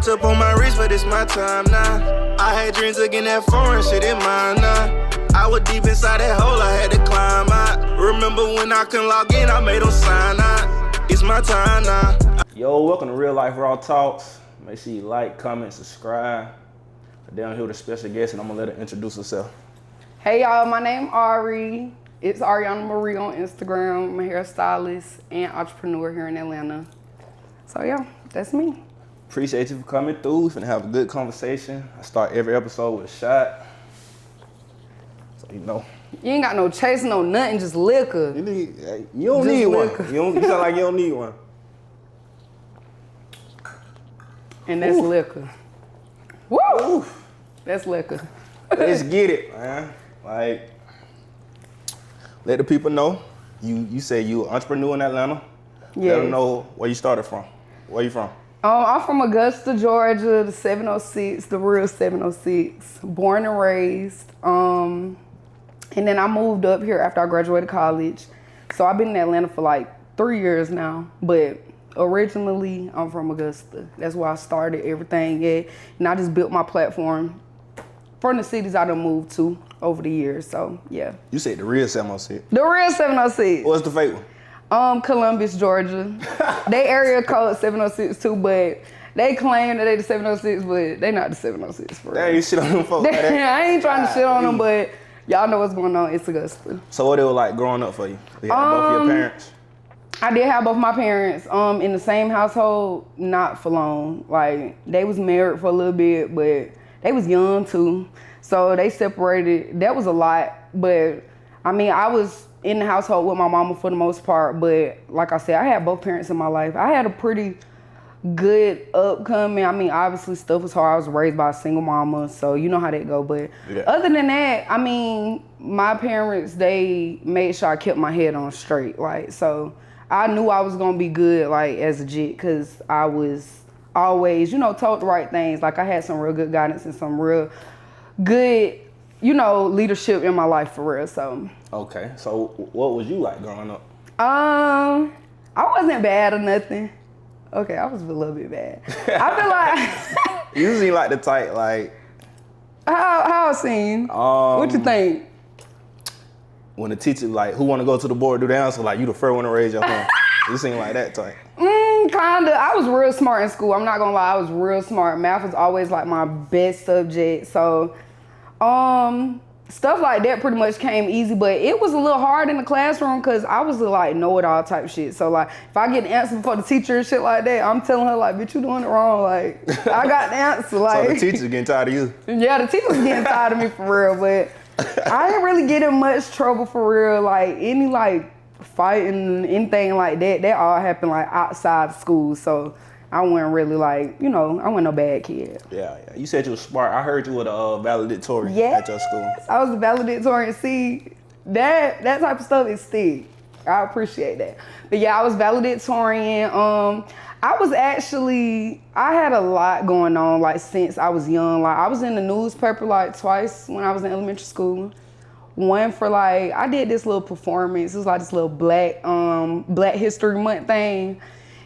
Watch up on my wrist, but it's my time now. I had dreams of getting that foreign shit in mine now. I was deep inside that hole, I had to climb out. Remember when I couldn't log in, I made them sign out. It's my time now. Yo, welcome to Real Life Raw Talks. Make sure you like, comment, subscribe. Down here with a special guest, and I'm gonna let her introduce herself. Hey y'all, my name Ari. It's Ariana Marie on Instagram. I'm a hairstylist and entrepreneur here in Atlanta. So yeah, that's me. Appreciate you for coming through. We're finna have a good conversation. I start every episode with a shot. So you know. You ain't got no chase, no nothing, just liquor. You don't need liquor. one. You sound like you don't need one. And that's liquor. Woo! Oof. That's liquor. Let's get it, man. Like, let the people know. You say you an entrepreneur in Atlanta. Yeah. Let them know where you started from. Where you from? I'm from Augusta, Georgia, the 706, the real 706. Born and raised. And then I moved up here after I graduated college. So I've been in Atlanta for like 3 years now. But originally, I'm from Augusta. That's where I started everything at. And I just built my platform from the cities I done moved to over the years. So, yeah. You said the real 706. The real 706. What's the fake one? Columbus, Georgia. They area code 706 too, but they claim that they the 706, but they not the 706 for real. Damn, you shit on them folks. I ain't trying to shit on them, but y'all know what's going on. It's Augusta. So what it was like growing up for you? You had both of your parents? I did have both my parents in the same household, not for long. Like, they was married for a little bit, but they was young too. So they separated. That was a lot, but I mean, I was in the household with my mama for the most part, but like I said, I had both parents in my life. I had a pretty good upcoming. I mean, obviously stuff was hard. I was raised by a single mama, so you know how that go. But other than that, I mean, my parents, they made sure I kept my head on straight. Like, so I knew I was gonna be good, like, as a jit, cause I was always, you know, told the right things. Like, I had some real good guidance and some real good, you know, leadership in my life for real, so. Okay, so what was you like growing up? I wasn't bad or nothing. Okay, I was a little bit bad. I feel like You seem like the type, like. How I seen? What you think? When the teacher, like, who want to go to the board do the answer, like, you the first one to raise your hand. You seem like that type. Kinda. I was real smart in school. I'm not gonna lie, I was real smart. Math was always like my best subject. So, stuff like that pretty much came easy, but it was a little hard in the classroom because I was like know-it-all type shit. So like, if I get an answer before the teacher and shit like that, I'm telling her like, bitch, you doing it wrong. Like, I got the answer. Like, so the teacher's getting tired of you? Yeah, the teacher's getting tired of me for real, but I ain't really get in much trouble for real. Like, any like fighting, anything like that, that all happened like outside of school. So I wasn't really like, you know, I wasn't no bad kid. Yeah. You said you was smart. I heard you were the valedictorian at your school. I was the valedictorian. See, that type of stuff is stick. I appreciate that. But yeah, I was valedictorian. I had a lot going on like since I was young. Like, I was in the newspaper like twice when I was in elementary school. One for like, I did this little performance. It was like this little Black History Month thing.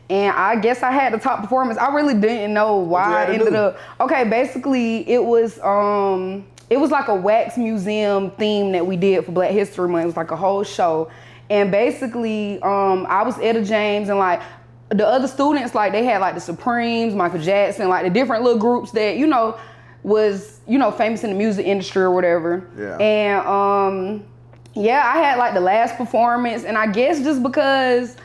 And I guess I had the top performance. I really didn't know why I ended up. Okay, basically it was like a wax museum theme that we did for Black History Month. It was like a whole show. And basically, I was Etta James, and like the other students, like they had like the Supremes, Michael Jackson, like the different little groups that, you know, was, you know, famous in the music industry or whatever. Yeah. And I had like the last performance, and I guess just because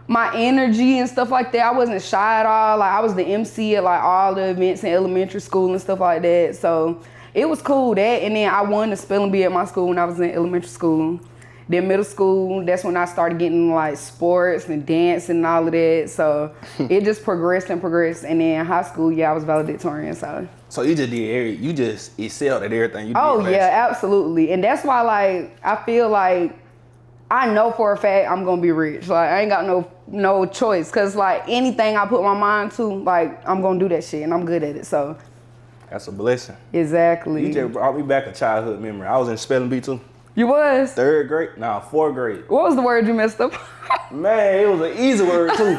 my energy and stuff like that, I wasn't shy at all. Like, I was the MC at like all the events in elementary school and stuff like that. So it was cool, that. And then I won the spelling bee at my school when I was in elementary school. Then middle school, that's when I started getting like sports and dance and all of that. So it just progressed and progressed. And then high school, I was valedictorian. So you just did you just excelled at everything you did. Oh yeah, absolutely. And that's why, like, I feel like I know for a fact I'm gonna be rich. Like, I ain't got no choice, cause like anything I put my mind to, like, I'm gonna do that shit, and I'm good at it. So that's a blessing. Exactly. You just brought me back a childhood memory. I was in spelling bee too. You was? Third grade? Nah, fourth grade. What was the word you messed up? Man, it was an easy word too.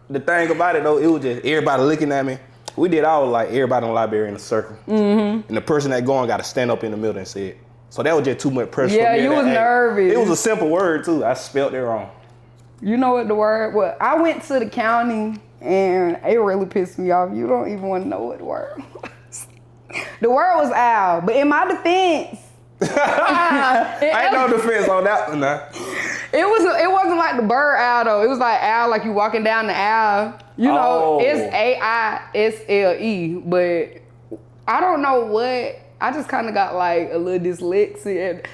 The thing about it though, it was just everybody looking at me. we did all like everybody in the library in a circle. And the person that going got to stand up in the middle and say it. So that was just too much pressure for me. Yeah, you was nervous. It was a simple word too. I spelled it wrong. You know what the word was? I went to the county and it really pissed me off. You don't even want to know what the word was. The word was owl, but in my defense, I ain't no defense on that one now. it wasn't like the bird owl though. It was like owl, like you walking down the aisle. You know, it's AISLE, but I don't know what. I just kind of got like a little dyslexia.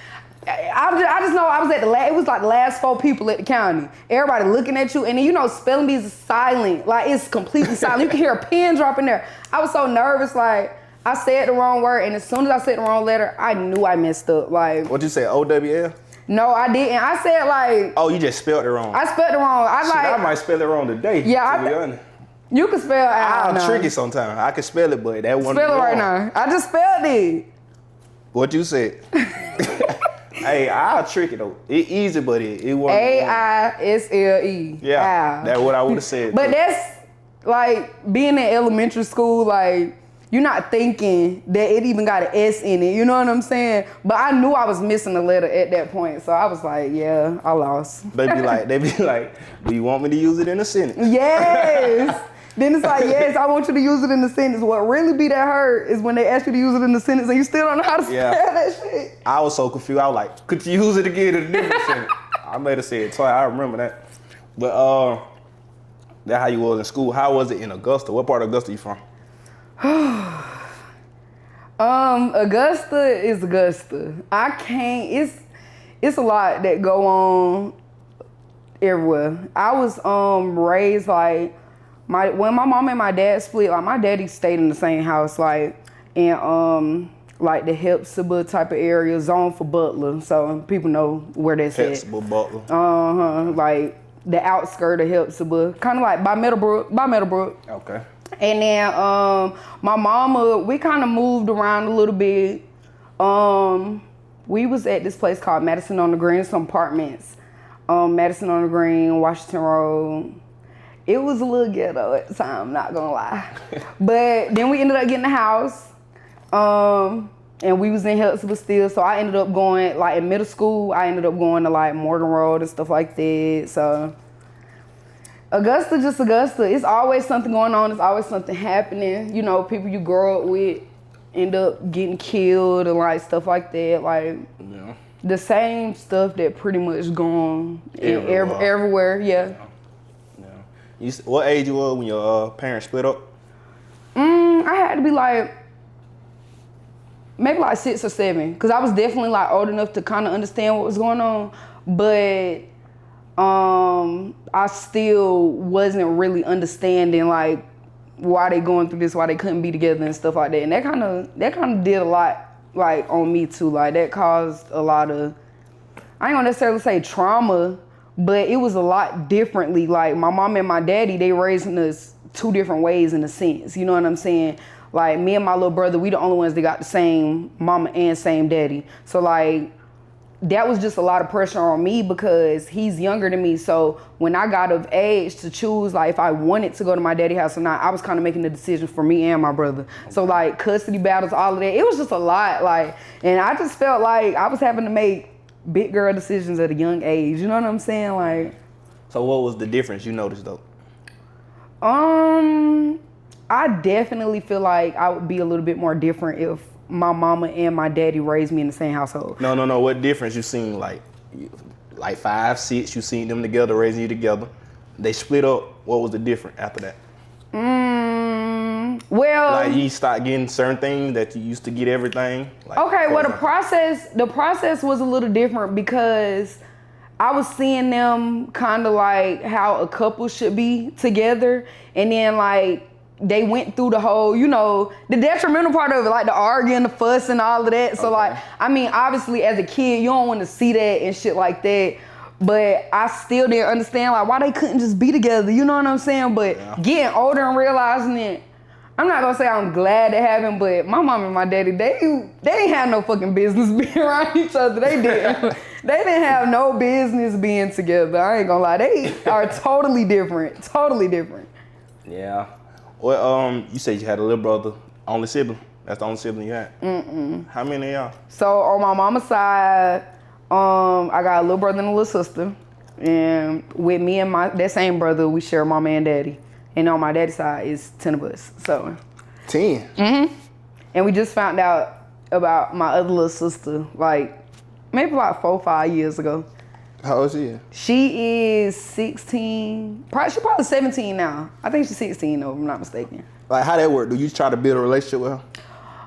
I just know I was at it was like the last 4 people at the county. Everybody looking at you, and then you know spelling bees is silent. Like it's completely silent. You can hear a pen drop in there. I was so nervous, like I said the wrong word, and as soon as I said the wrong letter, I knew I messed up. Like What'd you say, OWL? No, I didn't. I said like. Oh, you just spelled it wrong. I spelled it wrong. I might spell it wrong today. Yeah, to be honest. You can spell owl. I'm tricky sometimes. I can spell it, but that one. Spell it right now. I just spelled it. What you said? Hey, I'll trick it though. It easy, but it wasn't. AISLE. Yeah, that's what I would have said. But that's like being in elementary school, like you're not thinking that it even got an S in it. You know what I'm saying? But I knew I was missing a letter at that point, so I was like, yeah, I lost. They be like, do you want me to use it in a sentence? Yes. Then it's like, yes, I want you to use it in the sentence. What really be that hurt is when they ask you to use it in the sentence and you still don't know how to spell that shit. I was so confused. I was like, could you use it again in a different sentence? I made her say it twice. I remember that. But that's how you was in school. How was it in Augusta? What part of Augusta you from? Augusta is Augusta. I can't. It's a lot that go on everywhere. I was raised like. When my mom and my dad split, like my daddy stayed in the same house, like in like the Hepzibah type of area, zone for Butler, so people know where that's at. Hepzibah, Butler. Like the outskirt of Hepzibah, kind of like by Meadowbrook. Okay. And then my mama, we kind of moved around a little bit. We was at this place called Madison on the Green, some apartments. Madison on the Green, Washington Road. It was a little ghetto at the time, not gonna lie. But then we ended up getting a house, and we was in Hepzibah still, so I ended up going, like in middle school, I ended up going to like Morgan Road and stuff like that, so. Augusta, just Augusta. It's always something going on, it's always something happening. You know, people you grow up with end up getting killed and like stuff like that, like the same stuff that pretty much going everywhere, yeah. What age you were when your parents split up? I had to be like, maybe like 6 or 7, because I was definitely like old enough to kind of understand what was going on, but I still wasn't really understanding like why they going through this, why they couldn't be together and stuff like that. And that kind of did a lot like on me too. Like that caused a lot of, I ain't gonna necessarily say trauma, but it was a lot differently. Like my mom and my daddy, they raising us 2 different ways in a sense. You know what I'm saying? Like me and my little brother, we the only ones that got the same mama and same daddy. So like that was just a lot of pressure on me because he's younger than me. So when I got of age to choose like if I wanted to go to my daddy's house or not, I was kind of making the decision for me and my brother. So like custody battles, all of that, it was just a lot. Like, and I just felt like I was having to make big girl decisions at a young age. You know what I'm saying? Like. So what was the difference you noticed though? I definitely feel like I would be a little bit more different if my mama and my daddy raised me in the same household. No. What difference you seen? Like 5, 6, you seen them together, raising you together. They split up. What was the difference after that? Well, like you start getting certain things that you used to get everything. Like, okay, well the process was a little different because I was seeing them kind of like how a couple should be together, and then like they went through the whole, you know, the detrimental part of it, like the arguing, the fuss and all of that. So like, I mean, obviously as a kid, you don't want to see that and shit like that. But I still didn't understand like why they couldn't just be together. You know what I'm saying? But getting older and realizing it, I'm not gonna say I'm glad it happened, but my mom and my daddy, they ain't have no fucking business being around each other. They didn't. They didn't have no business being together. I ain't gonna lie. They are totally different. Totally different. Yeah. Well, you said you had a little brother, only sibling. That's the only sibling you had? How many of y'all? So on my mama's side, I got a little brother and a little sister. And with me and that same brother, we share mama and daddy. And on my daddy's side, it's 10 of us. So 10? And we just found out about my other little sister, like, maybe like 4 or 5 years ago. How old is she? She is 16. She's probably 17 now. I think she's 16 though, if I'm not mistaken. Like, how that work? Do you try to build a relationship with her?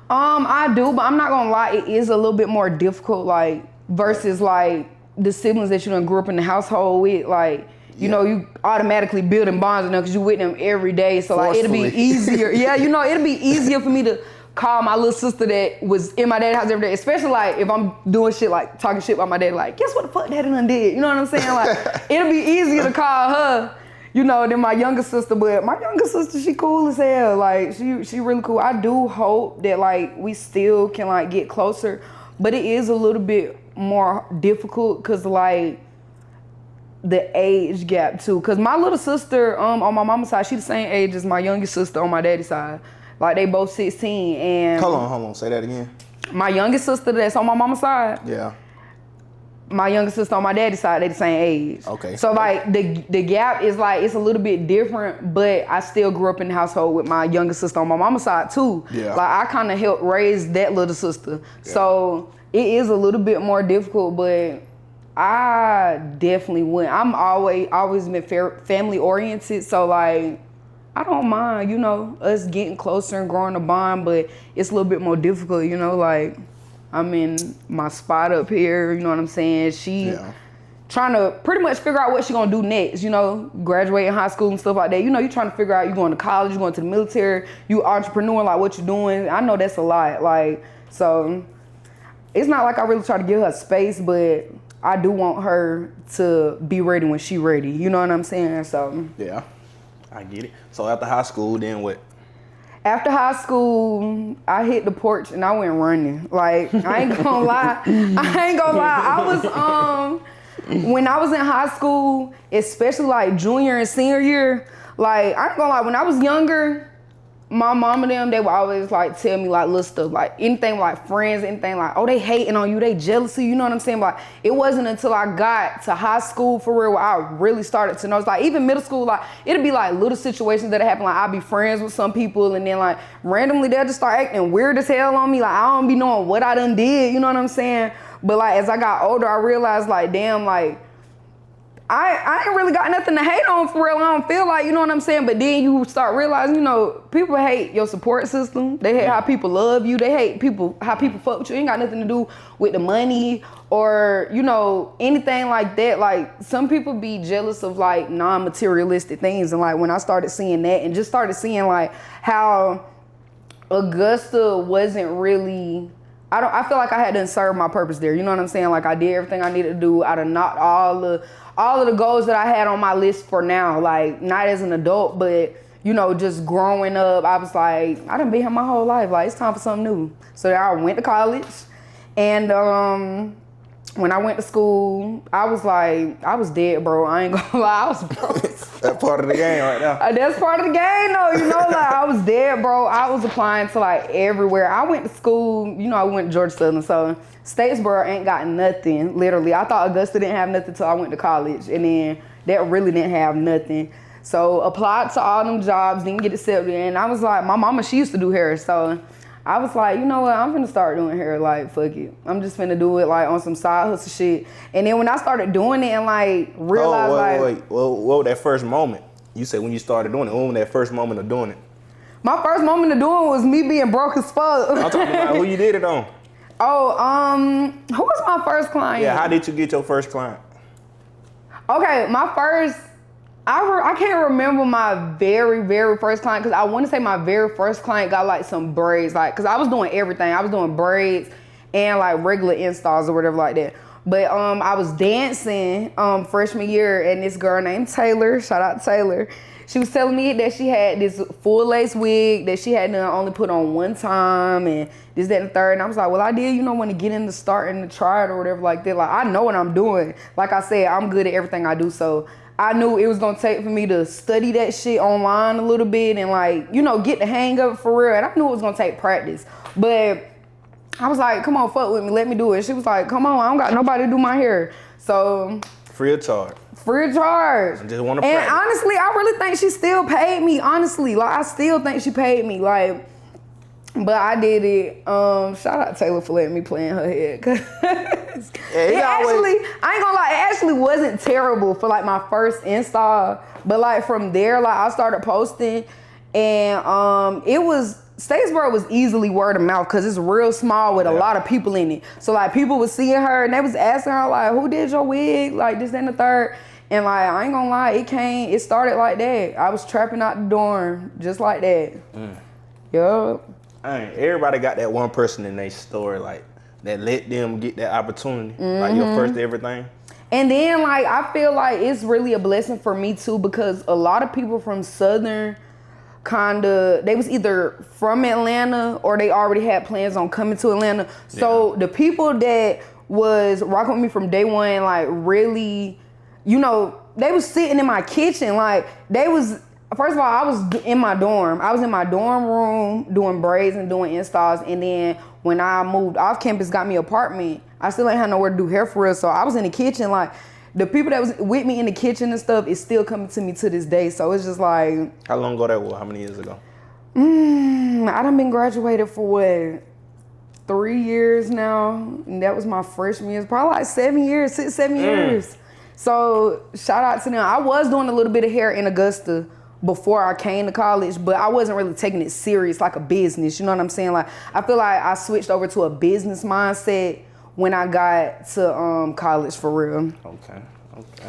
I do, but I'm not gonna lie, it is a little bit more difficult, like, versus like the siblings that you done grew up in the household with, like, you know, you automatically building bonds with them because you with them every day. So like, it'll be easier. Yeah, you know, it'll be easier for me to call my little sister that was in my dad's house every day, especially like if I'm doing shit like talking shit about my dad, like, guess what the fuck daddy done did? You know what I'm saying? Like, it'll be easier to call her, you know, than my younger sister. But my younger sister, she cool as hell. Like, she really cool. I do hope that like we still can like get closer, but it is a little bit more difficult because like the age gap too. Cause my little sister on my mama's side, she the same age as my youngest sister on my daddy's side. Like, they both 16 and... Hold on, say that again. My youngest sister that's on my mama's side. Yeah. My youngest sister on my daddy's side, they the same age. Okay. So like the gap is like, it's a little bit different, but I still grew up in the household with my youngest sister on my mama's side too. Yeah. Like, I kind of helped raise that little sister. Yeah. So it is a little bit more difficult, but I definitely wouldn't. I'm always been family oriented, so like, I don't mind, you know, us getting closer and growing a bond, but it's a little bit more difficult, you know, like, I'm in my spot up here, you know what I'm saying? She trying to pretty much figure out what she gonna do next, you know, graduating high school and stuff like that. You know, you trying to figure out you going to college, you going to the military, you entrepreneur, like what you doing. I know that's a lot, like, so it's not like I really try to give her space, but I do want her to be ready when she ready, you know what I'm saying? So yeah. I get it. So after high school, then what? After high school, I hit the porch and I went running. Like, I ain't gonna lie. I was, when I was in high school, especially like junior and senior year, like, I ain't gonna lie, when I was younger, my mom and them, they would always like tell me like little stuff, like anything like friends, anything like, oh, they hating on you, they jealous of you, you know what I'm saying? Like, it wasn't until I got to high school for real where I really started to know. It's like, even middle school, like, it'd be like little situations that happen, like I'd be friends with some people and then like randomly they'll just start acting weird as hell on me, like I don't be knowing what I done did, you know what I'm saying? But like, as I got older, I realized like, damn, like, I ain't really got nothing to hate on for real. I don't feel like, you know what I'm saying? But then you start realizing, you know, people hate your support system. They hate how people love you. They hate how people fuck with you. It ain't got nothing to do with the money or, you know, anything like that. Like, some people be jealous of like non-materialistic things. And like, when I started seeing that and just started seeing like how Augusta wasn't really, I feel like I had to serve my purpose there. You know what I'm saying? Like, I did everything I needed to do. I done knocked all of the goals that I had on my list for now, like not as an adult, but you know, just growing up, I was like, I done been here my whole life. Like, it's time for something new. So then I went to college, and when I went to school, I was like, I was dead, bro. I ain't gonna lie, I was broke. That's part of the game right now. That's part of the game, though. You know, like, I was dead, bro. I was applying to like everywhere. I went to school, you know, I went to Georgia Southern, so Statesboro ain't got nothing, literally. I thought Augusta didn't have nothing till I went to college, and then that really didn't have nothing. So applied to all them jobs, didn't get accepted, and I was like, my mama, she used to do hair, so I was like, you know what, I'm finna start doing hair, like, fuck it. I'm just finna do it like on some side hustle shit. And then when I started doing it and like realized wait. Well, what was that first moment? You said when you started doing it, when was that first moment of doing it? My first moment of doing it was me being broke as fuck. I'm talking about who you did it on. Oh, who was my first client? Yeah, how did you get your first client? Okay, my first, I can't remember my very, very first client, because I want to say my very first client got like some braids, like, because I was doing everything. I was doing braids and like regular installs or whatever like that. But I was dancing freshman year, and this girl named Taylor, shout out to Taylor, she was telling me that she had this full lace wig that she had only put on one time, and this, that, and the third. And I was like, well, I did, you know, want to get into starting to try it or whatever like that. Like, I know what I'm doing. Like I said, I'm good at everything I do. So I knew it was gonna take for me to study that shit online a little bit and like, you know, get the hang of it for real. And I knew it was gonna take practice. But I was like, come on, fuck with me, let me do it. She was like, come on, I don't got nobody to do my hair. So Free of charge. free of charge. I just want to And practice. honestly, I really think she still paid me. Honestly, like I still think she paid me. Like, but I did it. Shout out Taylor for letting me play in her head. Cause it actually, I ain't gonna lie, it actually wasn't terrible for like my first install. But like from there, like I started posting, and it was Statesboro was easily word of mouth because it's real small with a lot of people in it. So like people was seeing her and they was asking her like, who did your wig? Like this, that, and the third. And like, I ain't gonna lie, it started like that. I was trapping out the dorm just like that. Yup. Everybody got that one person in their story like that let them get that opportunity, like your first everything. And then like, I feel like it's really a blessing for me too because a lot of people from Southern they was either from Atlanta or they already had plans on coming to Atlanta. So the people that was rocking with me from day one, like really, you know, they was sitting in my kitchen. Like they was, first of all, I was in my dorm. I was in my dorm room doing braids and doing installs. And then when I moved off campus, got me an apartment, I still ain't had nowhere to do hair for real. So I was in the kitchen. Like the people that was with me in the kitchen and stuff is still coming to me to this day. So it's just like. How long ago that was? How many years ago? I done been graduated for what? 3 years now. And that was my freshman year. Probably like 7 years, 6, 7 years. So shout out to them. I was doing a little bit of hair in Augusta before I came to college, but I wasn't really taking it serious like a business. You know what I'm saying? Like I feel like I switched over to a business mindset when I got to college for real. Okay.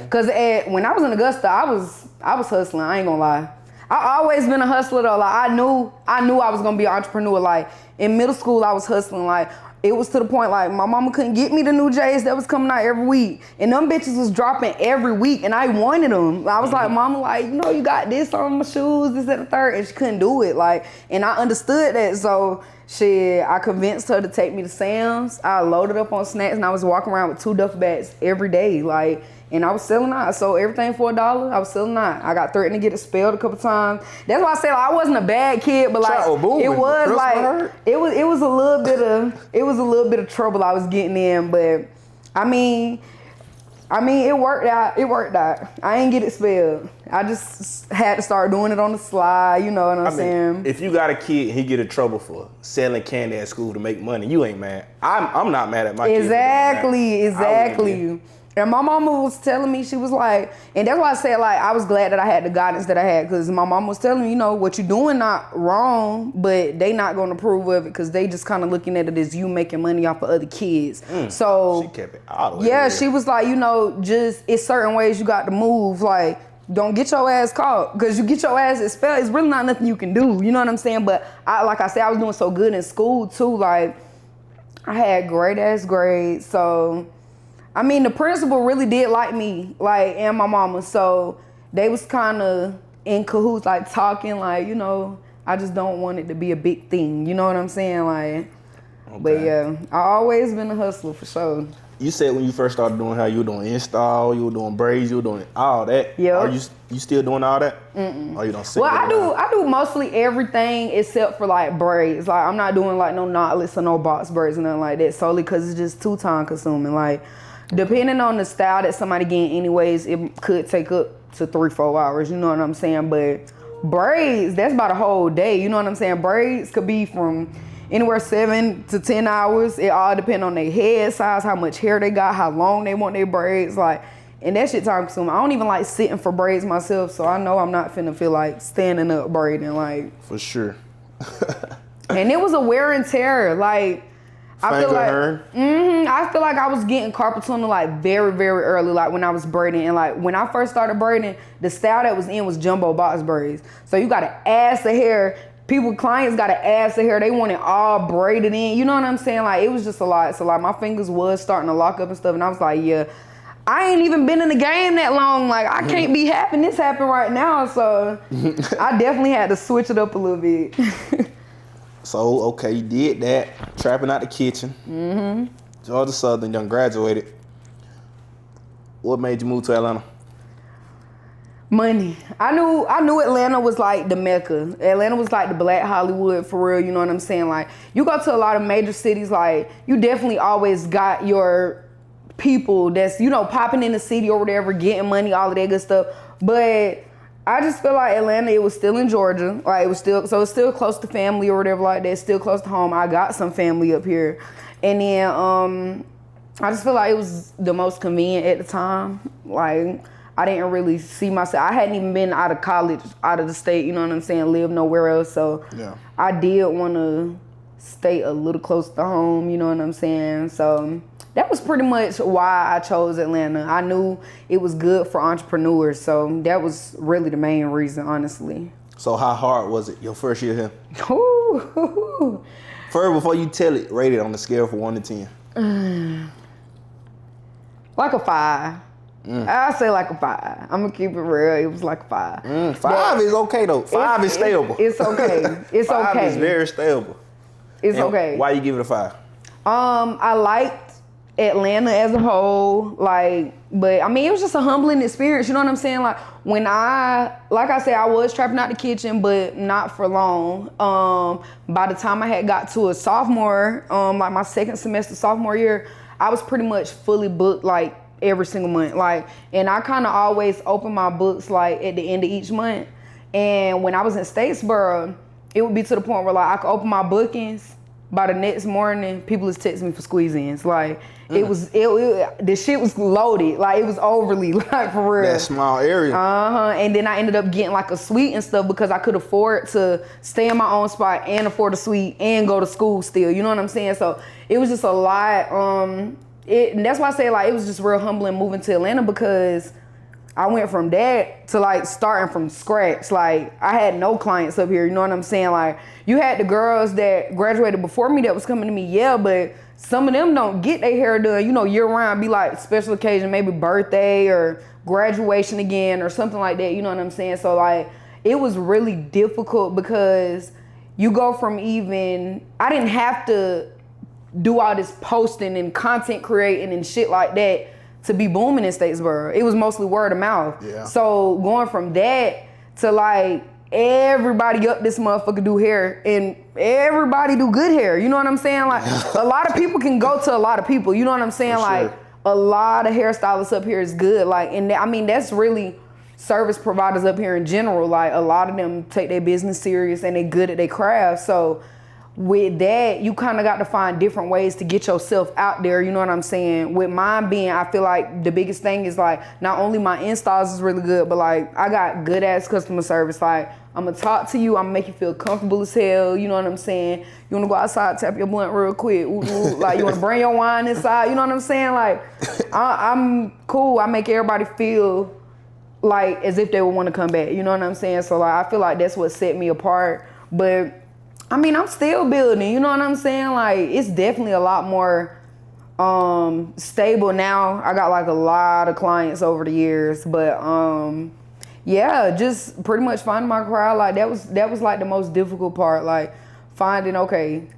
Cause when I was in Augusta, I was hustling. I ain't gonna lie. I always been a hustler though. Like I knew I was gonna be an entrepreneur. Like in middle school, I was hustling. Like it was to the point like my mama couldn't get me the new J's that was coming out every week, and them bitches was dropping every week, and I wanted them. I was like, mama, like, you know, you got this on my shoes, this at the third, and she couldn't do it. Like, and I understood that, so. Shit, I convinced her to take me to Sam's. I loaded up on snacks and I was walking around with 2 duffel bags every day. Like, and I was selling out. I sold everything for $1. I was selling out. I got threatened to get expelled a couple times. That's why I said like, I wasn't a bad kid, but like it was like it was a little bit of trouble I was getting in. But I mean, it worked out. It worked out. I ain't get expelled. I just had to start doing it on the slide. You know what I'm saying? If you got a kid, he get in trouble for selling candy at school to make money, you ain't mad. I'm not mad at my kids. Exactly. And my mama was telling me, she was like, and that's why I said like, I was glad that I had the guidance that I had, because my mom was telling me, you know, what you're doing not wrong, but they not going to approve of it because they just kind of looking at it as you making money off of other kids. So she kept it all the way. Yeah, she was like, you know, just it's certain ways you got to move. Like, don't get your ass caught, because you get your ass expelled, it's really not nothing you can do. You know what I'm saying? But like I said, I was doing so good in school too. Like, I had great ass grades. So, I mean, the principal really did like me, like, and my mama. So they was kind of in cahoots, like talking, like, you know, I just don't want it to be a big thing. You know what I'm saying? Like, but yeah, I always been a hustler for sure. You said when you first started doing hair, you were doing install, you were doing braids, you were doing all that. Yeah. Are you still doing all that? Or you don't sit? Well, I do mostly everything except for like braids. Like, I'm not doing like no knotless or no box braids or nothing like that, solely because it's just too time consuming. Like, depending on the style that somebody getting anyways, it could take up to 3-4 hours. You know what I'm saying? But braids, that's about a whole day. You know what I'm saying? Braids could be from anywhere 7 to 10 hours. It all depends on their head size, how much hair they got, how long they want their braids. Like, and that shit time consuming. I don't even like sitting for braids myself, so I know I'm not finna feel like standing up braiding. Like, for sure. And it was a wear and tear. Like, I feel like I feel like I was getting carpal tunnel like very, very early, like when I was braiding. And like when I first started braiding, the style that was in was jumbo box braids. So you gotta ass the hair. Clients gotta ass the hair. They want it all braided in. You know what I'm saying? Like, it was just a lot. So like my fingers was starting to lock up and stuff. And I was like, yeah, I ain't even been in the game that long. Like, I can't be having this happen right now. So I definitely had to switch it up a little bit. So, okay, you did that, trapping out the kitchen. Georgia Southern, done graduated. What made you move to Atlanta? Money. I knew Atlanta was like the Mecca. Atlanta was like the Black Hollywood for real, you know what I'm saying? Like, you go to a lot of major cities, like, you definitely always got your people that's, you know, popping in the city or whatever, getting money, all of that good stuff. But I just feel like Atlanta, it was still in Georgia. Like, it's still close to family or whatever like that, still close to home. I got some family up here. And then I just feel like it was the most convenient at the time. Like, I didn't really see myself. I hadn't even been out of college, out of the state, you know what I'm saying, live nowhere else. So yeah. I did want to stay a little close to home, you know what I'm saying? So that was pretty much why I chose Atlanta. I knew it was good for entrepreneurs. So that was really the main reason, honestly. So how hard was it your first year here? Ooh. First, before you tell it, rate it on a scale from 1 to 10. Like a 5. I'll say like a 5. I'm gonna keep it real. It was like a 5. 5 is okay though. 5 is stable. It's okay. It's 5 okay. is very stable. It's okay. Why you give it a 5? I liked Atlanta as a whole, but I mean, it was just a humbling experience. You know what I'm saying? Like like I said, I was trapping out the kitchen, but not for long. By the time I had got to a sophomore, like my second semester, sophomore year, I was pretty much fully booked, like, every single month. Like, and I kind of always open my books like at the end of each month. And when I was in Statesboro, it would be to the point where like I could open my bookings, by the next morning people was texting me for squeeze-ins. Like the shit was loaded. Like, it was overly, like, for real. That small area. And then I ended up getting like a suite and stuff because I could afford to stay in my own spot and afford a suite and go to school still. You know what I'm saying? So it was just a lot. And that's why I say, like, it was just real humbling moving to Atlanta because I went from that to like starting from scratch. Like, I had no clients up here, you know what I'm saying? Like, you had the girls that graduated before me that was coming to me, yeah, but some of them don't get their hair done, you know, year round, be like special occasion, maybe birthday or graduation again or something like that, you know what I'm saying? So like, it was really difficult because you go from I didn't have to do all this posting and content creating and shit like that to be booming in Statesboro. It was mostly word of mouth. Yeah. So going from that to like everybody up this motherfucker do hair and everybody do good hair. You know what I'm saying? Like, a lot of people can go to a lot of people. You know what I'm saying? Like, a lot of hairstylists up here is good. Like, and I mean, that's really service providers up here in general. Like, a lot of them take their business serious and they good at their craft. So with that, you kind of got to find different ways to get yourself out there, you know what I'm saying? With mine being, I feel like the biggest thing is like, not only my installs is really good, but like, I got good ass customer service. Like, I'm gonna talk to you, I'm gonna make you feel comfortable as hell, you know what I'm saying? You wanna go outside, tap your blunt real quick, ooh, ooh. Like, you wanna bring your wine inside, you know what I'm saying? Like, I'm cool, I make everybody feel like as if they would wanna come back, you know what I'm saying? So like, I feel like that's what set me apart. But I mean, I'm still building, you know what I'm saying? Like, it's definitely a lot more stable now. I got like a lot of clients over the years, but yeah, just pretty much finding my crowd. Like, that was like the most difficult part. Like, finding, okay,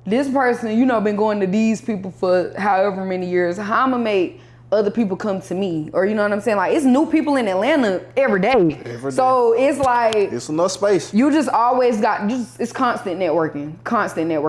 this person, you know, been going to these people for however many years. How I'm gonna make other people come to me? Or, you know what I'm saying? Like, it's new people in Atlanta every day. So it's like, it's enough space. You just always got, it's constant networking.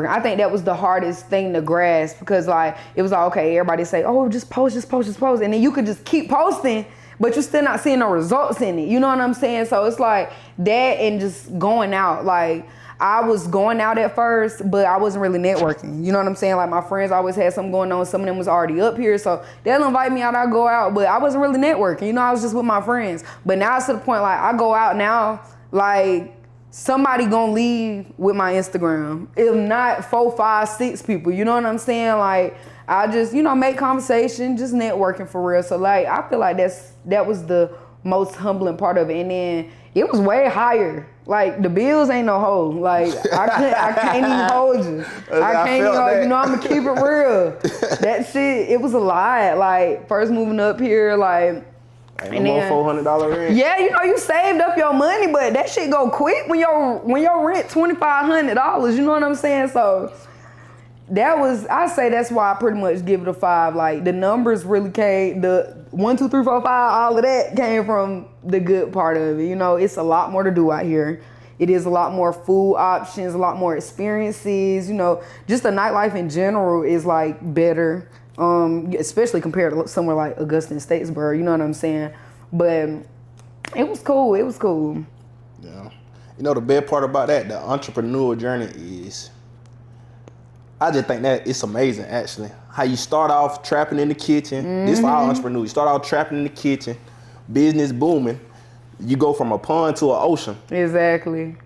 I think that was the hardest thing to grasp because like, it was like, okay, everybody say, oh, just post. And then you could just keep posting, but you're still not seeing no results in it. You know what I'm saying? So it's like that and just going out. Like, I was going out at first, but I wasn't really networking. You know what I'm saying? Like, my friends always had something going on. Some of them was already up here, so they'll invite me out, I'll go out, but I wasn't really networking. You know, I was just with my friends. But now it's to the point, like, I go out now, like, somebody gonna leave with my Instagram. If not 4, 5, 6 people, you know what I'm saying? Like, I just, you know, make conversation, just networking for real. So, like, I feel like that was the most humbling part of it. And then it was way higher. Like, the bills ain't no hoe. Like, I can't even hold you. I can't even hold you. You know, I'm gonna keep it real. That shit, it was a lot. Like, first moving up here, like, ain't no more $400 rent. Yeah, you know, you saved up your money, but that shit go quick when your rent $2,500. You know what I'm saying? So I say that's why I pretty much give it a 5. Like the numbers really came, the 1, 2, 3, 4, 5, all of that came from the good part of it. You know, it's a lot more to do out here. It is a lot more food options, a lot more experiences, you know, just the nightlife in general is like better, especially compared to somewhere like Augusta and Statesboro, you know what I'm saying? But it was cool, Yeah. You know, the best part about that, the entrepreneur journey is, I just think that it's amazing actually. How you start off trapping in the kitchen, this for all entrepreneurs, you start off trapping in the kitchen, business booming, you go from a pond to an ocean. Exactly.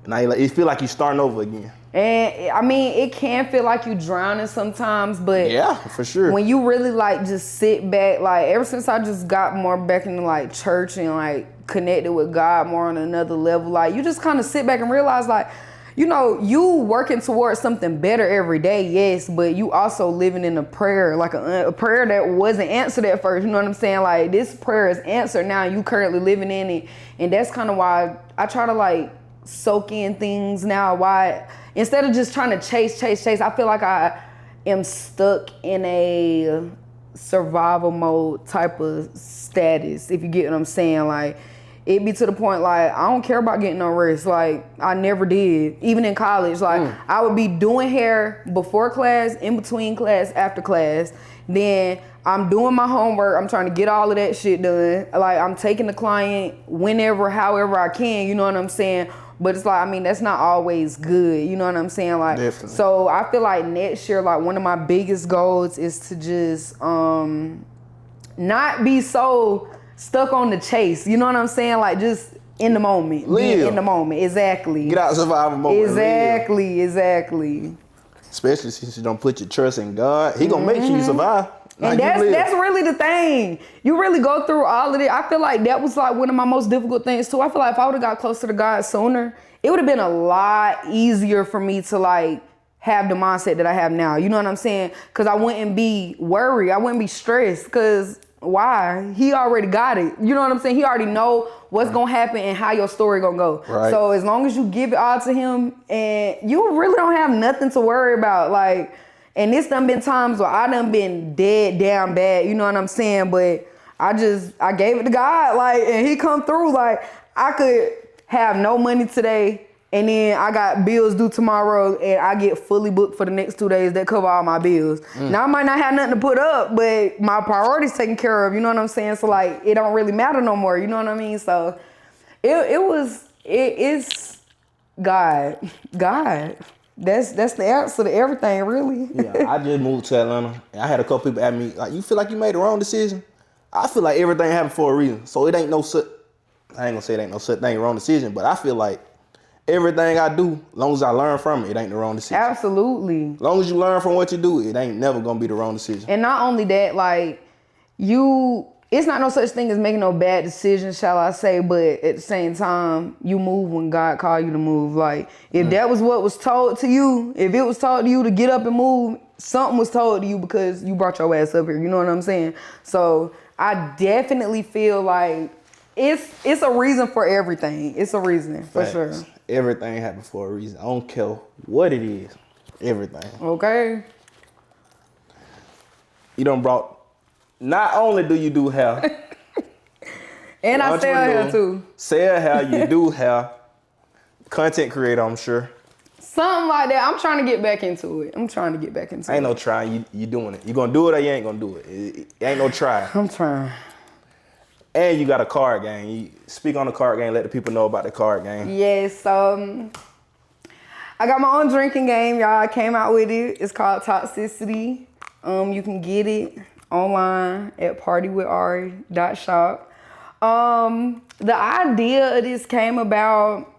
Now it feel like you starting over again. And I mean, it can feel like you drowning sometimes, but yeah, for sure. When you really like just sit back, like ever since I just got more back into like church and like connected with God more on another level, like you just kind of sit back and realize like, you know, you working towards something better every day, yes, but you also living in a prayer, like a prayer that wasn't answered at first, you know what I'm saying? Like this prayer is answered now, you currently living in it. And that's kind of why I try to like soak in things now, why instead of just trying to chase, I feel like I am stuck in a survival mode type of status, if you get what I'm saying. Like, it be to the point, like, I don't care about getting no rest. Like, I never did. Even in college, like, I would be doing hair before class, in between class, after class. Then I'm doing my homework. I'm trying to get all of that shit done. Like, I'm taking the client whenever, however I can, you know what I'm saying? But it's like, I mean, that's not always good, you know what I'm saying? Like, definitely. So I feel like next year, like, one of my biggest goals is to just not be so stuck on the chase, you know what I'm saying? Like, just in the moment. Live. Be in the moment, exactly. Get out of survival mode. Exactly. Especially since you don't put your trust in God. He gonna make sure you survive. And that's really the thing. You really go through all of it. I feel like that was like one of my most difficult things too. I feel like if I would have got closer to God sooner, it would have been a lot easier for me to like have the mindset that I have now. You know what I'm saying? Because I wouldn't be worried. I wouldn't be stressed. Because why? He already got it. You know what I'm saying? He already know what's gonna happen and how your story gonna go. Right. So as long as you give it all to him, and you really don't have nothing to worry about. Like, and this done been times where I done been dead down bad. You know what I'm saying? But I gave it to God. Like, and he come through. Like, I could have no money today, and then I got bills due tomorrow, and I get fully booked for the next 2 days that cover all my bills. Now I might not have nothing to put up, but my priorities taken care of, you know what I'm saying? So like, it don't really matter no more, you know what I mean? So it's God. That's the answer to everything, really. Yeah, I just moved to Atlanta, and I had a couple people ask me, like, you feel like you made the wrong decision? I feel like everything happened for a reason. So it ain't no such, I ain't gonna say it ain't no such thing wrong decision, but I feel like everything I do, as long as I learn from it, it ain't the wrong decision. Absolutely. As long as you learn from what you do, it ain't never gonna be the wrong decision. And not only that, like, it's not no such thing as making no bad decisions, shall I say, but at the same time, you move when God called you to move. Like, if that was what was told to you, if it was told to you to get up and move, something was told to you because you brought your ass up here, you know what I'm saying? So I definitely feel like it's a reason for everything. It's a reason, for sure. Everything happens for a reason. I don't care what it is. Everything. Okay. You done brought, not only do you do hair. And I sell hair too. Sell hair, you do hair. Content creator, I'm sure. Something like that. I'm trying to get back into it. Ain't no trying, you doing it. You gonna do it or you ain't gonna do it. It ain't no try. I'm trying. And you got a card game. You speak on the card game, let the people know about the card game. Yes, I got my own drinking game, y'all. I came out with it. It's called Toxicity. You can get it online at partywithari.shop. The idea of this came about,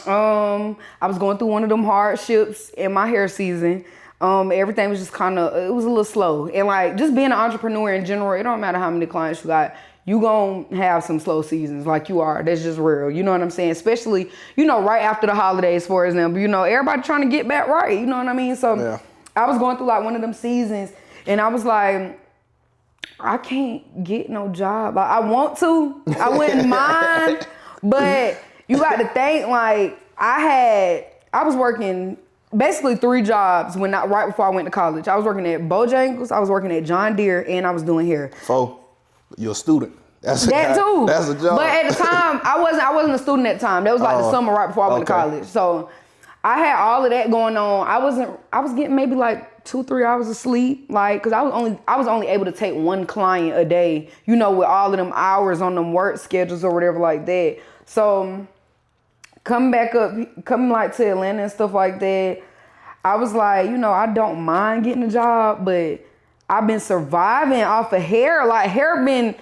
I was going through one of them hardships in my hair season. Everything was just it was a little slow. And like, just being an entrepreneur in general, it don't matter how many clients you got, you gonna have some slow seasons like you are. That's just real. You know what I'm saying? Especially, right after the holidays, for example, everybody trying to get back right. You know what I mean? So yeah. I was going through like one of them seasons and I was like, I can't get no job. Like, I want to, I wouldn't mind, but you got to think, like, I was working basically 3 jobs right before I went to college. I was working at Bojangles, I was working at John Deere, and I was doing hair. You're a student. That's That too. That's a job. But at the time, I wasn't a student at the time. That was like the summer right before I went to college. So I had all of that going on. I was getting maybe like 2-3 hours of sleep, like, cause I was only able to take 1 client a day, you know, with all of them hours on them work schedules or whatever like that. So coming like to Atlanta and stuff like that, I was like, you know, I don't mind getting a job, but I've been surviving off of hair. Like, hair been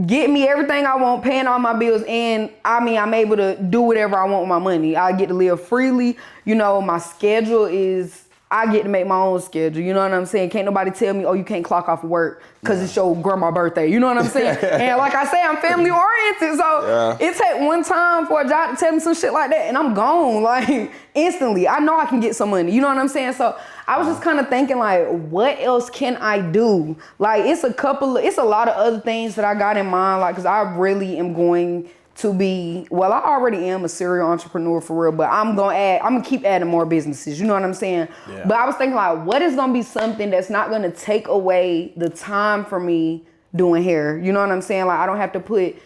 getting me everything I want, paying all my bills, and I mean, I'm able to do whatever I want with my money. I get to live freely. You know, my schedule is, I get to make my own schedule. You know what I'm saying? Can't nobody tell me, oh, you can't clock off of work because it's your grandma's birthday. You know what I'm saying? And like I say, I'm family oriented. So it take one time for a job to tell me some shit like that, and I'm gone, like, instantly. I know I can get some money. You know what I'm saying? So I was just kind of thinking, like, what else can I do? Like, it's a lot of other things that I got in mind, like, because I really am going to be, well, I already am a serial entrepreneur for real, but I'm gonna keep adding more businesses, you know what I'm saying? Yeah. But I was thinking, like, what is gonna be something that's not gonna take away the time for me doing hair? You know what I'm saying? Like, I don't have to put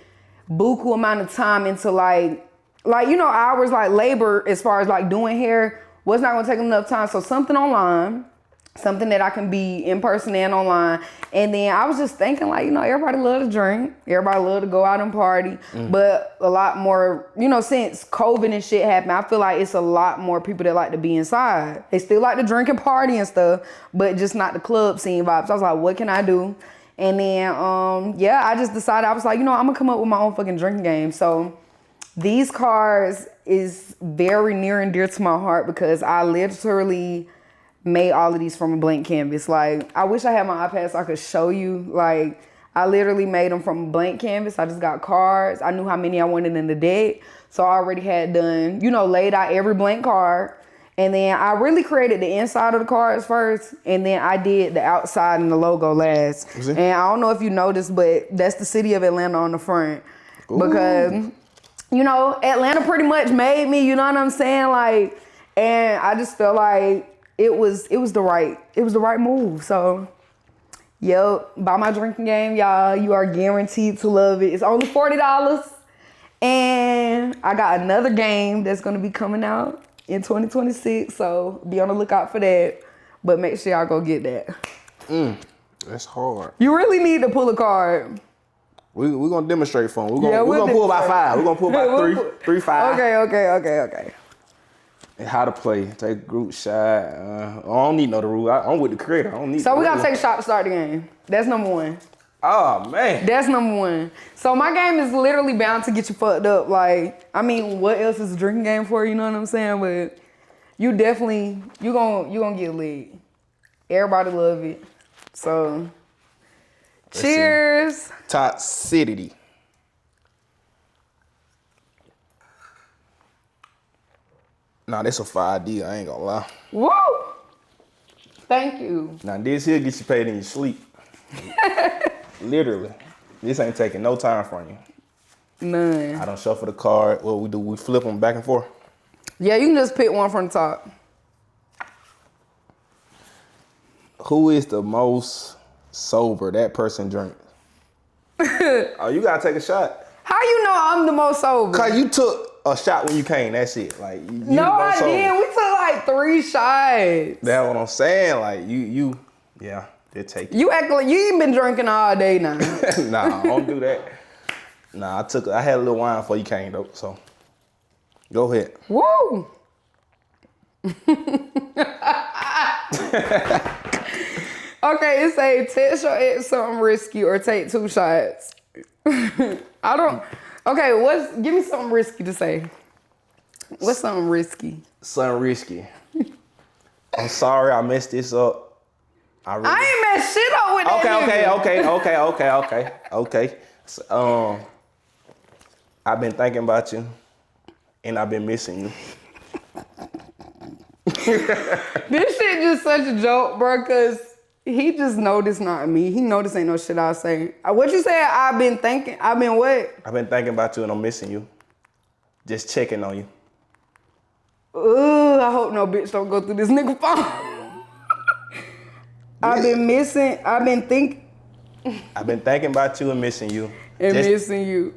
buku amount of time into like, you know, hours, like labor as far as like doing hair was not gonna take enough time. So something online, something that I can be in person and online. And then I was just thinking, like, you know, everybody love to drink. Everybody love to go out and party. But a lot more, you know, since COVID and shit happened, I feel like it's a lot more people that like to be inside. They still like to drink and party and stuff, but just not the club scene vibes. So I was like, what can I do? And then, I just decided, I was like, you know, I'm gonna come up with my own fucking drinking game. So these cards is very near and dear to my heart because I literally made all of these from a blank canvas. Like, I wish I had my iPad so I could show you. Like, I literally made them from a blank canvas. I just got cards. I knew how many I wanted in the deck. So I already had done, you know, laid out every blank card. And then I really created the inside of the cards first. And then I did the outside and the logo last. And I don't know if you noticed, but that's the city of Atlanta on the front. Ooh. Because, you know, Atlanta pretty much made me, you know what I'm saying? Like, and I just felt like it was the right move. So, buy my drinking game, y'all. You are guaranteed to love it. It's only $40. And I got another game that's gonna be coming out in 2026. So be on the lookout for that. But make sure y'all go get that. That's hard. You really need to pull a card. We're gonna demonstrate for them. We're gonna pull about 5. We're gonna pull about 3, 5. Okay. And how to play. Take a group shot. I don't need no the rule. I'm with the creator. I don't need. So we gotta take a shot to start the game. That's number 1. Oh man. That's number 1. So my game is literally bound to get you fucked up. Like, I mean, what else is a drinking game for? You know what I'm saying? But you definitely you gonna get lit. Everybody love it. So cheers. Toxicity. Nah, that's a 5D. I ain't gonna lie. Woo! Thank you. Now this here gets you paid in your sleep. Literally. This ain't taking no time from you. None. I don't shuffle the card. What we do, we flip them back and forth. Yeah, you can just pick one from the top. Who is the most sober that person drinks? Oh, you gotta take a shot. How you know I'm the most sober? Cause you took a shot when you came. That's it. Like you no, I didn't. We took like 3 shots. That's what I'm saying. Like you, yeah, they take it. You act like you ain't been drinking all day now. Nah, don't do that. Nah, I had a little wine before you came though. So go ahead. Woo. Okay, it say text your ex something risky or take 2 shots. I don't. Okay, give me something risky to say. What's something risky? Something risky. I'm sorry I messed this up. I ain't messed shit up with that. Okay. So, I've been thinking about you, and I've been missing you. This shit just such a joke, bro, cause he just know this not me. He know this ain't no shit I say. What you say? I've been what? I've been thinking about you and I'm missing you. Just checking on you. Ugh, I hope hope no bitch don't go through this nigga phone. I've been thinking about you and missing you. Missing you.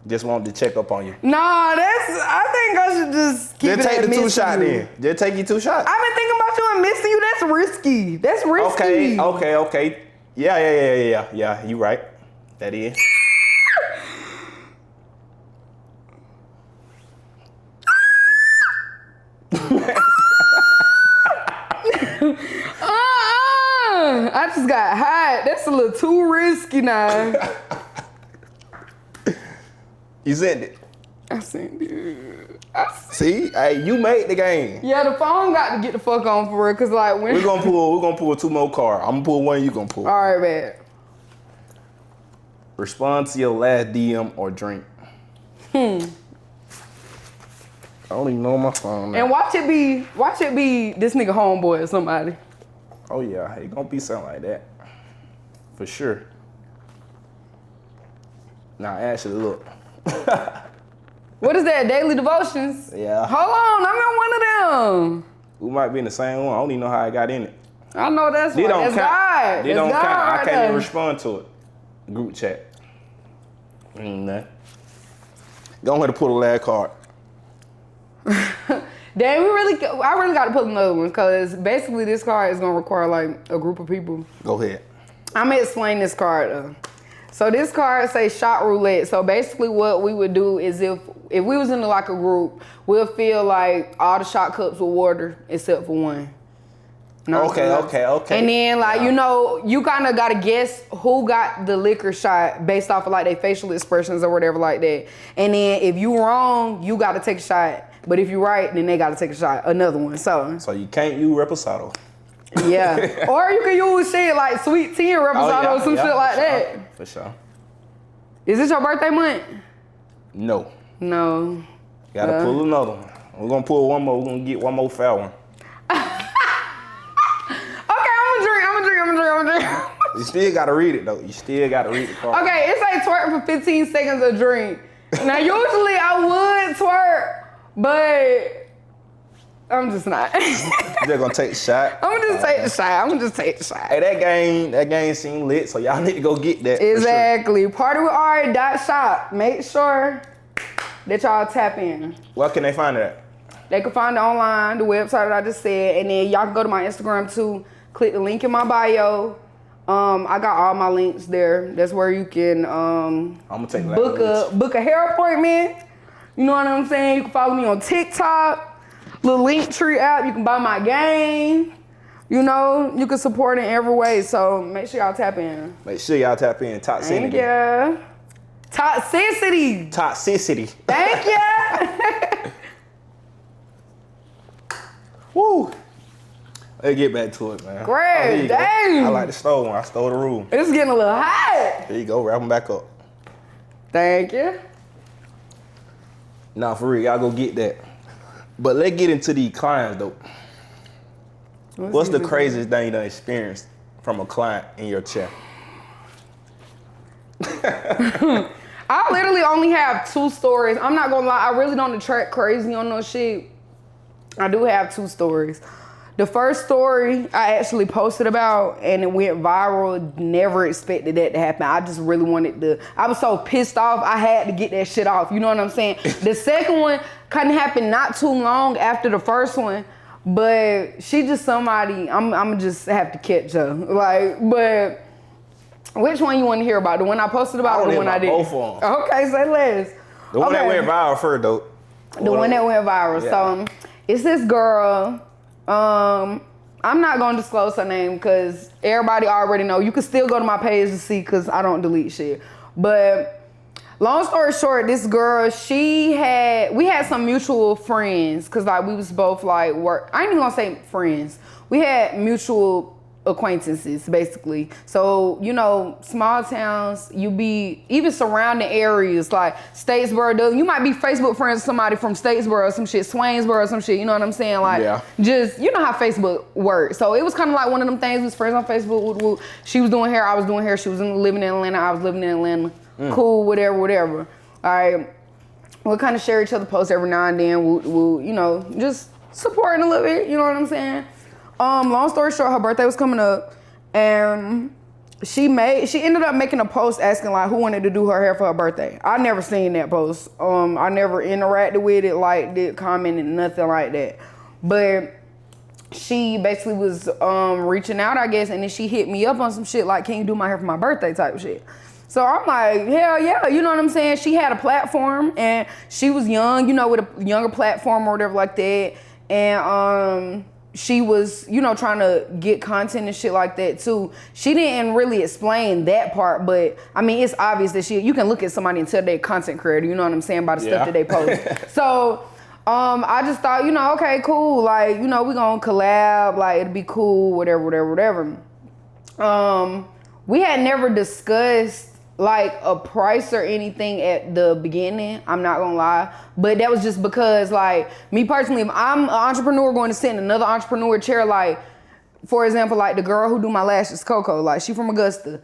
Just wanted to check up on you. Nah, I think I should just keep it take at the 2 missing shot you. then. Just take your 2 shots. I've been thinking about you and missing you. That's risky. That's risky. Okay. Yeah. You right. That is. I just got hot. That's a little too risky now. You sent it. I sent it. See, hey, you made the game. Yeah, the phone got to get the fuck on for real, cause like when we're gonna pull 2 more cards. I'm gonna pull one. You gonna pull. All right, man. Respond to your last DM or drink. I don't even know my phone now. And watch it be this nigga homeboy or somebody. Oh yeah, it gonna be something like that. For sure. Now actually look. What is that? Daily devotions? Yeah. Hold on, I'm in one of them. We might be in the same one. I don't even know how I got in it. I know that's They right. don't That's count. God. They don't That's count. God I right can't even there. respond to it. Group chat. Nah. Go ahead and pull the last card. Damn, I really got to pull another one because basically this card is gonna require like a group of people. Go ahead. I'm gonna explain this card though. So this card says shot roulette. So basically what we would do is if we was in like a group, we'll fill like all the shot cups with water except for one. Okay. And then like, you know, you kind of got to guess who got the liquor shot based off of like their facial expressions or whatever like that. And then if you wrong, you got to take a shot. But if you right, then they got to take a shot, another one. So you can't use reposado. yeah. Or you can use shit like sweet tea and reposado, some shit like that. For sure. Is this your birthday month? No. No. Gotta pull another one. We're gonna pull one more. We're gonna get one more foul one. Okay, I'm gonna drink. You still gotta read it though. You still gotta read the card. Okay, it say twerk for 15 seconds a drink. Now usually I would twerk, but I'm just not. You're gonna take the shot. I'm gonna just take the shot. Hey, that game seemed lit, so y'all need to go get that. Exactly. For sure. Partywithari.shop. Make sure that y'all tap in. Where can they find it at? They can find it online, the website that I just said, and then y'all can go to my Instagram too. Click the link in my bio. I got all my links there. That's where you can I'm gonna take book a hair appointment. You know what I'm saying? You can follow me on TikTok. Little Linktree app, you can buy my game. You know, you can support in every way. So make sure y'all tap in. Toxicity. Thank you. Toxicity. Thank you. Woo. Let's get back to it, man. Great, dang. I like the stole one. I stole the rule. It's getting a little hot. There you go. Wrap them back up. Thank you. Nah, for real, y'all go get that. But let's get into the clients though. What's the craziest thing you done experienced from a client in your chair? I literally only have 2 stories. I'm not gonna lie, I really don't attract crazy on no shit. I do have 2 stories. The first story I actually posted about and it went viral. Never expected that to happen. I just really wanted to, I was so pissed off, I had to get that shit off. You know what I'm saying? The second one kind of happened not too long after the first one, but she just somebody, I'm just have to catch her. Like, but which one you want to hear about? The one I posted about or the one I did? Both of them. Okay, say less. The one that went viral first though. The one that went viral. Yeah. So it's this girl. I'm not gonna disclose her name because everybody already know. You can still go to my page to see because I don't delete shit. But long story short, this girl, we had some mutual friends because like we was both like work. I ain't even gonna say friends. We had mutual acquaintances basically. So, you know, small towns, you be even surrounding areas like Statesboro, you might be Facebook friends with somebody from Statesboro or some shit, Swainsboro or some shit, you know what I'm saying? Like, just, you know how Facebook works. So it was kind of like one of them things, we was friends on Facebook, she was doing hair, I was doing hair, she was living in Atlanta, I was living in Atlanta, cool, whatever. All right, we'll kind of share each other posts every now and then, we'll, you know, just supporting a little bit, you know what I'm saying? Long story short, her birthday was coming up, and she ended up making a post asking like who wanted to do her hair for her birthday. I never seen that post. I never interacted with it, liked it, commented, nothing like that. But she basically was reaching out, I guess, and then she hit me up on some shit like, can you do my hair for my birthday type shit. So I'm like, hell yeah, you know what I'm saying? She had a platform and she was young, you know, with a younger platform or whatever like that. And she was, you know, trying to get content and shit like that too. She didn't really explain that part, but I mean, it's obvious that you can look at somebody and tell they're content creator, you know what I'm saying, by the stuff that they post. So I just thought, you know, okay, cool. Like, you know, we gonna collab, like it'll be cool, whatever. We had never discussed like a price or anything at the beginning, I'm not gonna lie. But that was just because like me personally, if I'm an entrepreneur going to sit in another entrepreneur chair, like for example, like the girl who do my lashes, Coco, like she from Augusta.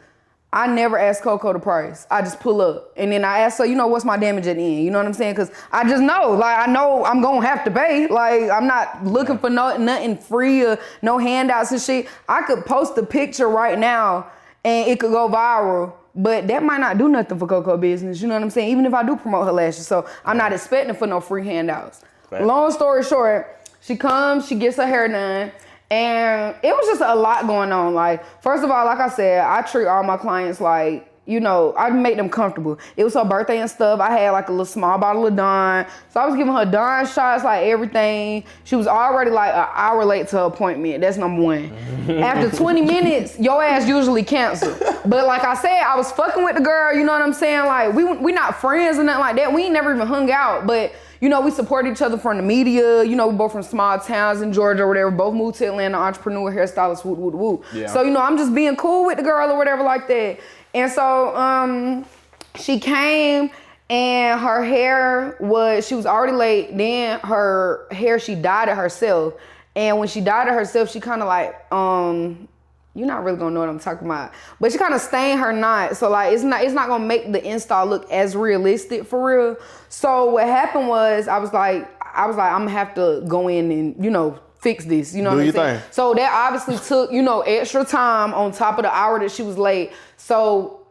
I never ask Coco the price. I just pull up and then I ask her, you know, what's my damage at the end? You know what I'm saying? Cause I just know, like I know I'm gonna have to pay. Like I'm not looking for nothing free or no handouts and shit. I could post a picture right now and it could go viral. But that might not do nothing for Coco business, you know what I'm saying? Even if I do promote her lashes. So I'm not expecting for no free handouts. Right. Long story short, she comes, she gets her hair done, and it was just a lot going on. Like, first of all, like I said, I treat all my clients like, you know, I make them comfortable. It was her birthday and stuff. I had like a little small bottle of Dawn. So I was giving her Dawn shots, like everything. She was already like an hour late to her appointment. That's number one. After 20 minutes, your ass usually cancel. But like I said, I was fucking with the girl, you know what I'm saying? Like we not friends or nothing like that. We ain't never even hung out, but you know, we support each other from the media. You know, we both from small towns in Georgia or whatever. Both moved to Atlanta, entrepreneur, hairstylist, woo. Yeah. So, you know, I'm just being cool with the girl or whatever like that. And so she came and her hair she was already late. Then her hair, she dyed it herself. And when she dyed it herself, she kind of like, you're not really gonna know what I'm talking about. But she kind of stained her knot. So like, it's not gonna make the install look as realistic for real. So what happened was, I was like, I'm gonna have to go in and, you know, fix this, you know what I'm saying? So that obviously took, you know, extra time on top of the hour that she was late. So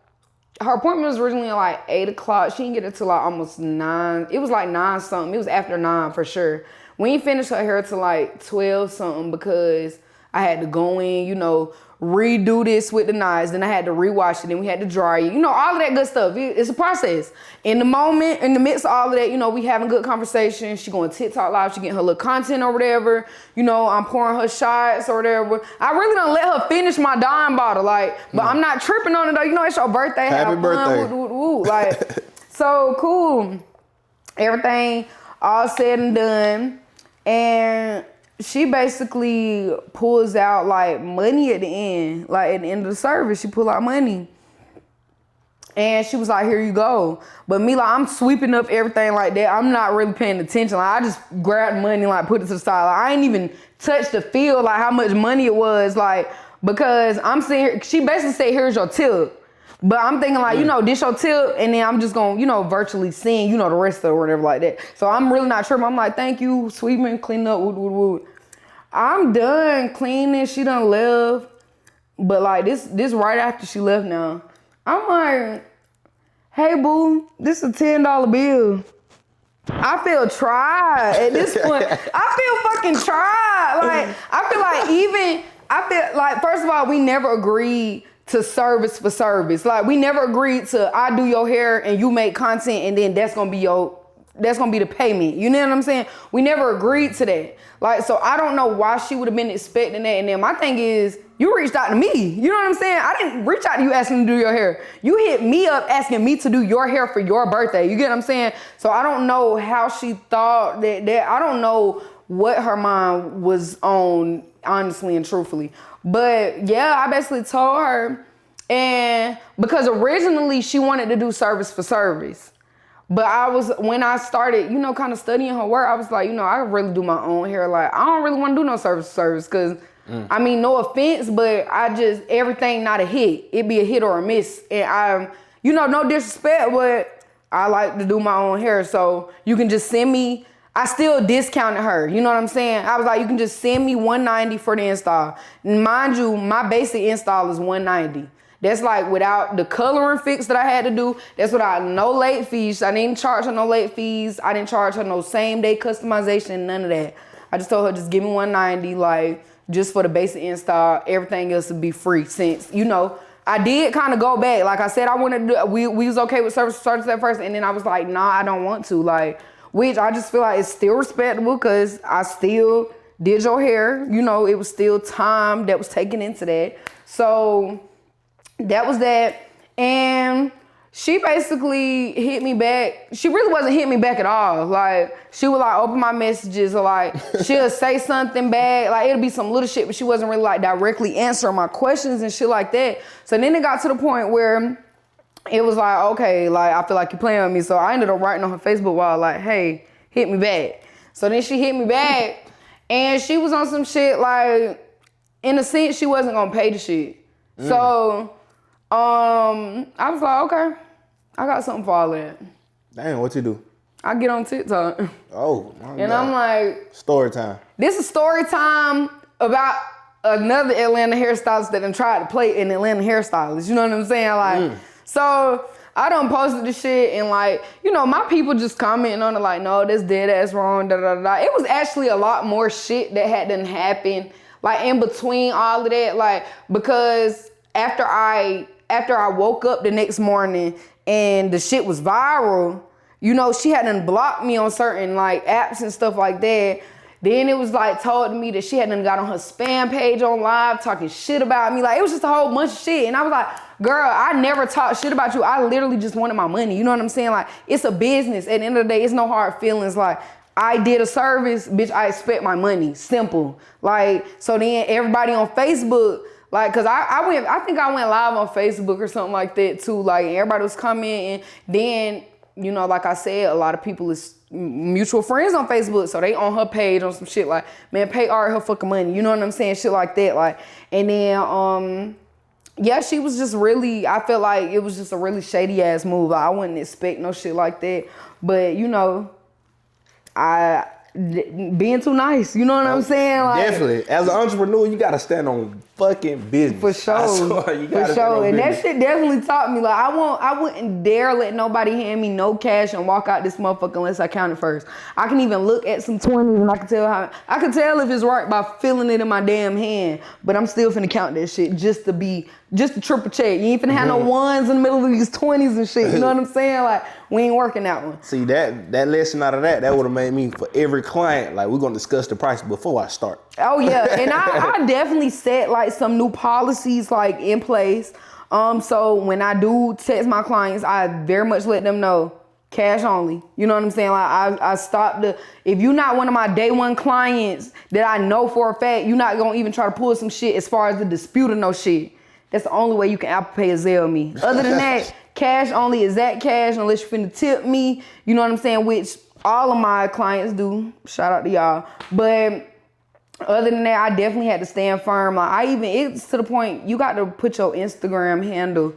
her appointment was originally at like 8 o'clock. She didn't get it till like almost 9. It was like 9 something. It was after 9 for sure. We ain't finished her hair till like 12 something because I had to go in, you know, redo this with the knives. Then I had to rewash it. Then we had to dry it. You know, all of that good stuff. It's a process. In the moment, in the midst of all of that, you know, we having good conversation. She going TikTok live. She getting her little content or whatever. You know, I'm pouring her shots or whatever. I really don't let her finish my Dawn bottle. Like, but I'm not tripping on it though. You know, it's your birthday. Happy birthday. Woo. Like, so cool. Everything all said and done. And she basically pulls out like money at the end. Like at the end of the service, she pulled out money. And she was like, here you go. But me, like, I'm sweeping up everything like that. I'm not really paying attention. Like, I just grabbed money, like, put it to the side. Like, I ain't even touched the feel, like, how much money it was, like, because I'm sitting here, she basically said, here's your tip. But I'm thinking, like, you know, this your tip, and then I'm just going to, you know, virtually send, you know, the rest of it or whatever like that. So I'm really not tripping. I'm like, thank you, sweeping, cleaning up, woo. I'm done cleaning. She done left. But, like, this right after she left now. I'm like, hey, boo, this is a $10 bill. I feel tried at this point. I feel fucking tried. Like, I feel like, first of all, we never agreed to service for service. Like, we never agreed to, I do your hair and you make content and then that's gonna be the payment. You know what I'm saying? We never agreed to that. Like, so I don't know why she would have been expecting that. And then my thing is, you reached out to me. You know what I'm saying? I didn't reach out to you asking to do your hair. You hit me up asking me to do your hair for your birthday. You get what I'm saying? So I don't know how she thought that I don't know what her mind was on, honestly and truthfully. But yeah, I basically told her, and because originally she wanted to do service for service. But when I started, you know, kind of studying her work, I was like, you know, I really do my own hair. Like, I don't really want to do no service for service because, I mean, no offense, but everything not a hit. It be a hit or a miss. And you know, no disrespect, but I like to do my own hair. So you can just send me I still discounted her. You know what I'm saying? I was like, you can just send me $190 for the install. Mind you, my basic install is $190. That's like without the coloring fix that I had to do. That's without no late fees. I didn't charge her no late fees. I didn't charge her no same day customization, none of that. I just told her, just give me $190, like, just for the basic install. Everything else would be free since, you know, I did kind of go back. Like I said, I wanted to do, we was okay with service at first, and then I was like, nah, I don't want to. Like, which I just feel like it's still respectable because I still did your hair. You know, it was still time that was taken into that. So that was that. And she basically hit me back. She really wasn't hitting me back at all. Like, she would like open my messages or like she'll say something back. Like, it'll be some little shit, but she wasn't really like directly answering my questions and shit like that. So then it got to the point where it was like, okay, like, I feel like you're playing with me. So I ended up writing on her Facebook wall like, hey, hit me back. So then she hit me back and she was on some shit like, in a sense, she wasn't gonna pay the shit. So I was like, okay, I got something for all that. Damn, what you do? I get on TikTok. Oh, my And God. I'm like, Story time. this is story time about another Atlanta hairstylist that done tried to play an Atlanta hairstylist. You know what I'm saying? Like, so I done posted the shit and like, you know, my people just commenting on it like, no, that's dead ass wrong, da da da. It was actually a lot more shit that had done happened, like in between all of that, like, because after I woke up the next morning and the shit was viral, you know, she hadn't blocked me on certain like apps and stuff like that. Then it was like told to me that she hadn't got on her spam page on live talking shit about me. Like, it was just a whole bunch of shit. And I was like, girl, I never talked shit about you. I literally just wanted my money. You know what I'm saying? Like, it's a business. At the end of the day, it's no hard feelings. Like, I did a service, bitch, I expect my money. Simple. Like, so then everybody on Facebook, like, cause I think I went live on Facebook or something like that too. Like, everybody was commenting. Then, you know, like I said, a lot of people is mutual friends on Facebook. So they on her page on some shit like, man, pay Ari her fucking money. You know what I'm saying? Shit like that. Like, and then, yeah, she was just really, I felt like it was just a really shady ass move. I wouldn't expect no shit like that. But, you know, being too nice, you know what I'm saying? Like, definitely. As an entrepreneur, you gotta stand on fucking business. For sure. For sure. And that shit definitely taught me, like, I wouldn't dare let nobody hand me no cash and walk out this motherfucker unless I counted first. I can even look at some 20s and I can tell if it's right by feeling it in my damn hand. But I'm still finna count that shit just to triple check. You ain't finna have no ones in the middle of these 20s and shit. You know what I'm saying? Like, we ain't working that one. See, that lesson out of that would have made me, for every client, like, we're gonna discuss the price before I start. Oh yeah, and I definitely set like some new policies like in place. So when I do text my clients, I very much let them know cash only. You know what I'm saying? Like, I stopped if you're not one of my day one clients that I know for a fact, you're not gonna even try to pull some shit as far as the dispute or no shit. That's the only way you can Apple Pay or Zelle me. Other than that, cash only is that cash unless you finna tip me. You know what I'm saying? Which all of my clients do. Shout out to y'all. But other than that, I definitely had to stand firm. Like, it's to the point you got to put your Instagram handle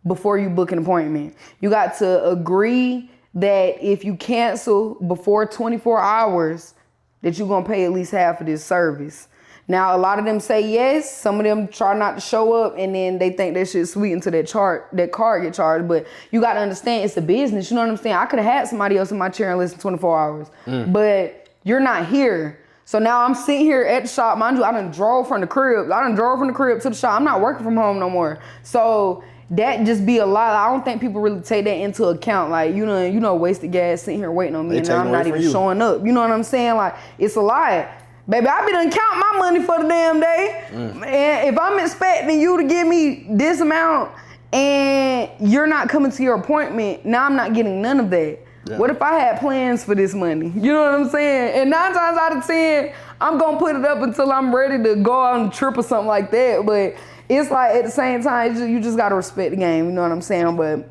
before you book an appointment. You got to agree that if you cancel before 24 hours, that you're gonna pay at least half of this service. Now, a lot of them say yes. Some of them try not to show up, and then they think that shit's sweet until that card get charged. But you got to understand, it's a business. You know what I'm saying? I could have had somebody else in my chair in less than 24 hours. But you're not here. So now I'm sitting here at the shop. Mind you, I done drove from the crib. To the shop. I'm not working from home no more. So that just be a lot. I don't think people really take that into account. Like, you know, wasted gas sitting here waiting on me, and now I'm not even showing up. You know what I'm saying? Like, it's a lot. Baby, I be done count my money for the damn day. And if I'm expecting you to give me this amount and you're not coming to your appointment, now I'm not getting none of that. Yeah. What if I had plans for this money? You know what I'm saying? And 9 times out of 10, I'm gonna put it up until I'm ready to go on a trip or something like that. But it's like, at the same time, you just gotta respect the game. You know what I'm saying? But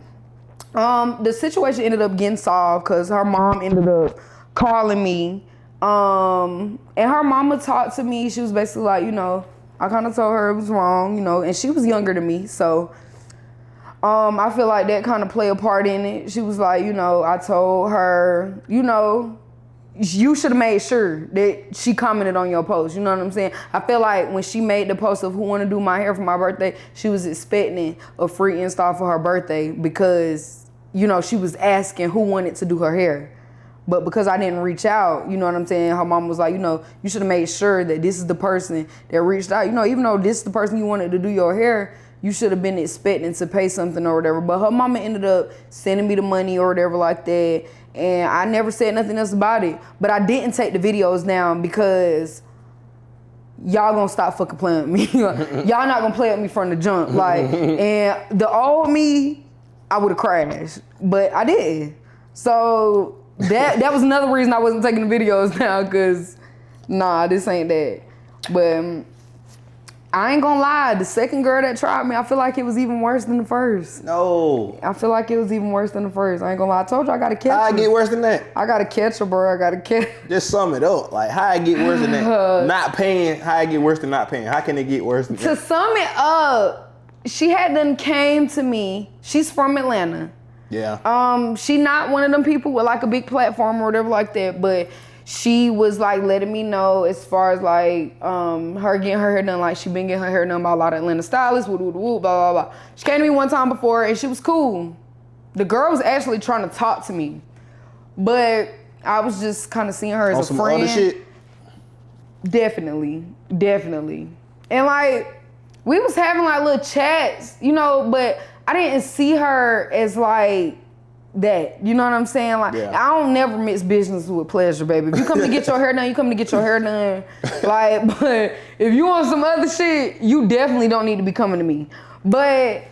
the situation ended up getting solved because her mom ended up calling me. And her mama talked to me. She was basically like, you know, I kind of told her it was wrong, you know, and she was younger than me. So, I feel like that kind of played a part in it. She was like, you know, I told her, you know, you should have made sure that she commented on your post. You know what I'm saying? I feel like when she made the post of who want to do my hair for my birthday, she was expecting a free install for her birthday because, you know, she was asking who wanted to do her hair. But because I didn't reach out, you know what I'm saying? Her mom was like, you know, you should have made sure that this is the person that reached out. You know, even though this is the person you wanted to do your hair, you should have been expecting to pay something or whatever. But her mama ended up sending me the money or whatever like that. And I never said nothing else about it. But I didn't take the videos down because y'all gonna stop fucking playing with me. Y'all not gonna play with me from the jump. Like, and the old me, I would have crashed. But I did. So that was another reason I wasn't taking the videos down, because nah, this ain't that. But I ain't gonna lie, the second girl that tried me, I feel like it was even worse than the first. No. I feel like it was even worse than the first. I ain't gonna lie. I told you I gotta catch her. How it get worse than that? I gotta catch her, bro. I gotta catch her. Just sum it up. Like, how it get worse than that? Not paying, how it get worse than not paying? How can it get worse than that? To sum it up, she had done came to me. She's from Atlanta. Yeah. She not one of them people with like a big platform or whatever like that, but she was like letting me know as far as like her getting her hair done, like she been getting her hair done by a lot of Atlanta stylists, woo, woo, woo, blah, blah, blah. She came to me one time before and she was cool. The girl was actually trying to talk to me, but I was just kind of seeing her as On a some friend. other shit? Definitely. And like, we was having like little chats, you know, but I didn't see her as like that. You know what I'm saying? Like, yeah. I don't never mix business with pleasure, baby. If you come to get your hair done, you come to get your hair done. Like, but if you want some other shit, you definitely don't need to be coming to me. But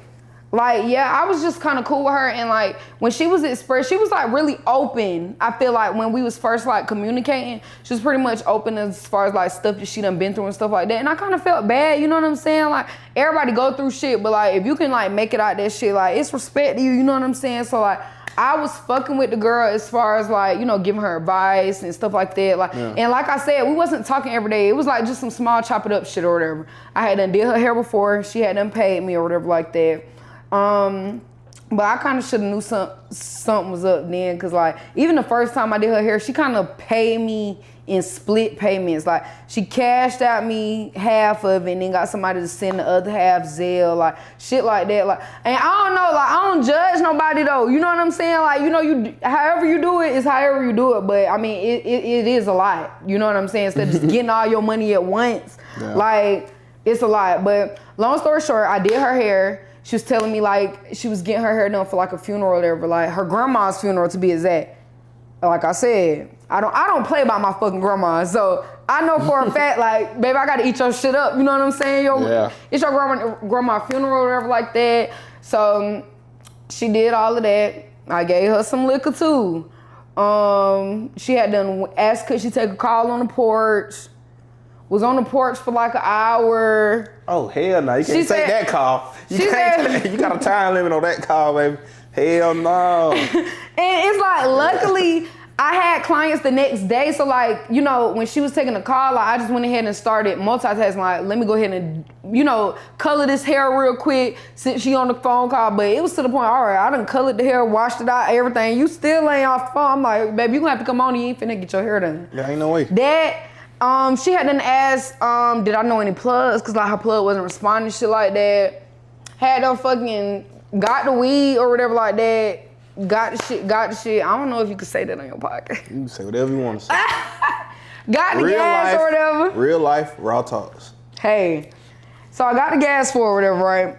like, yeah, I was just kind of cool with her. And like, when she was she was like really open. I feel like when we was first like communicating, she was pretty much open as far as like stuff that she done been through and stuff like that. And I kind of felt bad, you know what I'm saying? Like, everybody go through shit, but like, if you can like make it out that shit, like, it's respect to you, you know what I'm saying? So like, I was fucking with the girl as far as like, you know, giving her advice and stuff like that. Like, yeah. And like I said, we wasn't talking every day. It was like just some small chop it up shit or whatever. I had done did her hair before. She had done paid me or whatever like that. But I kind of should have knew something was up then, cause like even the first time I did her hair, she kind of paid me in split payments. Like, she cashed out me half of it and then got somebody to send the other half Zelle, like shit like that. Like, and I don't know, like, I don't judge nobody though. You know what I'm saying? Like, you know, however you do it is however you do it. But I mean, it is a lot. You know what I'm saying? Instead of just getting all your money at once, yeah. Like, it's a lot. But long story short, I did her hair. She was telling me like she was getting her hair done for like a funeral or whatever, like her grandma's funeral to be exact. Like I said, I don't play by my fucking grandma, so I know for a fact, like, baby, I gotta eat your shit up. You know what I'm saying? It's your grandma funeral or whatever like that. So she did all of that. I gave her some liquor too. She had done asked could she take a call on the porch. Was on the porch for like an hour. Oh, hell no. You can't take that call. You got a time limit on that call, baby. Hell no. And it's like, luckily, I had clients the next day. So like, you know, when she was taking the call, like, I just went ahead and started multitasking. Like, let me go ahead and, you know, color this hair real quick since she on the phone call. But it was to the point, all right, I done colored the hair, washed it out, everything. You still laying off the phone. I'm like, baby, you gonna have to come on. You ain't finna get your hair done. Yeah, ain't no way. That... she had done asked, did I know any plugs? Cause like her plug wasn't responding, shit like that. Had them fucking got the weed or whatever like that. Got the shit. I don't know if you could say that on your podcast. You can say whatever you want to say. Got the gas or whatever. Real life, raw talks. Hey, so I got the gas for or whatever, right?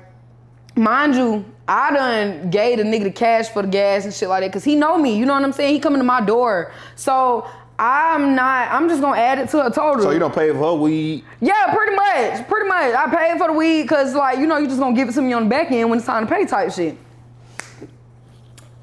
Mind you, I done gave the nigga the cash for the gas and shit like that, cause he know me, you know what I'm saying? He coming to my door. So I'm just gonna add it to a total. So you don't pay for her weed? Yeah, pretty much. I paid for the weed cause like, you know, you just gonna give it to me on the back end when it's time to pay type shit.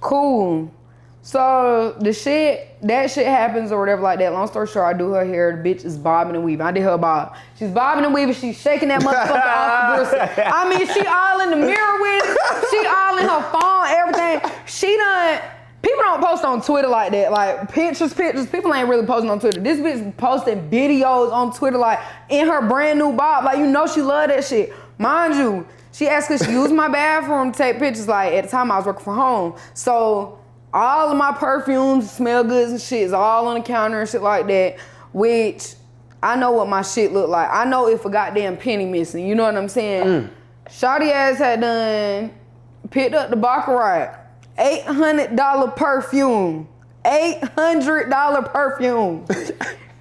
Cool. So that shit happens or whatever like that. Long story short, I do her hair, the bitch is bobbing and weaving. I did her bob. She's bobbing and weaving, she's shaking that motherfucker off the bristle. I mean, she all in the mirror with it. She all in her phone, everything. She done... People don't post on Twitter like that, like pictures. People ain't really posting on Twitter. This bitch posting videos on Twitter, like in her brand new bob. Like, you know she love that shit. Mind you, she asked could she use my bathroom to take pictures. Like, at the time I was working from home. So all of my perfumes, smell goods and shit is all on the counter and shit like that, which I know what my shit look like. I know if a goddamn penny missing, you know what I'm saying? Shawty ass had done picked up the Baccarat, $800 perfume, $800 perfume,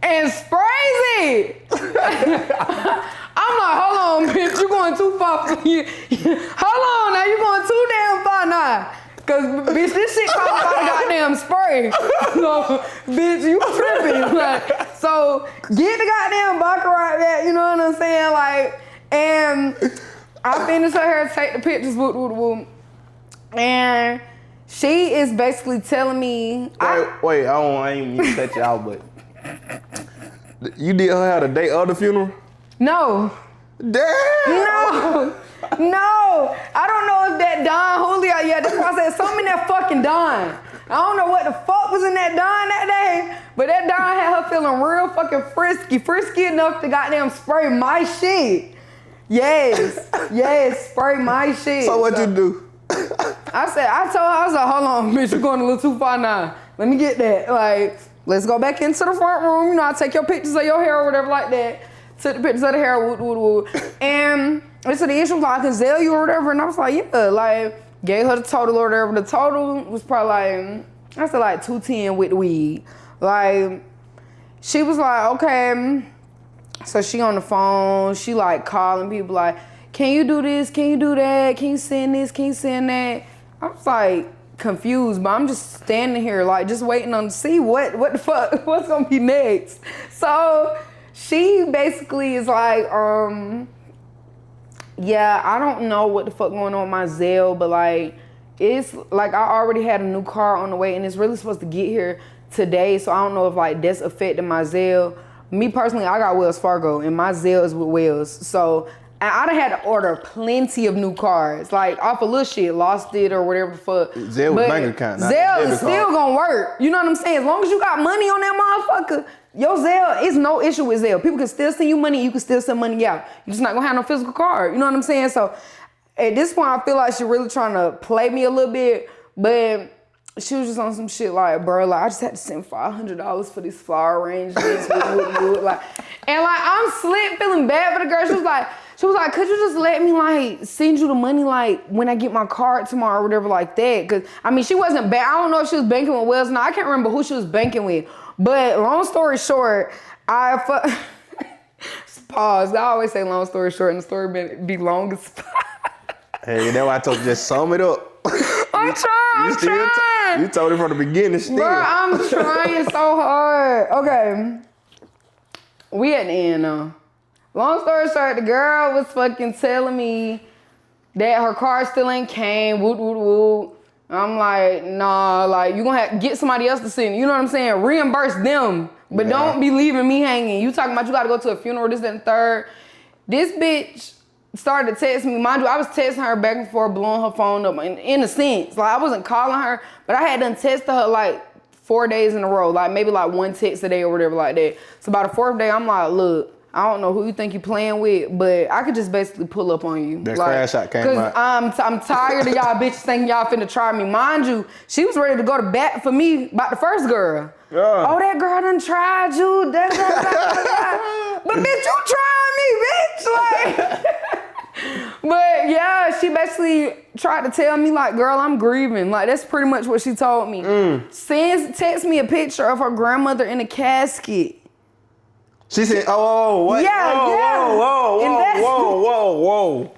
and sprays it. I'm like, hold on, bitch, you going too far for you. Hold on, now you going too damn far now. Cause bitch, this shit cost about a goddamn spray. So, bitch, you tripping. Like, so get the goddamn Baccarat back, you know what I'm saying? Like, and I finished her hair, take the pictures, and she is basically telling me. Wait, I ain't mean to cut you out, but you did her hair the day of the funeral? No. Damn. No, I don't know if that Don Julio, yeah, that's why I said something in that fucking Don. I don't know what the fuck was in that Don that day, but that Don had her feeling real fucking frisky enough to goddamn spray my shit. Yes, spray my shit. So what you do? I told her, I was like, hold on, bitch, you're going a little too far now. Let me get that. Like, let's go back into the front room. You know, I take your pictures of your hair or whatever like that. Took the pictures of the hair, and so the issue was like, I can sell you or whatever, and I was like, yeah, like, gave her the total or whatever. The total was probably like, I said like $210 with the weed. Like, she was like, okay. So she on the phone, she like calling people like, can you do this? Can you do that? Can you send this? Can you send that? I was like confused, but I'm just standing here like just waiting on to see what the fuck, what's gonna be next. So she basically is like, yeah, I don't know what the fuck going on with my Zelle, but like, it's like I already had a new car on the way and it's really supposed to get here today. So I don't know if like that's affecting my Zelle. Me personally, I got Wells Fargo and my Zelle is with Wells. So I done had to order plenty of new cards, like off of little shit, lost it or whatever the fuck. Zelle with bank account. Zelle is still gonna work. You know what I'm saying? As long as you got money on that motherfucker, your Zelle is no issue with Zelle. People can still send you money, you can still send money out. You're just not gonna have no physical card. You know what I'm saying? So at this point, I feel like she's really trying to play me a little bit, but she was just on some shit like, bro, like I just had to send $500 for these flower arrangements. Like, and like I'm slick feeling bad for the girl. She was like, could you just let me like send you the money like when I get my card tomorrow or whatever like that? Cause I mean, she wasn't bad. I don't know if she was banking with Wells. No, I can't remember who she was banking with. But long story short, pause. I always say long story short and the story be long as Hey, that's why I told you just sum it up. I'm trying. You told it from the beginning still. Bro, I'm trying so hard. Okay. We at the end now. Long story short, the girl was fucking telling me that her car still ain't came, I'm like, nah, like you gonna have to get somebody else to send. You know what I'm saying? Reimburse them, but don't be leaving me hanging. You talking about you gotta go to a funeral, this, that, and third. This bitch started to text me. Mind you, I was texting her back and forth, blowing her phone up in a sense. Like I wasn't calling her, but I had done texted her like 4 days in a row, like maybe like one text a day or whatever like that. So by the fourth day, I'm like, look, I don't know who you think you playing with, but I could just basically pull up on you. That like, crash shot came out. Cause I'm tired of y'all bitches thinking y'all finna try me. Mind you, she was ready to go to bat for me about the first girl. Yeah. Oh, that girl done tried you. But bitch, you trying me, bitch. Like, but yeah, she basically tried to tell me like, girl, I'm grieving. Like that's pretty much what she told me. Text me a picture of her grandmother in a casket. She said, oh, what? Yeah, Whoa.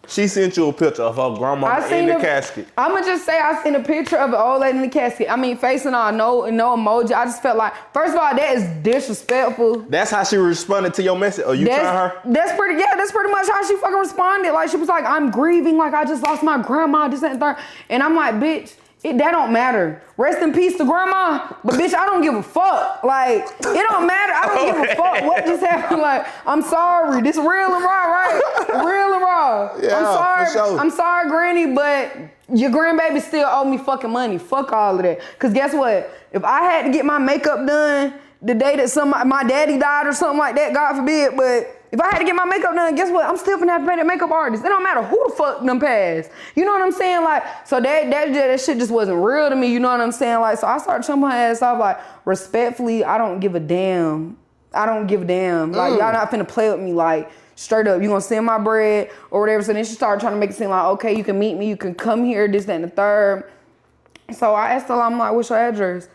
She sent you a picture of her grandma in the casket. I'ma just say I seen a picture of an old lady in the casket. I mean, facing all, no emoji. I just felt like, first of all, that is disrespectful. That's how she responded to your message? Or you trying her? That's pretty much how she fucking responded. Like, she was like, I'm grieving, like I just lost my grandma, this, that, and third. And I'm like, bitch, that don't matter. Rest in peace to grandma, but bitch, I don't give a fuck. Like, it don't matter. I don't give a fuck what just happened. Like, I'm sorry. This real and raw, right? Real and raw. Yeah, I'm sorry. for sure. I'm sorry, Granny, but your grandbaby still owe me fucking money. Fuck all of that. Cause guess what? If I had to get my makeup done the day that my daddy died or something like that, God forbid, but if I had to get my makeup done, guess what? I'm still gonna have to pay that makeup artist. It don't matter who the the fuck them passed? You know what I'm saying? Like, so that shit just wasn't real to me. You know what I'm saying? Like, so I started chumping her ass off. Like, respectfully, I don't give a damn. Like, y'all not finna play with me. Like, straight up, you gonna send my bread or whatever. So then she started trying to make it seem like, okay, you can meet me, you can come here, this, that, and the third. So I asked her, I'm like, what's your address?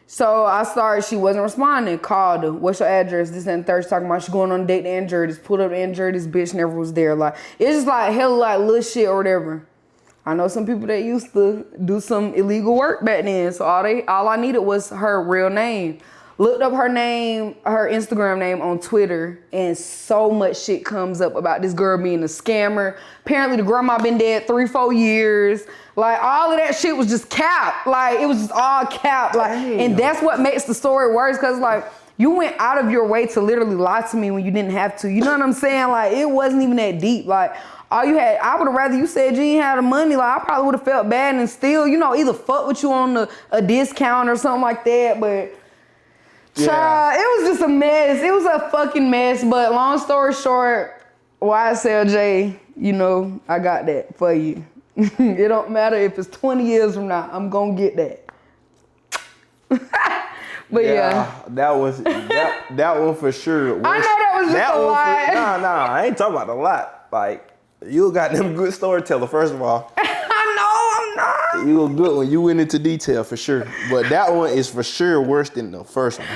So she wasn't responding, called her, what's your address, this, that, and the third. She's talking about she going on a date to Andrews, pulled up to Andrews, bitch never was there. Like, it's just like hella like little shit or whatever. I know some people that used to do some illegal work back then. So all I needed was her real name. Looked up her name, her Instagram name on Twitter, and so much shit comes up about this girl being a scammer. Apparently the grandma been dead 3-4 years. Like, all of that shit was just cap. Like, it was just all cap. Like, and that's what makes the story worse, because like, you went out of your way to literally lie to me when you didn't have to. You know what I'm saying? Like, it wasn't even that deep. Like, all you had, I would have rather you said you ain't had the money. Like, I probably would have felt bad and still, you know, either fuck with you on a discount or something like that. But child, it was just a mess. It was a fucking mess. But long story short, YSLJ, you know, I got that for you. It don't matter if it's 20 years from now, I'm gonna get that. But yeah. That one for sure. I know that was just a lot. Nah, I ain't talking about a lot. Like, you got them good storyteller, first of all. I know, I'm not. You a good one. You went into detail for sure. But that one is for sure worse than the first one.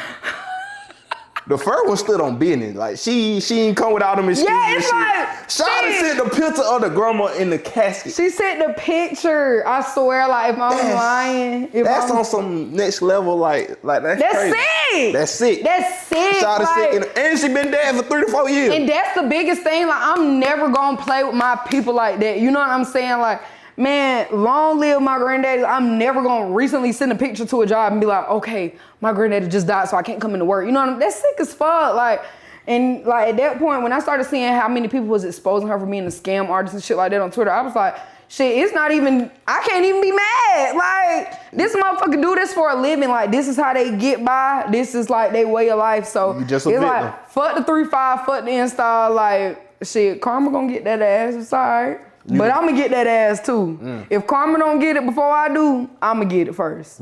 The first one stood on business. Like, she ain't come with all them excuses. Yeah, it's like, Shawty sent the picture of the grandma in the casket. She sent the picture. I swear, like, if I'm lying. That's on some next level, like that's crazy. Sick. That's sick. That's sick. Shawty like, sick, and she been dead for 3 to 4 years. And that's the biggest thing. Like, I'm never gonna play with my people like that. You know what I'm saying? Like, man, long live my granddaddy. I'm never gonna recently send a picture to a job and be like, okay, my granddaddy just died, so I can't come into work. You know what I mean? That's sick as fuck. Like, and like at that point, when I started seeing how many people was exposing her for being a scam artist and shit like that on Twitter, I was like, shit, it's not even, I can't even be mad. Like, this motherfucker do this for a living. Like, this is how they get by. This is like their way of life. So just a it's victim. like, fuck the 3-5, fuck the install. Like, shit, karma gonna get that ass. It's all right. But I'm gonna get that ass too. If karma don't get it before I do, I'm gonna get it first.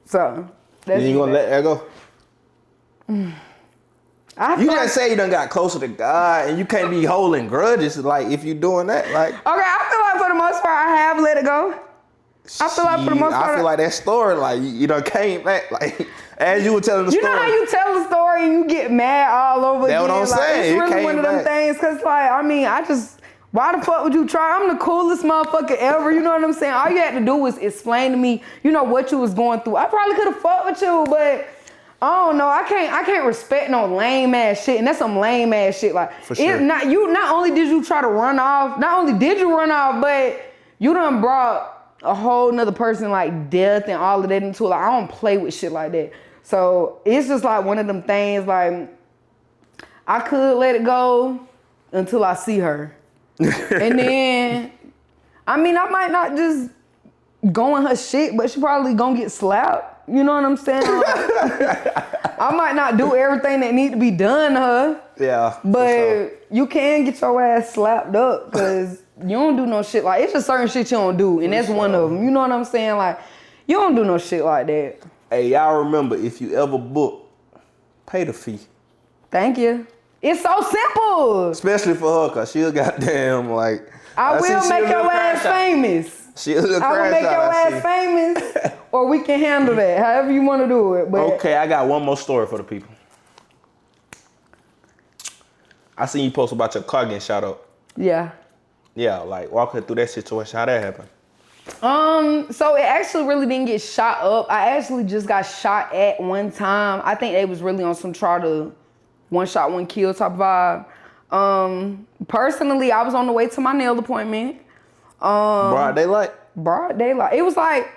So that's you ain't gonna let that go? You just say you done got closer to God, and you can't be holding grudges. Like, if you doing that, like. Okay, I feel like for the most part I have let it go. I feel like for the most part. I feel like that story, like, you done came back, like, as you were telling the story. You know how you tell a story and you get mad all over again? That's what I'm saying. It's really one of them things, cause like, I mean, why the fuck would you try? I'm the coolest motherfucker ever. You know what I'm saying? All you had to do was explain to me, you know, what you was going through. I probably could have fucked with you, but I don't know. I can't respect no lame ass shit, and that's some lame ass shit. Like, for sure. Not only did you try to run off, but you done brought a whole nother person like death and all of that into it. Like, I don't play with shit like that. So it's just like one of them things. Like, I could let it go until I see her. And then, I mean, I might not just go in her shit, but she probably gonna get slapped. You know what I'm saying? I might not do everything that need to be done to her. Yeah. But you can get your ass slapped up, because you don't do no shit like, it's just certain shit you don't do, and that's one of them. You know what I'm saying? Like, you don't do no shit like that. Hey, y'all remember, if you ever book, pay the fee. Thank you. It's so simple. Especially for her, cause she'll goddamn like. I will make your ass famous. I will make your ass famous, or we can handle that. However you want to do it. But okay, I got one more story for the people. I seen you post about your car getting shot up. Yeah. Yeah, like walk her through that situation. How that happened? So it actually really didn't get shot up. I actually just got shot at one time. I think they was really on some try to one shot, one kill type vibe. Personally, I was on the way to my nail appointment. Broad daylight? Broad daylight. It was like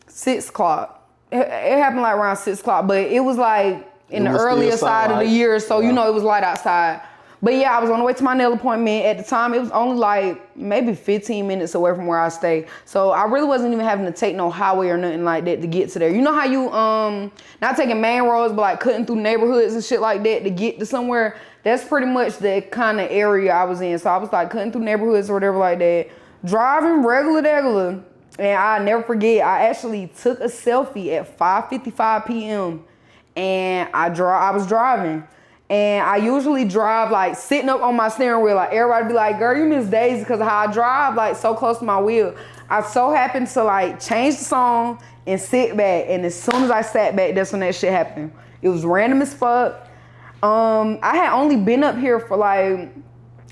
6 o'clock. It happened like around 6 o'clock, but it was like in the earlier side of the year, so you know it was light outside. But yeah, I was on the way to my nail appointment. At the time, it was only like maybe 15 minutes away from where I stay. So I really wasn't even having to take no highway or nothing like that to get to there. You know how you, not taking main roads, but like cutting through neighborhoods and shit like that to get to somewhere? That's pretty much the kind of area I was in. So I was like cutting through neighborhoods or whatever like that. Driving regular. And I never forget, I actually took a selfie at 5:55 p.m. and I was driving. And I usually drive like sitting up on my steering wheel. Like everybody be like, girl, you miss Daisy because of how I drive like so close to my wheel. I so happened to like change the song and sit back. And as soon as I sat back, that's when that shit happened. It was random as fuck. I had only been up here for like,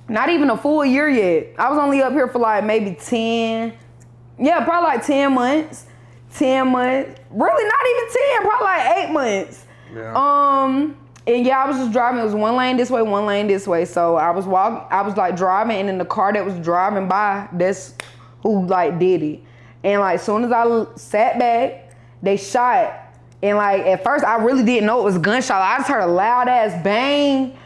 not even a full year yet. I was only up here for like maybe 10, probably like 10 months. 10 months. Really not even 10, probably like 8 months. Yeah. And yeah, I was just driving. It was one lane this way, one lane this way. So I was like driving, and in the car that was driving by, that's who like did it. And like as soon as I sat back, they shot. And like at first I really didn't know it was a gunshot. I just heard a loud ass bang.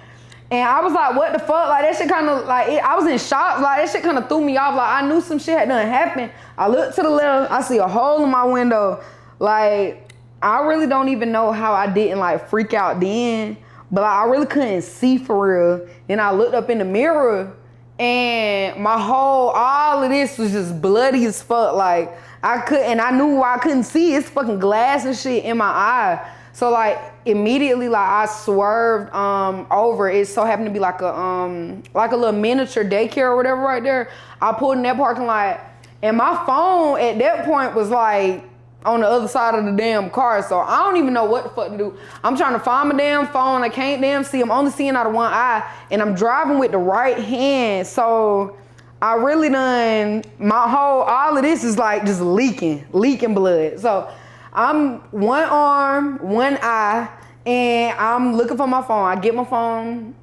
And I was like, what the fuck? Like that shit kind of like, I was in shock. Like that shit kind of threw me off. Like I knew some shit had done happened. I looked to the left, I see a hole in my window. Like, I really don't even know how I didn't like freak out then, but like, I really couldn't see for real. And I looked up in the mirror and all of this was just bloody as fuck. Like I knew why I couldn't see. It's fucking glass and shit in my eye. So like immediately like I swerved over. It so happened to be like a little miniature daycare or whatever right there. I pulled in that parking lot and my phone at that point was like on the other side of the damn car, so I don't even know what the fuck to do. I'm trying to find my damn phone. I can't damn see. I'm only seeing out of one eye, and I'm driving with the right hand. So I really done all of this is like just leaking blood. So I'm one arm, one eye, and I'm looking for my phone. I get my phone,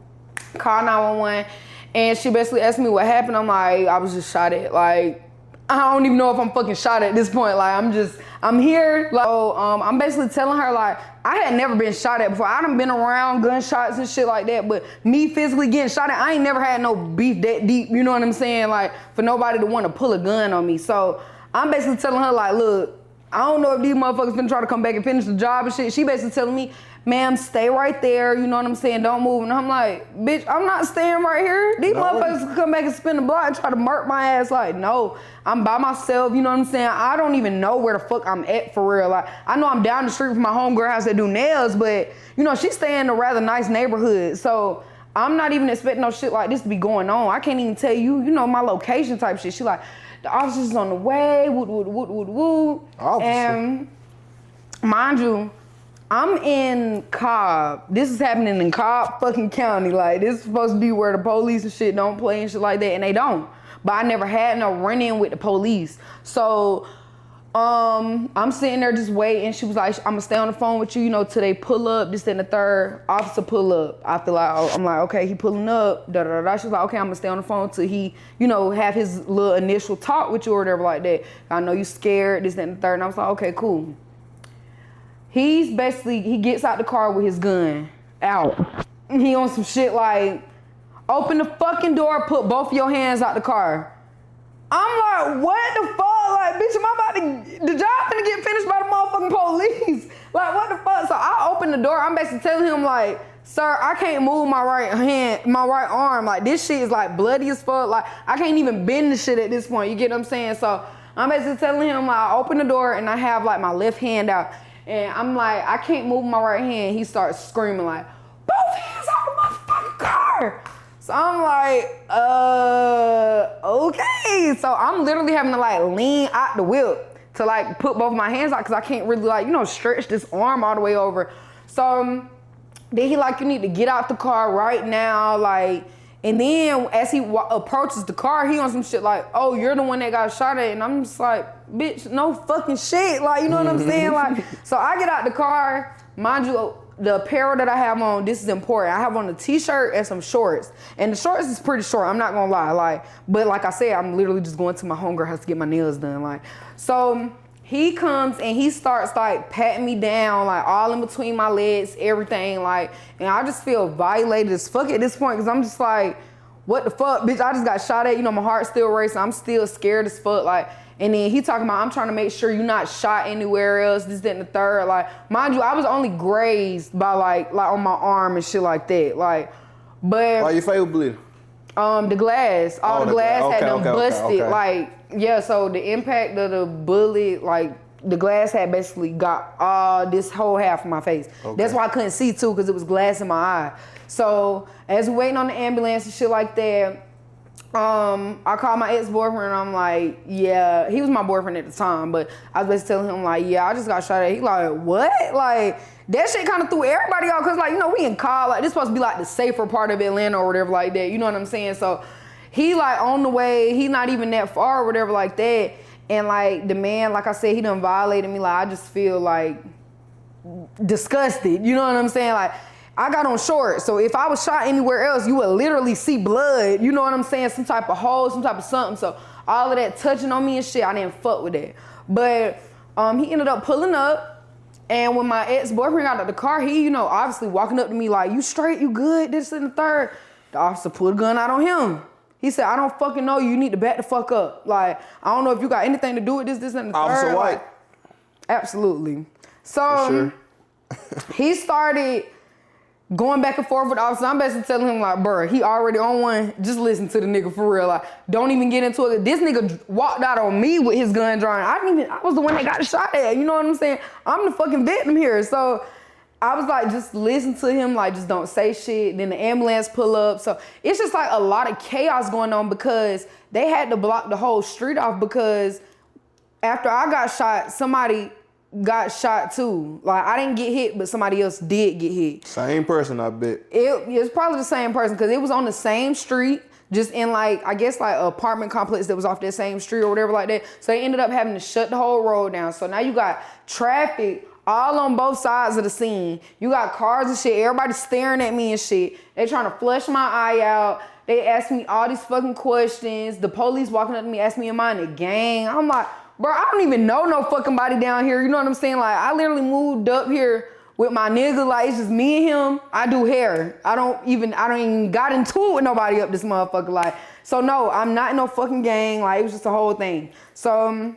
call 911, and she basically asked me what happened. I'm like, I was just shot at. Like, I don't even know if I'm fucking shot at this point. Like, I'm here. Like, I'm basically telling her, like, I had never been shot at before. I done been around gunshots and shit like that, but me physically getting shot at, I ain't never had no beef that deep, you know what I'm saying? Like, for nobody to want to pull a gun on me. So I'm basically telling her, like, look, I don't know if these motherfuckers finna try to come back and finish the job and shit. She basically telling me, ma'am, stay right there, you know what I'm saying? Don't move. And I'm like, bitch, I'm not staying right here. These motherfuckers can come back and spin the block and try to murk my ass. Like, no, I'm by myself, you know what I'm saying? I don't even know where the fuck I'm at for real. Like, I know I'm down the street from my homegirl house that do nails, but, you know, she stay in a rather nice neighborhood. So I'm not even expecting no shit like this to be going on. I can't even tell you, you know, my location type shit. She like, the officer's on the way, woot. And mind you, I'm in Cobb. This is happening in Cobb fucking county. Like, this is supposed to be where the police and shit don't play and shit like that, and they don't. But I never had no run-in with the police. So, I'm sitting there just waiting. She was like, I'm gonna stay on the phone with you, you know, till they pull up, this and the third. Officer pull up. I feel like, I'm like, okay, he pulling up, da-da-da-da. She was like, okay, I'm gonna stay on the phone till he, you know, have his little initial talk with you or whatever like that. I know you scared, this and the third. And I was like, okay, cool. He gets out the car with his gun out. He on some shit like, open the fucking door, put both of your hands out the car. I'm like, what the fuck? Like, bitch, the job finna get finished by the motherfucking police. Like, what the fuck? So I open the door. I'm basically telling him like, sir, I can't move my right arm. Like, this shit is like bloody as fuck. Like, I can't even bend the shit at this point. You get what I'm saying? So I'm basically telling him, like, I open the door and I have like my left hand out. And I'm like, I can't move my right hand. He starts screaming like, both hands out the motherfucking car. So I'm like, okay. So I'm literally having to like lean out the whip to like put both my hands out because I can't really like, you know, stretch this arm all the way over. So then he like, you need to get out the car right now. Like, and then as he approaches the car, he on some shit like, oh, you're the one that got shot at. And I'm just like, bitch, no fucking shit. Like, you know what I'm saying? Like, so I get out the car. Mind you, the apparel that I have on, this is important. I have on a t-shirt and some shorts. And the shorts is pretty short, I'm not gonna lie. Like, but like I said, I'm literally just going to my homegirl house to get my nails done. Like, so He comes and he starts like patting me down, like all in between my legs, everything, like, and I just feel violated as fuck at this point, because I'm just like, what the fuck, bitch, I just got shot at, you know, my heart's still racing, I'm still scared as fuck, like, and then he talking about, I'm trying to make sure you're not shot anywhere else, this, that, and the third, like, mind you, I was only grazed by like on my arm and shit like that, like, but. Why your face was bleeding? The glass, all the glass had them busted, okay. like, yeah, so the impact of the bullet, like, the glass had basically got this whole half of my face. Okay. That's why I couldn't see too, because it was glass in my eye. So as we're waiting on the ambulance and shit like that, I called my ex-boyfriend and I'm like, yeah, he was my boyfriend at the time, but I was basically telling him like, yeah, I just got shot at. He like, what? Like, that shit kind of threw everybody out, because like, you know, we in college, like, this supposed to be like the safer part of Atlanta or whatever like that, you know what I'm saying? So he like on the way, he not even that far or whatever like that. And like the man, like I said, he done violated me. Like I just feel like disgusted, you know what I'm saying? Like I got on shorts, so if I was shot anywhere else, you would literally see blood, you know what I'm saying? Some type of hole, some type of something. So all of that touching on me and shit, I didn't fuck with that. But he ended up pulling up. And when my ex-boyfriend got out of the car, he, you know, obviously walking up to me like, you straight, you good, this and the third. The officer pulled a gun out on him. He said, I don't fucking know you, need to back the fuck up. Like, I don't know if you got anything to do with this and the third. Officer White? Like, absolutely. So, he started going back and forth with the officer. I'm basically telling him like, bro, he already on one, just listen to the nigga for real. Like, don't even get into it. This nigga walked out on me with his gun drawn. I was the one that got shot at, you know what I'm saying? I'm the fucking victim here. So I was like, just listen to him, like, just don't say shit. Then the ambulance pull up. So it's just like a lot of chaos going on, because they had to block the whole street off, because after I got shot, somebody got shot too. Like I didn't get hit, but somebody else did get hit. Same person, I bet. It's probably the same person, because it was on the same street, just in like, I guess like an apartment complex that was off that same street or whatever like that. So they ended up having to shut the whole road down. So now you got traffic all on both sides of the scene. You got cars and shit, everybody staring at me and shit. They trying to flush my eye out. They asked me all these fucking questions. The police walking up to me, asking me, am I in a gang? I'm like, bro, I don't even know no fucking body down here. You know what I'm saying? Like, I literally moved up here with my nigga. Like, it's just me and him. I do hair. I don't even got into it with nobody up this motherfucker. Like, so no, I'm not in no fucking gang. Like, it was just a whole thing. So,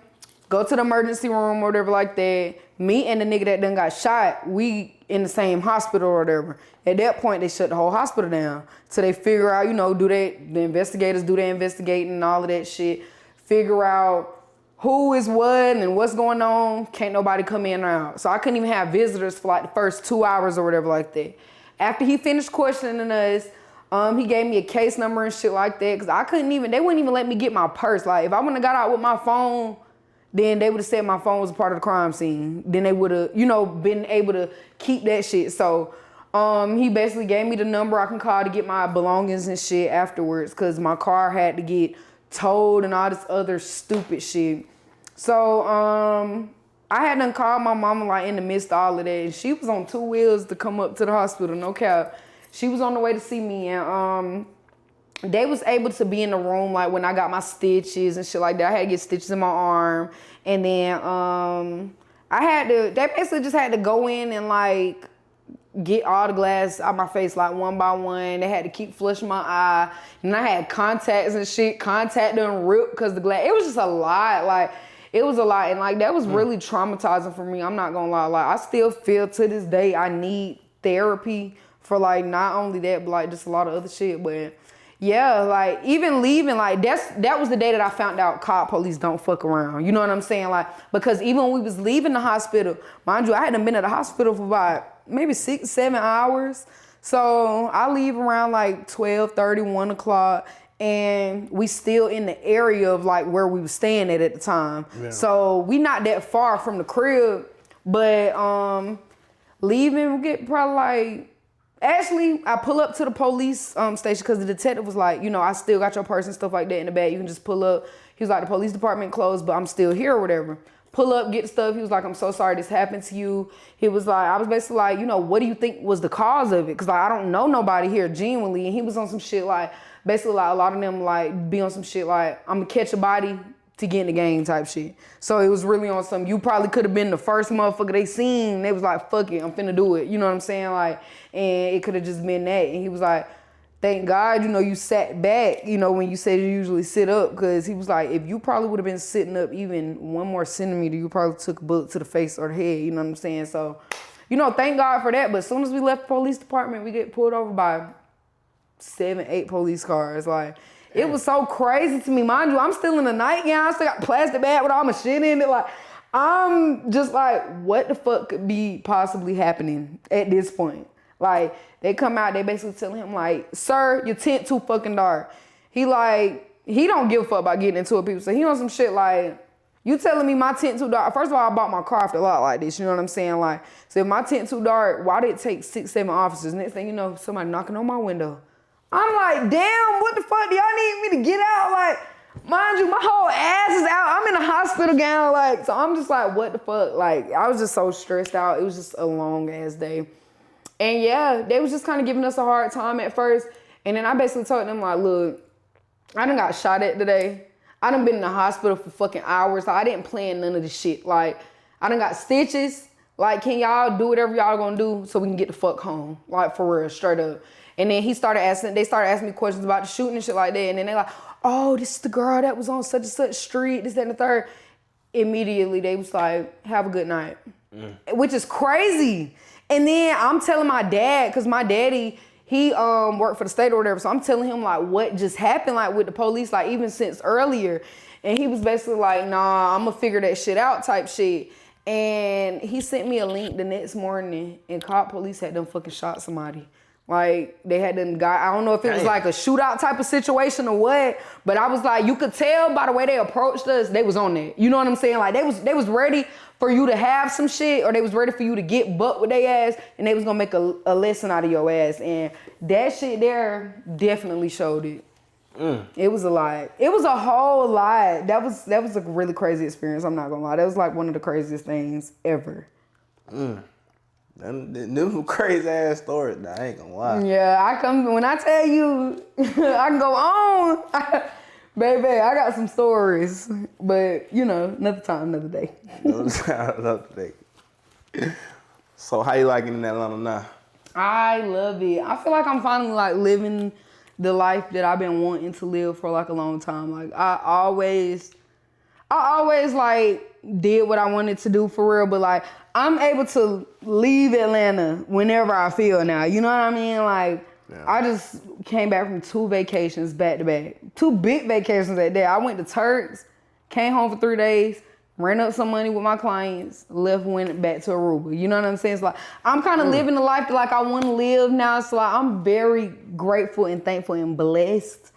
go to the emergency room or whatever like that. Me and the nigga that done got shot, we in the same hospital or whatever. At that point, they shut the whole hospital down. So they figure out, you know, the investigators do their investigating and all of that shit. Figure out who is what and what's going on. Can't nobody come in or out. So I couldn't even have visitors for like the first 2 hours or whatever like that. After he finished questioning us, he gave me a case number and shit like that, because they wouldn't even let me get my purse. Like if I wouldn't have got out with my phone, then they would have said my phone was a part of the crime scene. Then they would have, you know, been able to keep that shit. So he basically gave me the number I can call to get my belongings and shit afterwards, because my car had to get towed and all this other stupid shit. So I had done called my mama like in the midst of all of that, and she was on 2 wheels to come up to the hospital, no cap. She was on the way to see me, and they was able to be in the room like when I got my stitches and shit like that. I had to get stitches in my arm, and then they basically just had to go in and like get all the glass out my face like one by one. They had to keep flushing my eye, and I had contacts and shit. Contact done ripped because the glass. It was just a lot. Like it was a lot, and like that was really traumatizing for me. I'm not gonna lie. Like I still feel to this day I need therapy for like not only that, but like just a lot of other shit. But yeah, like even leaving, like that was the day that I found out police don't fuck around. You know what I'm saying? Like, because even when we was leaving the hospital, mind you, I hadn't been at the hospital for about maybe 6-7 hours. So I leave around like 12:30, 1 o'clock, and we still in the area of like where we was staying at the time. Yeah. So we not that far from the crib, but leaving, we get probably like, actually, I pull up to the police station because the detective was like, you know, I still got your purse and stuff like that in the bag. You can just pull up. He was like, the police department closed, but I'm still here or whatever. Pull up, get stuff. He was like, I'm so sorry this happened to you. He was like, I was basically like, you know, what do you think was the cause of it? Because like, I don't know nobody here genuinely. And he was on some shit like, basically like a lot of them like be on some shit like, I'm going to catch a body to get in the game type shit. So it was really on some, you probably could have been the first motherfucker they seen. They was like, fuck it, I'm finna do it. You know what I'm saying? Like, and it could have just been that. And he was like, thank God, you sat back, when you said you usually sit up. Because he was like, if you probably would have been sitting up even one more centimeter, you probably took a bullet to the face or the head. You know what I'm saying? So, thank God for that. But as soon as we left the police department, we get pulled over by 7, 8 police cars. Like, it was so crazy to me. Mind you, I'm still in the nightgown. I still got plastic bag with all my shit in it. Like, I'm just like, what the fuck could be possibly happening at this point? Like, they come out, they basically tell him, like, sir, your tint too fucking dark. He don't give a fuck about getting into it, people. So he on some shit like, you telling me my tint too dark? First of all, I bought my car after a lot like this, you know what I'm saying? Like, so if my tint too dark, why did it take 6, 7 officers? Next thing you know, somebody knocking on my window. I'm like, damn, what the fuck do y'all need me to get out? Like, mind you, my whole ass is out. I'm in a hospital gown, like, so I'm just like, what the fuck? Like, I was just so stressed out. It was just a long ass day. And yeah, they was just kind of giving us a hard time at first. And then I basically told them, like, look, I done got shot at today. I done been in the hospital for fucking hours. Like, I didn't plan none of this shit. Like, I done got stitches. Like, can y'all do whatever y'all gonna do so we can get the fuck home? Like, for real, straight up. And then they started asking me questions about the shooting and shit like that. And then they like, oh, this is the girl that was on such and such street, this, that, and the third. Immediately, they was like, have a good night. Which is crazy. And then I'm telling my dad, because my daddy, he worked for the state or whatever. So I'm telling him, like, what just happened, like, with the police, like, even since earlier. And he was basically like, nah, I'm going to figure that shit out type shit. And he sent me a link the next morning, and cop police had them fucking shot somebody. Like, they had them guy, I don't know if it was like a shootout type of situation or what, but I was like, you could tell by the way they approached us, they was on that. You know what I'm saying? Like, they was ready for you to have some shit, or they was ready for you to get bucked with their ass, and they was gonna make a lesson out of your ass. And that shit there definitely showed it. It was a lot. It was a whole lot. That was a really crazy experience, I'm not gonna lie. That was like one of the craziest things ever. Them crazy ass stories, nah, I ain't gonna lie. Yeah, when I tell you, I can go on. Baby, I got some stories, but another time, another day. Another day. So how you liking in Atlanta now? I love it. I feel like I'm finally like living the life that I've been wanting to live for like a long time. Like I always like did what I wanted to do for real, but like I'm able to leave Atlanta whenever I feel now. You know what I mean? Like, yeah. I just came back from 2 vacations back to back. 2 big vacations that day. I went to Turks, came home for 3 days, ran up some money with my clients, went back to Aruba. You know what I'm saying? It's like, I'm kind of living the life that like I want to live now. So like, I'm very grateful and thankful and blessed.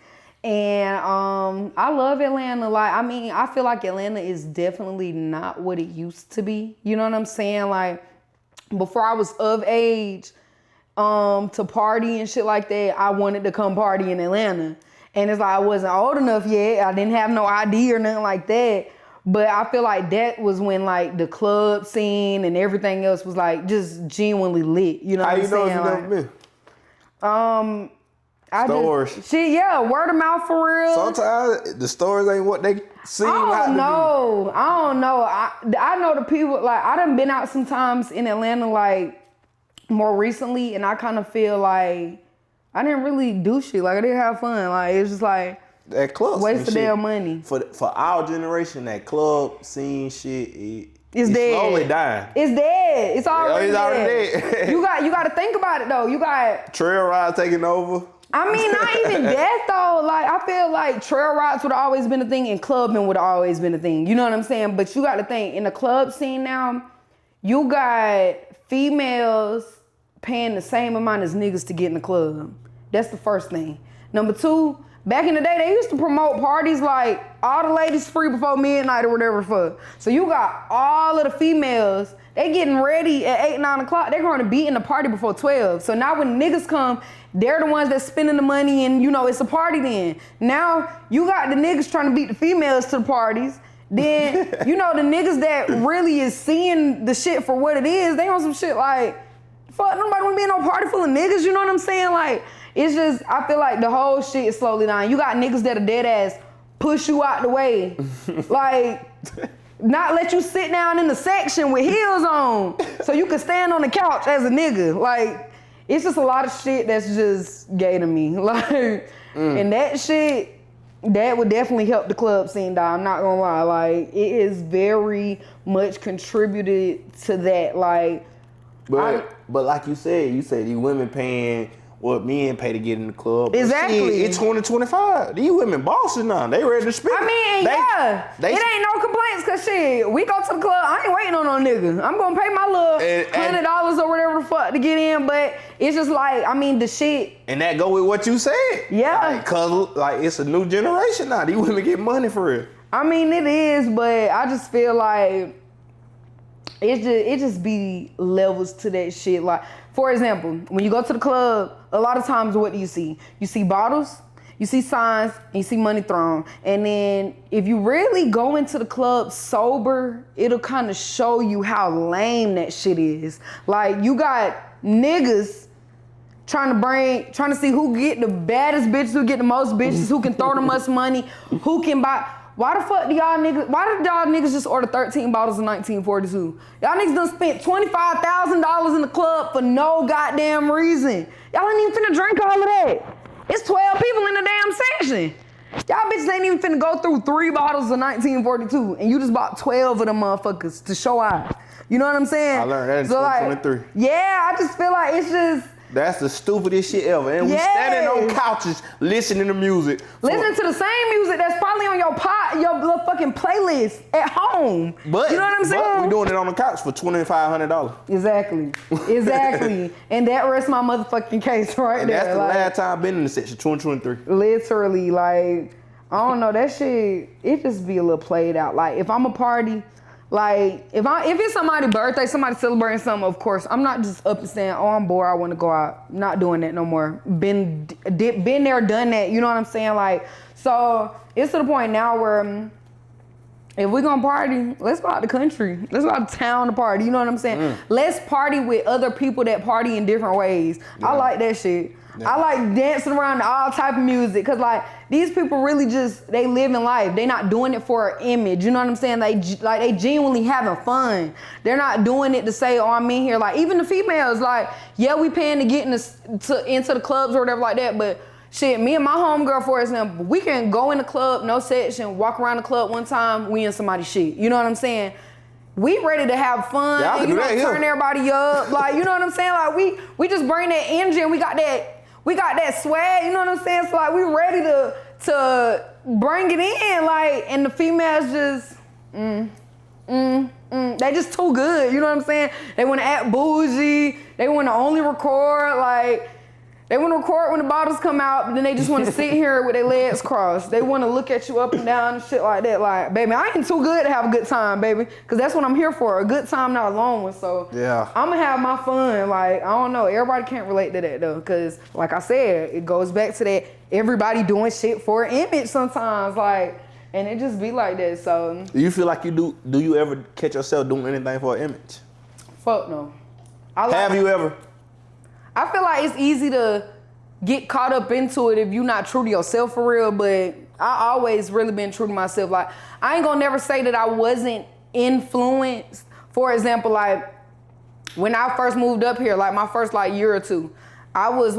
And I love Atlanta. Like, I mean, I feel like Atlanta is definitely not what it used to be. You know what I'm saying? Like, before I was of age to party and shit like that, I wanted to come party in Atlanta. And it's like I wasn't old enough yet. I didn't have no ID or nothing like that. But I feel like that was when like the club scene and everything else was like just genuinely lit. You know what I'm saying? How you know if you never been? Stores. Word of mouth for real. Sometimes the stores ain't what they seem like. I don't know. I know the people, like, I done been out sometimes in Atlanta, like, more recently, and I kind of feel like I didn't really do shit. Like, I didn't have fun. Like, it's just like, that club waste of damn money. For our generation, that club scene shit, it's dead. Slowly dying. It's dead. It's already dead. You got to think about it, though. You got trail rides taking over. I mean, not even that though. Like, I feel like trail rides would have always been a thing and clubbing would have always been a thing. You know what I'm saying? But you got to think, in the club scene now, you got females paying the same amount as niggas to get in the club. That's the first thing. Number 2, back in the day, they used to promote parties like all the ladies free before midnight or whatever fuck. So you got all of the females, they getting ready at 8, 9 o'clock. They're going to be in the party before 12. So now when niggas come, they're the ones that's spending the money and, it's a party then. Now you got the niggas trying to beat the females to the parties. Then, the niggas that really is seeing the shit for what it is, they on some shit like, fuck, nobody want to be in no party full of niggas, you know what I'm saying? Like, it's just, I feel like the whole shit is slowly dying. You got niggas that are dead ass push you out the way. Like, not let you sit down in the section with heels on so you can stand on the couch as a nigga. Like, it's just a lot of shit that's just gay to me. Like, and that shit, that would definitely help the club scene, dog. I'm not gonna lie. Like, it is very much contributed to that. Like, but like you said these women paying what men pay to get in the club. Exactly. Shit, it's 2025. These women bosses now. They ready to spend. I mean, it ain't no complaints, cause shit, we go to the club, I ain't waiting on no nigga. I'm gonna pay my little $100 or whatever the fuck to get in, but it's just like, I mean, the shit. And that go with what you said. Yeah. Like, cause like it's a new generation now. These women get money for real. I mean, it is, but I just feel like it just be levels to that shit. Like, for example, when you go to the club, a lot of times what do you see? You see bottles, you see signs, and you see money thrown. And then if you really go into the club sober, it'll kind of show you how lame that shit is. Like, you got niggas trying to see who get the baddest bitches, who get the most bitches, who can throw the most money, who can buy. Why did y'all niggas just order 13 bottles of 1942? Y'all niggas done spent $25,000 in the club for no goddamn reason. Y'all ain't even finna drink all of that. It's 12 people in the damn section. Y'all bitches ain't even finna go through 3 bottles of 1942 and you just bought 12 of them motherfuckers to show out. You know what I'm saying? I learned that in 2023. Like, yeah, I just feel like it's just, that's the stupidest shit ever. And we standing on couches listening to music. Listening to the same music that's probably on your little fucking playlist at home. But, you know what I'm saying? But we doing it on the couch for $2,500. Exactly. And that rests my motherfucking case right and there. That's the like, last time I've been in the section, 2023. Literally, like, I don't know, that shit, it just be a little played out. Like, if I'm a party, like, if it's somebody's birthday, somebody celebrating something, of course, I'm not just up and saying, oh, I'm bored, I want to go out. Not doing that no more. Been there, done that, you know what I'm saying? Like, so it's to the point now where if we're gonna party, let's go out the country. Let's go out of town to party, you know what I'm saying? Let's party with other people that party in different ways. Yeah. I like that shit. Yeah. I like dancing around to all type of music, cause like these people really just, they live in life. They not doing it for an image, you know what I'm saying? They genuinely having fun. They're not doing it to say, oh, I'm in here. Like, even the females, like, yeah, we paying to get into the clubs or whatever like that, but shit, me and my homegirl, for example, we can go in the club, no section, walk around the club one time, we in somebody's shit. You know what I'm saying? We ready to have fun, yeah, and, you know, turn everybody up. Like, you know what I'm saying? Like, we just bring that energy and we got that swag, you know what I'm saying? So like, we ready to bring it in, like, and the females just, they just too good, you know what I'm saying? They want to act bougie, they want to only record, like, they want to record when the bottles come out, but then they just want to sit here with their legs crossed. They want to look at you up and down and shit like that. Like, baby, I ain't too good to have a good time, baby, because that's what I'm here for, a good time, not a long one. So yeah, I'm going to have my fun. Like, I don't know. Everybody can't relate to that, though, because like I said, it goes back to that everybody doing shit for an image sometimes, like, and it just be like that. So do you feel like do you ever catch yourself doing anything for an image? Fuck no. Have you ever? I feel like it's easy to get caught up into it if you're not true to yourself for real, but I always really been true to myself. Like, I ain't gonna never say that I wasn't influenced. For example, like, when I first moved up here, like my first like year or two, I was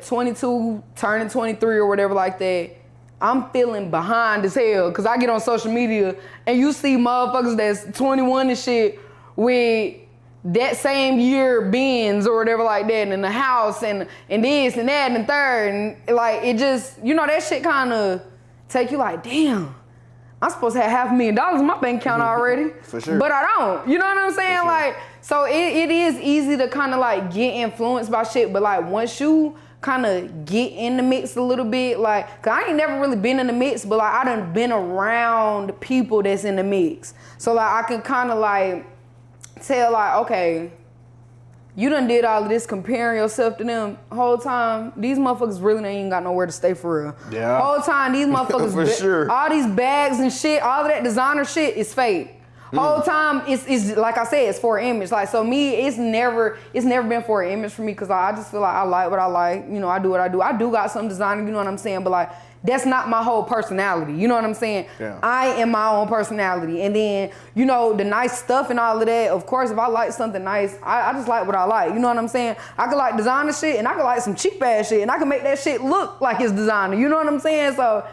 22, turning 23 or whatever like that. I'm feeling behind as hell because I get on social media and you see motherfuckers that's 21 and shit with that same year Benz or whatever like that, and in the house and this and that and the third, and like, it just, you know, that shit kind of take you like, damn, I'm supposed to have $500,000 in my bank account already. For sure. But I don't, you know what I'm saying? Sure. Like, so it is easy to kind of like get influenced by shit, but like once you kind of get in the mix a little bit, like, cause I ain't never really been in the mix, but like I done been around people that's in the mix. So like I can kind of like tell like, okay, you done did all of this comparing yourself to them whole time. These motherfuckers really ain't got nowhere to stay for real. Yeah. Whole time these motherfuckers, for sure. All these bags and shit, all of that designer shit is fake. Whole time it's like I said, it's for an image. Like, so me, it's never been for an image for me, because I just feel like I like what I like. You know, I do what I do. I do got some designer, you know what I'm saying? But like, that's not my whole personality. You know what I'm saying? Yeah. I am my own personality. And then, you know, the nice stuff and all of that, of course, if I like something nice, I just like what I like. You know what I'm saying? I could like designer shit, and I could like some cheap ass shit, and I can make that shit look like it's designer. You know what I'm saying? So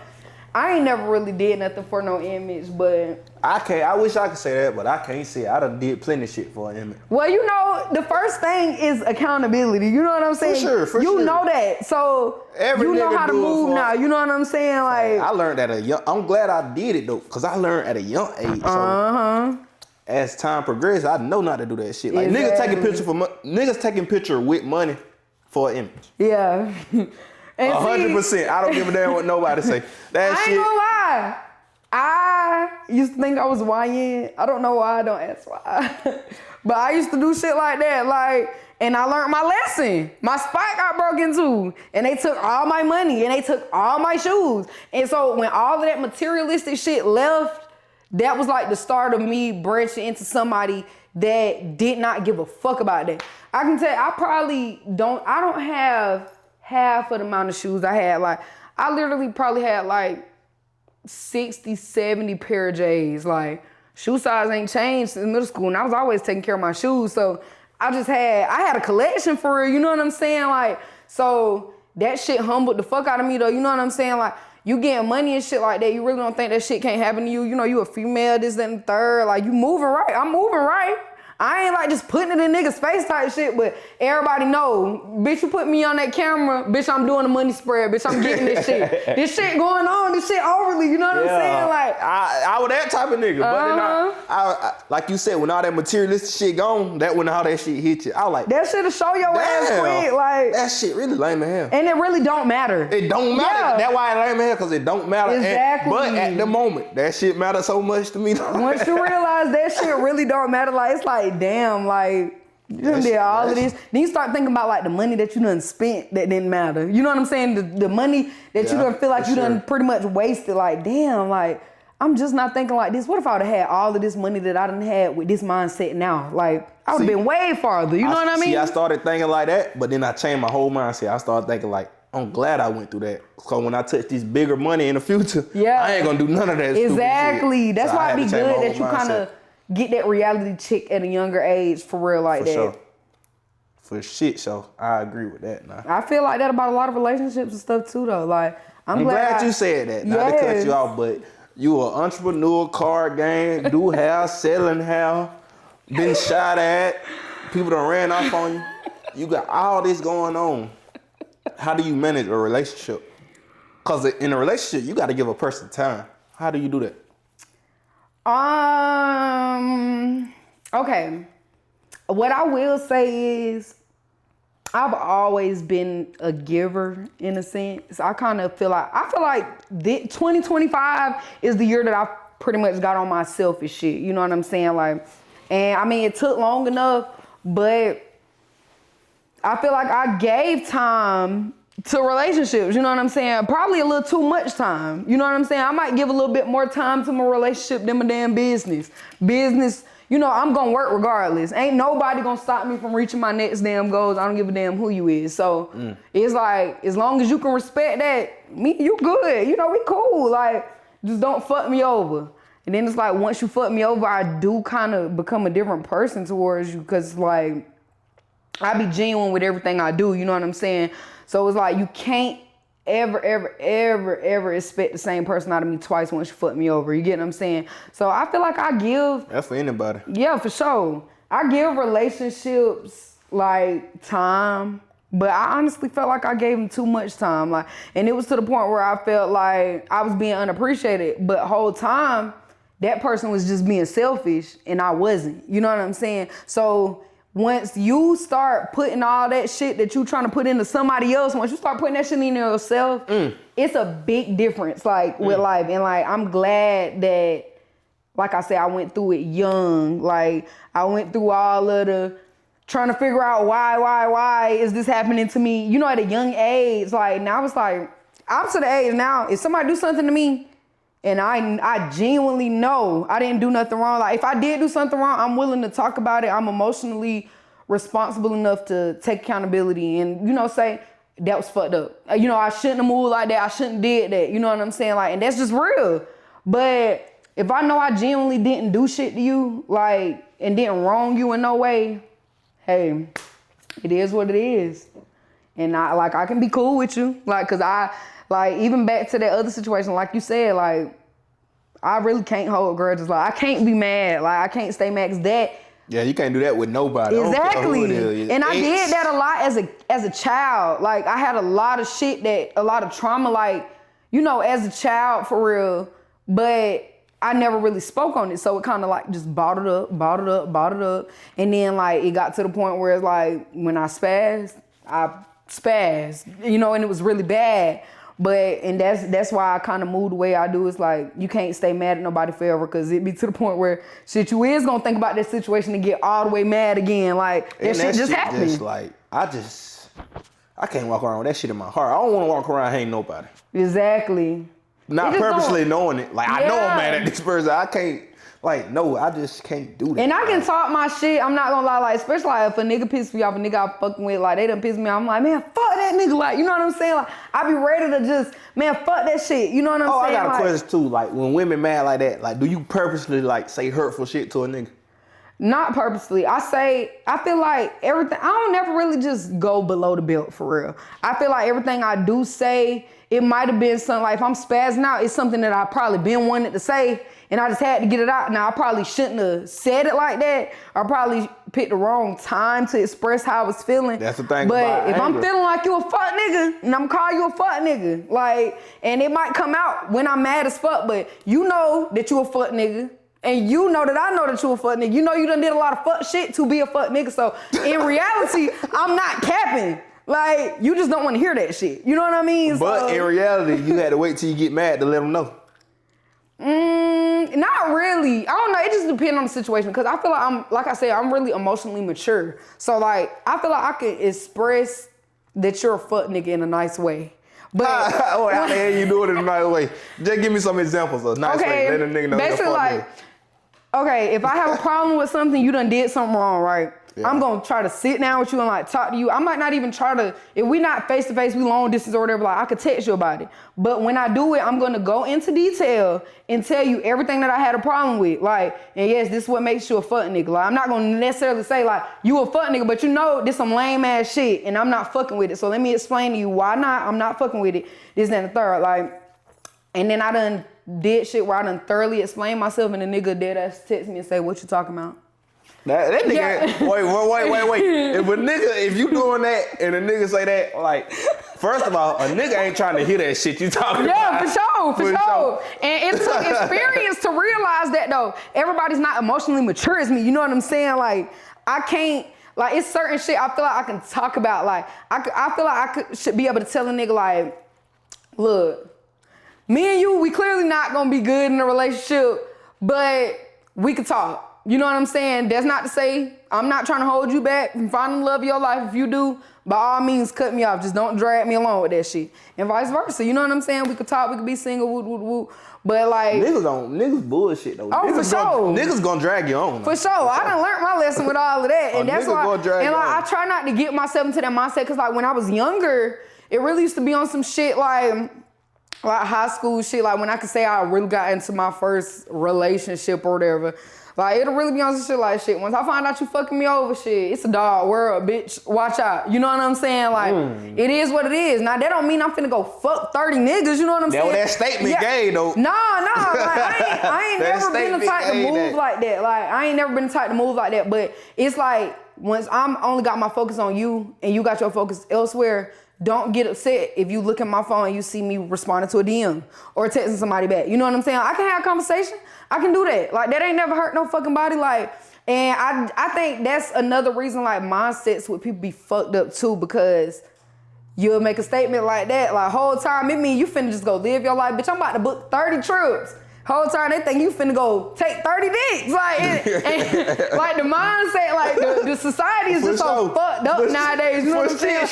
I ain't never really did nothing for no image, but I wish I could say that, but I can't say it. I done did plenty of shit for an image. well, you know, the first thing is accountability. You know what I'm saying? For sure. You know that. So Every you know nigga how to do it move for- now. You know what I'm saying? Like, I learned at a young. I'm glad I did it though, cause I learned at a young age. So as time progressed, I know not to do that shit. Like niggas taking picture niggas taking picture with money for an image. yeah. And 100%. I don't give a damn what nobody say. That I shit. ain't gonna lie. I used to think I was YN. I don't know why. I don't ask why. But I used to do shit like that. Like, and I learned my lesson. My spot got broke into, and they took all my money, and they took all my shoes. And so when all of that materialistic shit left, that was like the start of me branching into somebody that did not give a fuck about that. I can tell you, I don't have half of the amount of shoes I had. Like, I literally probably had like 60, 70 pair of J's. Like, shoe size ain't changed since middle school, and I was always taking care of my shoes. So I had a collection for real, you know what I'm saying? Like, so that shit humbled the fuck out of me though, you know what I'm saying? Like, you getting money and shit like that, you really don't think that shit can't happen to you? You know, you a female, this, that, and the third. Like, you moving right. I'm moving right. I ain't like just putting it in niggas' face type shit, but everybody know, bitch, you put me on that camera, bitch, I'm doing the money spread, bitch, I'm getting this shit. This shit going on, this shit overly, you know what I'm saying? Like, I was that type of nigga, but then I like you said, when all that materialistic shit gone, that when all that shit hit you, I was like, that shit'll show your ass quick, like. That shit really lame as hell. And it really don't matter. It don't matter. Yeah. That's why it lame as hell, because it don't matter. Exactly. But at the moment, that shit matters so much to me. Once you realize that shit really don't matter, like, it's like, damn, like, you done did all of this. Then you start thinking about like the money that you done spent that didn't matter. You know what I'm saying? The money that you done feel like you done pretty much wasted. Like, damn, like, I'm just not thinking like this. What if I would have had all of this money that I done had with this mindset now? Like, I would have been way farther. You know what I mean? See, I started thinking like that, but then I changed my whole mindset. I started thinking like, I'm glad I went through that. Because when I touch this bigger money in the future, I ain't gonna do none of that exactly. Stupid shit. That's so why it'd be good that you mindset. kind of get that reality check at a younger age for real like that. Sure. For shit, so I agree with that now. I feel like that about a lot of relationships and stuff too though. Like, I'm glad you said that. Not to cut you off, but you an entrepreneur, card game, do hair, selling hair, been shot at, people done ran off on you. You got all this going on. How do you manage a relationship? Because in a relationship, you got to give a person time. How do you do that? Okay. What I will say is I've always been a giver in a sense. I feel like 2025 is the year that I pretty much got on my selfish shit. You know what I'm saying? Like, and I mean, it took long enough, but I feel like I gave time to relationships, you know what I'm saying? Probably a little too much time, you know what I'm saying? I might give a little bit more time to my relationship than my damn business. Business, you know, I'm gonna work regardless. Ain't nobody gonna stop me from reaching my next damn goals. I don't give a damn who you is. So it's like, as long as you can respect that, me, you good. You know, we cool. Like, just don't fuck me over. And then it's like, once you fuck me over, I do kind of become a different person towards you, because like, I be genuine with everything I do, you know what I'm saying? So it's like, you can't ever expect the same person out of me twice once you fuck me over. You get what I'm saying? So I feel like I give... That's for anybody. Yeah, for sure. I give relationships like time, but I honestly felt like I gave them too much time. Like, and it was to the point where I felt like I was being unappreciated, but whole time that person was just being selfish and I wasn't. You know what I'm saying? So once you start putting all that shit that you trying to put into somebody else, once you start putting that shit in yourself, it's a big difference, like, with life. And like, I'm glad that, like I said, I went through it young. Like, I went through all of the trying to figure out why is this happening to me? You know, at a young age, like, now it's like, I'm to the age now, if somebody do something to me, and I genuinely know I didn't do nothing wrong. Like if I did do something wrong, I'm willing to talk about it. I'm emotionally responsible enough to take accountability and, you know, say that was fucked up. You know, I shouldn't have moved like that. I shouldn't have did that. You know what I'm saying? Like, and that's just real. But if I know I genuinely didn't do shit to you, like, and didn't wrong you in no way, hey, it is what it is. And I can be cool with you. Like, cause even back to that other situation, like you said, like, I really can't hold grudges. Like, I can't be mad. Like, I can't stay mad, cause that. Yeah, you can't do that with nobody. Exactly. And I It's- did that a lot as a child. Like, I had a lot of shit a lot of trauma, like, you know, as a child for real. But I never really spoke on it. So it kind of like just bottled up. And then like it got to the point where it's like when I spazzed, you know, and it was really bad. And that's why I kind of moved the way I do. It's like you can't stay mad at nobody forever because it be to the point where shit you is gonna think about that situation and get all the way mad again. Like that shit just happened. Just like I can't walk around with that shit in my heart. I don't want to walk around hating nobody. Exactly. Not purposely knowing it. Like I know I'm mad at this person. I can't. Like, no, I just can't do that. And I can talk my shit, I'm not gonna lie, like, especially like if a nigga piss me off, a nigga I fucking with, like, they done piss me off, I'm like, man, fuck that nigga, like, you know what I'm saying? Like, I be ready to just, man, fuck that shit, you know what I'm saying? I got a like, question too, like, when women mad like that, like, do you purposely, like, say hurtful shit to a nigga? Not purposely. I feel like everything, I don't never really just go below the belt for real. I feel like everything I do say, it might have been something, like if I'm spazzing out, it's something that I probably been wanting to say and I just had to get it out. Now I probably shouldn't have said it like that. I probably picked the wrong time to express how I was feeling. That's the thing But about if anger. I'm feeling like you a fuck nigga and I'm calling you a fuck nigga, like, and it might come out when I'm mad as fuck, but you know that you a fuck nigga. And you know that I know that you a fuck nigga. You know you done did a lot of fuck shit to be a fuck nigga. So in reality, I'm not capping. Like, you just don't want to hear that shit. You know what I mean? But in reality, you had to wait till you get mad to let them know. Not really. I don't know. It just depends on the situation. Because I feel like I'm really emotionally mature. So like, I feel like I can express that you're a fuck nigga in a nice way. But How the hell you do it in a nice way? Just give me some examples of nice way. Let a nigga know basically you're a fuck like, nigga. okay, if I have a problem with something, you done did something wrong, right? Yeah. I'm gonna try to sit down with you and like talk to you. I might not even try to, if we not face to face, we long distance or whatever, like I could text you about it. But when I do it, I'm gonna go into detail and tell you everything that I had a problem with. Like, and yes, this is what makes you a fuck nigga. Like, I'm not gonna necessarily say like, you a fuck nigga, but you know this some lame ass shit and I'm not fucking with it. So let me explain to you why I'm not fucking with it. This, that, and the third. Like, and then I done did shit where I done thoroughly explained myself and the nigga dead ass text me and say, what you talking about? That nigga, Yeah. wait. If you doing that and a nigga say that, like, first of all, a nigga ain't trying to hear that shit you talking about. Yeah, for sure. And it took experience to realize that though. Everybody's not emotionally mature as me. You know what I'm saying? Like, I can't, like, it's certain shit I feel like I can talk about. Like, I feel like should be able to tell a nigga like, look, me and you, we clearly not gonna be good in a relationship, but we could talk. You know what I'm saying? That's not to say I'm not trying to hold you back from finding the love of your life. If you do, by all means, cut me off. Just don't drag me along with that shit. And vice versa. You know what I'm saying? We could talk, we could be single, woo, woo, woo. But like, Niggas bullshit though. Oh, for sure. Niggas gonna drag you on. For sure. I done learned my lesson with all of that. And that's why, gonna drag and like, you on. I try not to get myself into that mindset. Cause like when I was younger, it really used to be on some shit like high school shit. Like when I could say I really got into my first relationship or whatever. Like, it'll really be on some shit like, shit, once I find out you fucking me over, shit, it's a dog world, bitch. Watch out. You know what I'm saying? Like, it is what it is. Now, that don't mean I'm finna go fuck 30 niggas, you know what I'm saying? That statement gay, though. Nah, like, I ain't never been the type to move like that. Like, I ain't never been the type to move like that. But it's like, once I'm only got my focus on you and you got your focus elsewhere, don't get upset if you look at my phone and you see me responding to a DM or texting somebody back. You know what I'm saying? I can have a conversation. I can do that. Like, that ain't never hurt no fucking body. Like, and I think that's another reason, like, mindsets with people be fucked up too, because you'll make a statement like that, like, whole time it mean you finna just go live your life. Bitch, I'm about to book 30 trips. Whole time they think you finna go take 30 dicks. Like, and like the mindset, like the society is just so fucked up nowadays. You know what I'm saying?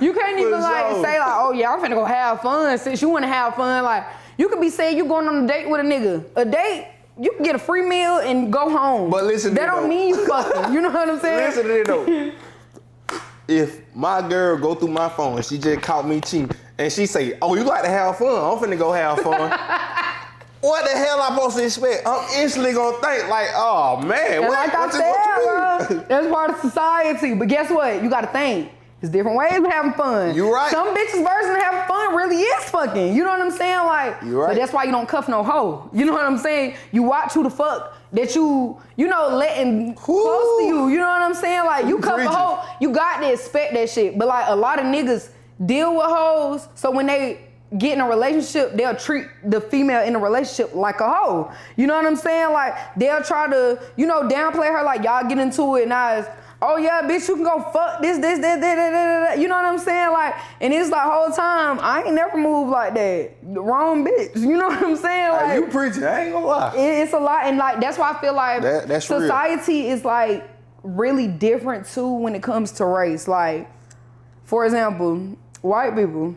You can't even like say like, oh yeah, I'm finna go have fun. Since you wanna have fun, like, You could be saying you going on a date with a nigga. A date, you can get a free meal and go home. But listen, that don't mean you fucking. You know what I'm saying? Listen to it though. If my girl go through my phone and she just caught me cheating and she say, "Oh, you like to have fun? I'm finna go have fun." What the hell I supposed to expect? I'm instantly gonna think like, "Oh man, what you mean?" That's part of society. But guess what? You gotta think. There's different ways of having fun. You right. Some bitches' version of having fun really is fucking. You know what I'm saying? Like, you right. But that's why you don't cuff no hoe. You know what I'm saying? You watch who the fuck that you letting close to you. You know what I'm saying? Like, you cuff a hoe, you got to expect that shit. But like, a lot of niggas deal with hoes, so when they get in a relationship, they'll treat the female in a relationship like a hoe. You know what I'm saying? Like, they'll try to, downplay her, like, y'all get into it, now it's, oh yeah, bitch, you can go fuck this, that. You know what I'm saying? Like, and it's like, whole time, I ain't never moved like that. The wrong bitch. You know what I'm saying? Like, you preaching, I ain't gonna lie. It's a lot, and like, that's why I feel like that's society real. Is like really different too when it comes to race. Like, for example, white people,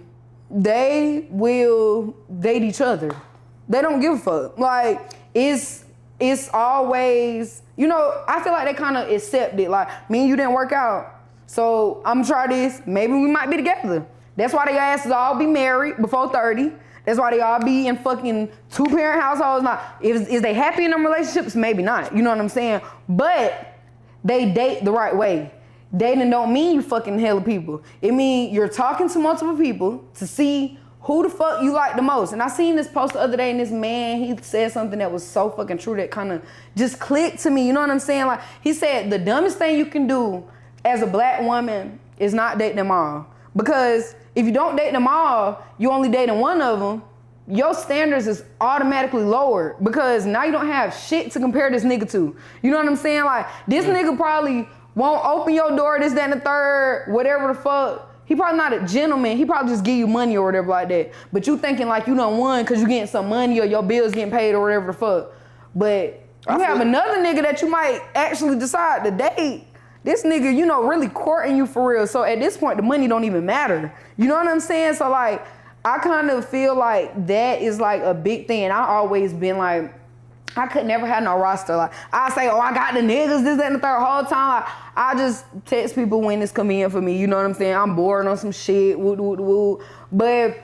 they will date each other. They don't give a fuck. Like, it's always, I feel like they kind of accept it. Like, me and you didn't work out, so I'm try this. Maybe we might be together. That's why they asses all be married before 30. That's why they all be in fucking 2-parent households. Now, is they happy in them relationships? Maybe not. You know what I'm saying? But they date the right way. Dating don't mean you fucking hella people. It mean you're talking to multiple people to see who the fuck you like the most. And I seen this post the other day, and this man, he said something that was so fucking true that kind of just clicked to me. You know what I'm saying? Like, he said the dumbest thing you can do as a black woman is not date them all. Because if you don't date them all, you only dating one of them, your standards is automatically lowered, because now you don't have shit to compare this nigga to. You know what I'm saying? Like, this nigga probably won't open your door, this, that, and the third, whatever the fuck. He probably not a gentleman. He probably just give you money or whatever like that. But you thinking like you done won because you getting some money or your bills getting paid or whatever the fuck. But you have another nigga that you might actually decide to date. This nigga, really courting you for real. So at this point, the money don't even matter. You know what I'm saying? So like, I kind of feel like that is like a big thing. And I always been like, I could never have no roster. Like, I say, oh, I got the niggas, this, that, and the third. Whole time, like, I just text people when it's convenient for me. You know what I'm saying? I'm bored on some shit, woo. But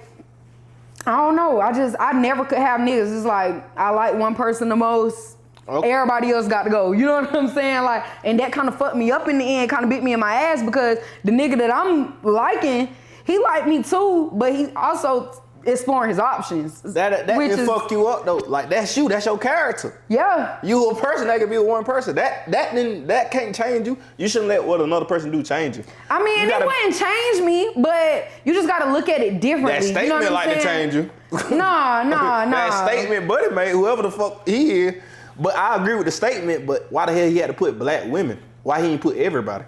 I don't know. I never could have niggas. It's like, I like one person the most. Okay. Everybody else got to go. You know what I'm saying? Like, and that kind of fucked me up in the end, kind of bit me in my ass, because the nigga that I'm liking, he like me too, but he also exploring his options. That can fuck you up though. Like, that's you. That's your character. Yeah. You a person that can be one person. That can't change you. You shouldn't let what another person do change you. I mean, it wouldn't change me, but you just gotta look at it differently. That statement to change you. Nah. That statement Buddy made, whoever the fuck he is. But I agree with the statement, but why the hell he had to put black women? Why he didn't put everybody?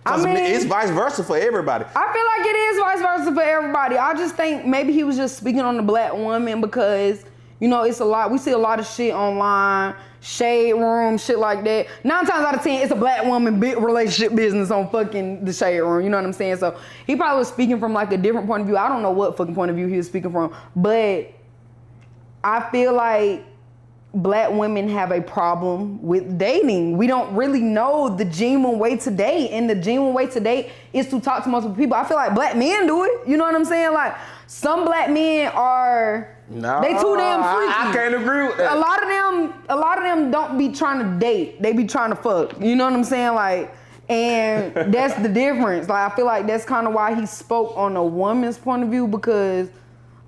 I mean, it's vice versa for everybody. I feel like it is vice versa for everybody. I just think maybe he was just speaking on the black woman because, it's a lot. We see a lot of shit online, shade room, shit like that. 9 times out of 10, it's a black woman relationship business on fucking the shade room. You know what I'm saying? So he probably was speaking from like a different point of view. I don't know what fucking point of view he was speaking from, but I feel like black women have a problem with dating. We don't really know the genuine way to date, and the genuine way to date is to talk to multiple people. I feel like black men do it. You know what I'm saying? Like, some black men are, they too damn freaky. I can't agree with that. A lot of them don't be trying to date. They be trying to fuck. You know what I'm saying? Like, and that's the difference. Like, I feel like that's kind of why he spoke on a woman's point of view, because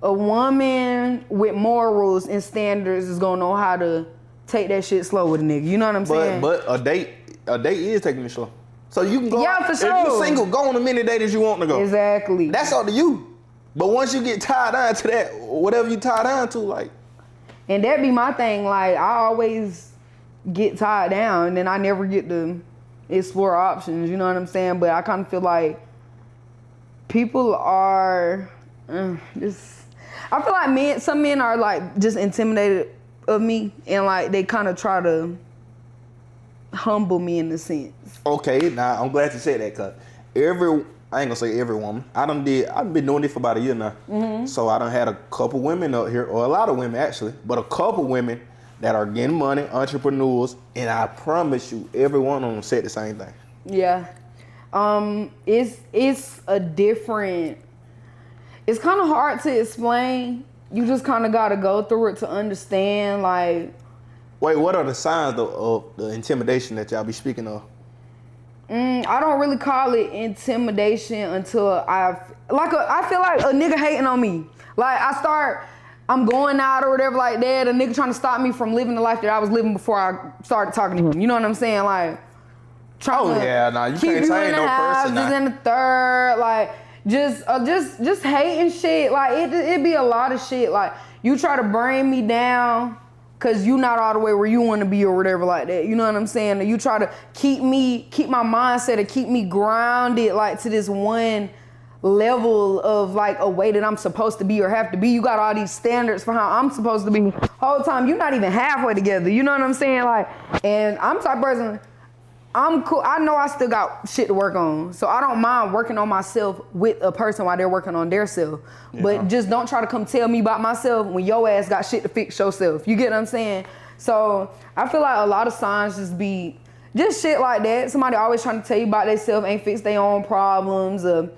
a woman with morals and standards is gonna know how to take that shit slow with a nigga. You know what I'm saying? But a date is taking it slow. So you can go out, for sure. If you single, go on as many dates as you want to go. Exactly. That's up to you. But once you get tied down to that, whatever you tie down to, like. And that be my thing. Like, I always get tied down, and then I never get to explore options. You know what I'm saying? But I kind of feel like people are I feel like some men are like just intimidated of me, and like they kind of try to humble me in a sense. Okay, now I'm glad you said that, cause I ain't gonna say every woman. I've been doing this for about a year now. Mm-hmm. So I done had a couple women up here, or a lot of women actually, but a couple women that are getting money, entrepreneurs, and I promise you, every one of them said the same thing. Yeah. It's a different, it's kind of hard to explain. You just kind of got to go through it to understand, like. Wait, what are the signs of the intimidation that y'all be speaking of? I don't really call it intimidation until I feel like a nigga hating on me. Like I'm going out or whatever like that, a nigga trying to stop me from living the life that I was living before I started talking to him. You know what I'm saying? Like, trying to you can't say no person. Just in the third, like, just hating shit. Like, it be a lot of shit. Like, you try to bring me down cause you not all the way where you want to be or whatever like that. You know what I'm saying? And you try to keep my mindset and keep me grounded like to this one level of like a way that I'm supposed to be or have to be. You got all these standards for how I'm supposed to be. Whole time you're not even halfway together. You know what I'm saying? Like, and I'm the type of person, I'm cool. I know I still got shit to work on. So I don't mind working on myself with a person while they're working on their self. Yeah. But just don't try to come tell me about myself when your ass got shit to fix yourself. You get what I'm saying? So I feel like a lot of signs just be just shit like that. Somebody always trying to tell you about themselves, ain't fix their own problems, or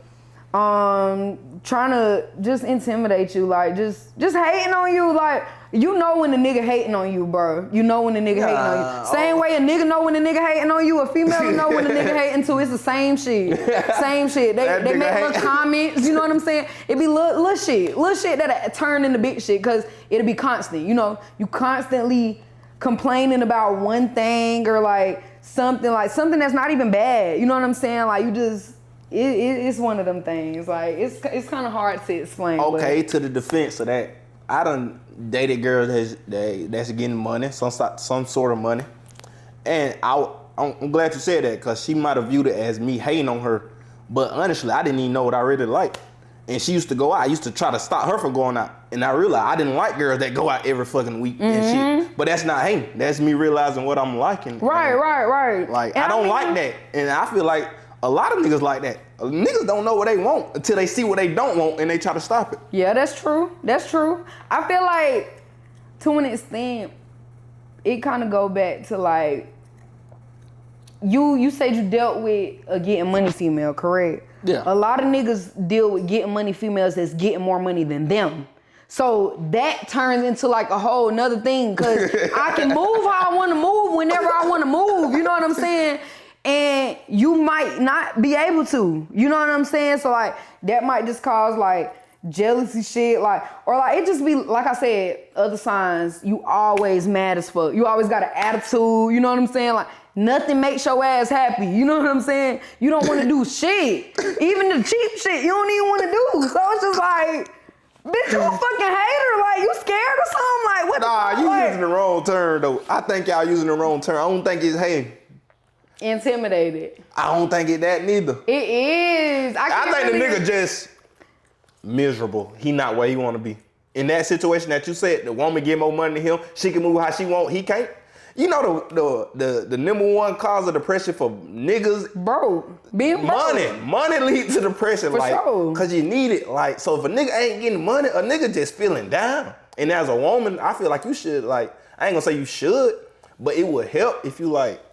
trying to just intimidate you, like just hating on you. Like, you know when the nigga hating on you, bro. You know when the nigga hating on you. Same way a nigga know when the nigga hating on you, a female know when the nigga hating too. It's the same shit. Same shit. They make little comments, you know what I'm saying? It be little shit that turn into big shit, cause it'll be constant. You know, you constantly complaining about one thing or like something that's not even bad. You know what I'm saying? Like, you just, it's one of them things. Like, it's kind of hard to explain. Okay, to the defense of that, I done dated girls that's getting money, some sort of money, and I'm glad you said that, because she might have viewed it as me hating on her, but honestly, I didn't even know what I really liked. And she used to go out. I used to try to stop her from going out, and I realized I didn't like girls that go out every fucking week and shit. But that's not hating. That's me realizing what I'm liking. Right. Like, I don't like that, and I feel like a lot of niggas like that. Niggas don't know what they want until they see what they don't want and they try to stop it. Yeah, that's true. I feel like, to an extent, it kind of go back to like, you said you dealt with a getting money female, correct? Yeah. A lot of niggas deal with getting money females that's getting more money than them. So that turns into like a whole nother thing, because I can move how I want to move whenever I want to move. You know what I'm saying? And you might not be able to, you know what I'm saying? So like, that might just cause like jealousy shit, like, or like, it just be, like I said, other signs, you always mad as fuck. You always got an attitude, you know what I'm saying? Like, nothing makes your ass happy, you know what I'm saying? You don't want to do shit. Even the cheap shit, you don't even want to do. So it's just like, bitch, you a fucking hater. Like, you scared or something? Like, what the fuck? Nah, you using the wrong term though. I think y'all using the wrong term. I don't think it's hating. Intimidated. I don't think it that neither. It is. I think the nigga just miserable. He not where he want to be. In that situation that you said, the woman get more money than him, she can move how she want, he can't. You know the number one cause of depression for niggas, bro, being broke. Money leads to depression, for like, sure. Cause you need it. Like, so if a nigga ain't getting money, a nigga just feeling down. And as a woman, I feel like you should, like, I ain't gonna say you should, but it would help if you like.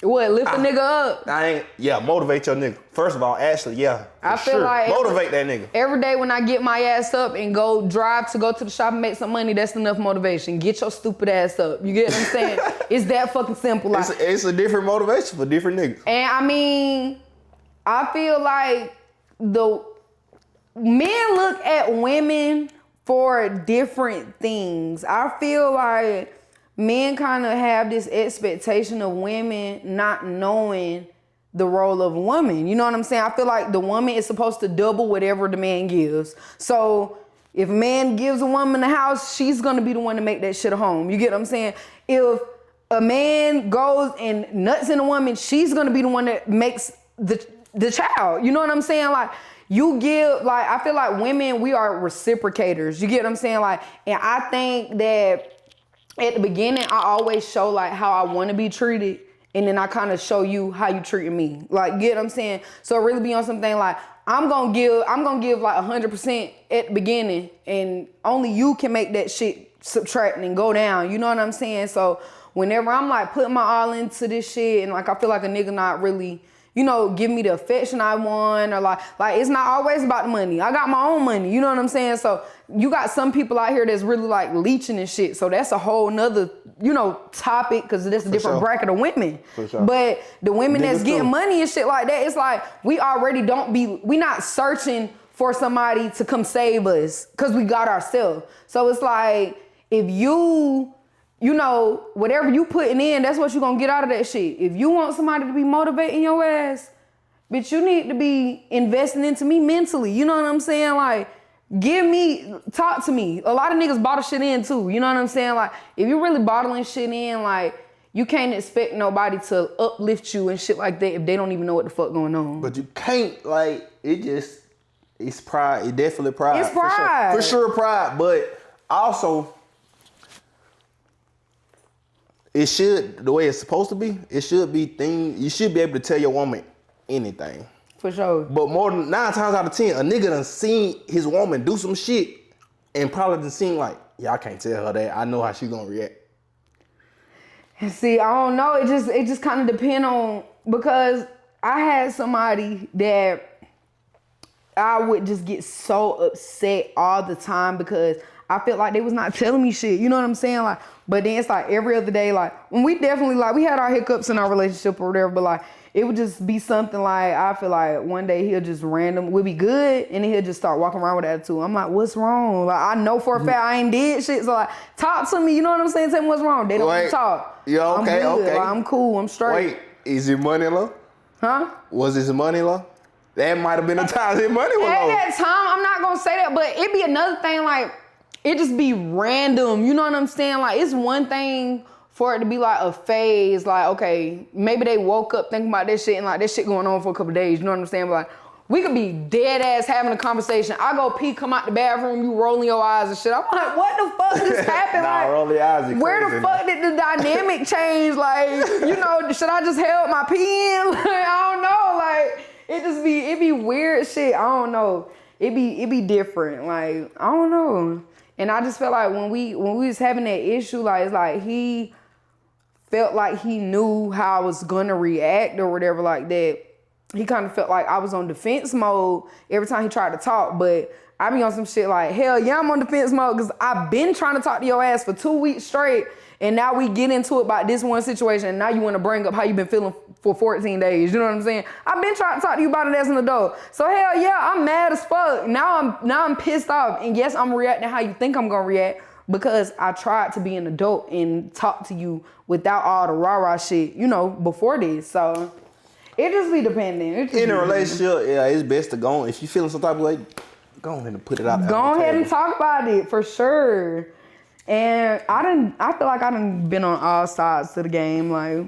What, lift a nigga up? Motivate your nigga. First of all, actually, yeah. I feel like motivate that nigga. Every day when I get my ass up and go drive to go to the shop and make some money, that's enough motivation. Get your stupid ass up. You get what I'm saying? It's that fucking simple. Like, it's a different motivation for different niggas. And I mean, I feel like the men look at women for different things. I feel like men kind of have this expectation of women not knowing the role of a woman. You know what I'm saying? I feel like the woman is supposed to double whatever the man gives. So if a man gives a woman the house, she's going to be the one to make that shit a home. You get what I'm saying? If a man goes and nuts in a woman, she's going to be the one that makes the child. You know what I'm saying? Like, you give, like, I feel like women, we are reciprocators. You get what I'm saying? Like, and I think that at the beginning, I always show like how I want to be treated, and then I kind of show you how you treating me. Like, get what I'm saying? So it really be on something like, I'm gonna give like 100% at the beginning, and only you can make that shit subtract and go down. You know what I'm saying? So whenever I'm like putting my all into this shit, and like I feel like a nigga not really, you know, give me the affection I want, or like it's not always about the money. I got my own money, you know what I'm saying? So you got some people out here that's really like leeching and shit. So that's a whole nother, you know, topic, because that's a different bracket of women. For sure. But the women Niggas that's getting too. money and shit like that, it's like we already we not searching for somebody to come save us, because we got ourselves. So it's like, if you know, whatever you putting in, that's what you gonna get out of that shit. If you want somebody to be motivating your ass, bitch, you need to be investing into me mentally. You know what I'm saying? Like, talk to me. A lot of niggas bottle shit in too. You know what I'm saying? Like, if you really bottling shit in, like, you can't expect nobody to uplift you and shit like that if they don't even know what the fuck going on. But you can't, like, it's pride. It's definitely pride. It's pride. For sure pride. But also, it should, the way it's supposed to be, it should be you should be able to tell your woman anything. For sure. But more than 9 times out of 10, a nigga done seen his woman do some shit and probably done seen like, yeah, I can't tell her that. I know how she gonna react. See, I don't know. It just kind of depend on, because I had somebody that I would just get so upset all the time because I felt like they was not telling me shit. You know what I'm saying? Like, but then it's like every other day, like, when we definitely, like, we had our hiccups in our relationship or whatever, but like, it would just be something like, I feel like one day he'll just we'll be good, and then he'll just start walking around with attitude. I'm like, what's wrong? Like, I know for a fact I ain't did shit, so like, talk to me, you know what I'm saying? Tell me what's wrong. They don't want to talk. Yeah, okay, I'm good. okay. Like, I'm cool, I'm straight. Wait, is it money low? Huh? Was his money low? That might have been a time his money was At low. that time, I'm not gonna say that, but it'd be another thing, like, it just be random, you know what I'm saying? Like, it's one thing for it to be like a phase, like, okay, maybe they woke up thinking about this shit and like this shit going on for a couple days, you know what I'm saying? But like, we could be dead ass having a conversation. I go pee, come out the bathroom, you rolling your eyes and shit. I'm like, what the fuck just happened? Nah, like, roll your eyes, where the fuck did the dynamic change? Like, you know, should I just held my pee in? Like, I don't know. Like, it be weird shit. I don't know. It be different. Like, I don't know. And I just felt like when we was having that issue, like, it's like he felt like he knew how I was gonna react or whatever like that. He kind of felt like I was on defense mode every time he tried to talk, but I be on some shit like, hell yeah, I'm on defense mode because I've been trying to talk to your ass for 2 weeks straight, and now we get into it about this one situation, and now you want to bring up how you been feeling for 14 days, you know what I'm saying? I've been trying to talk to you about it as an adult. So hell yeah, I'm mad as fuck. Now I'm pissed off, and yes, I'm reacting how you think I'm gonna react, because I tried to be an adult and talk to you without all the rah-rah shit, you know, before this. So it just be depending. In a relationship, yeah, it's best to go on. If you feeling some type of way, go ahead and put it out there. Go ahead and talk about it, for sure. And I feel like I done been on all sides of the game. Like,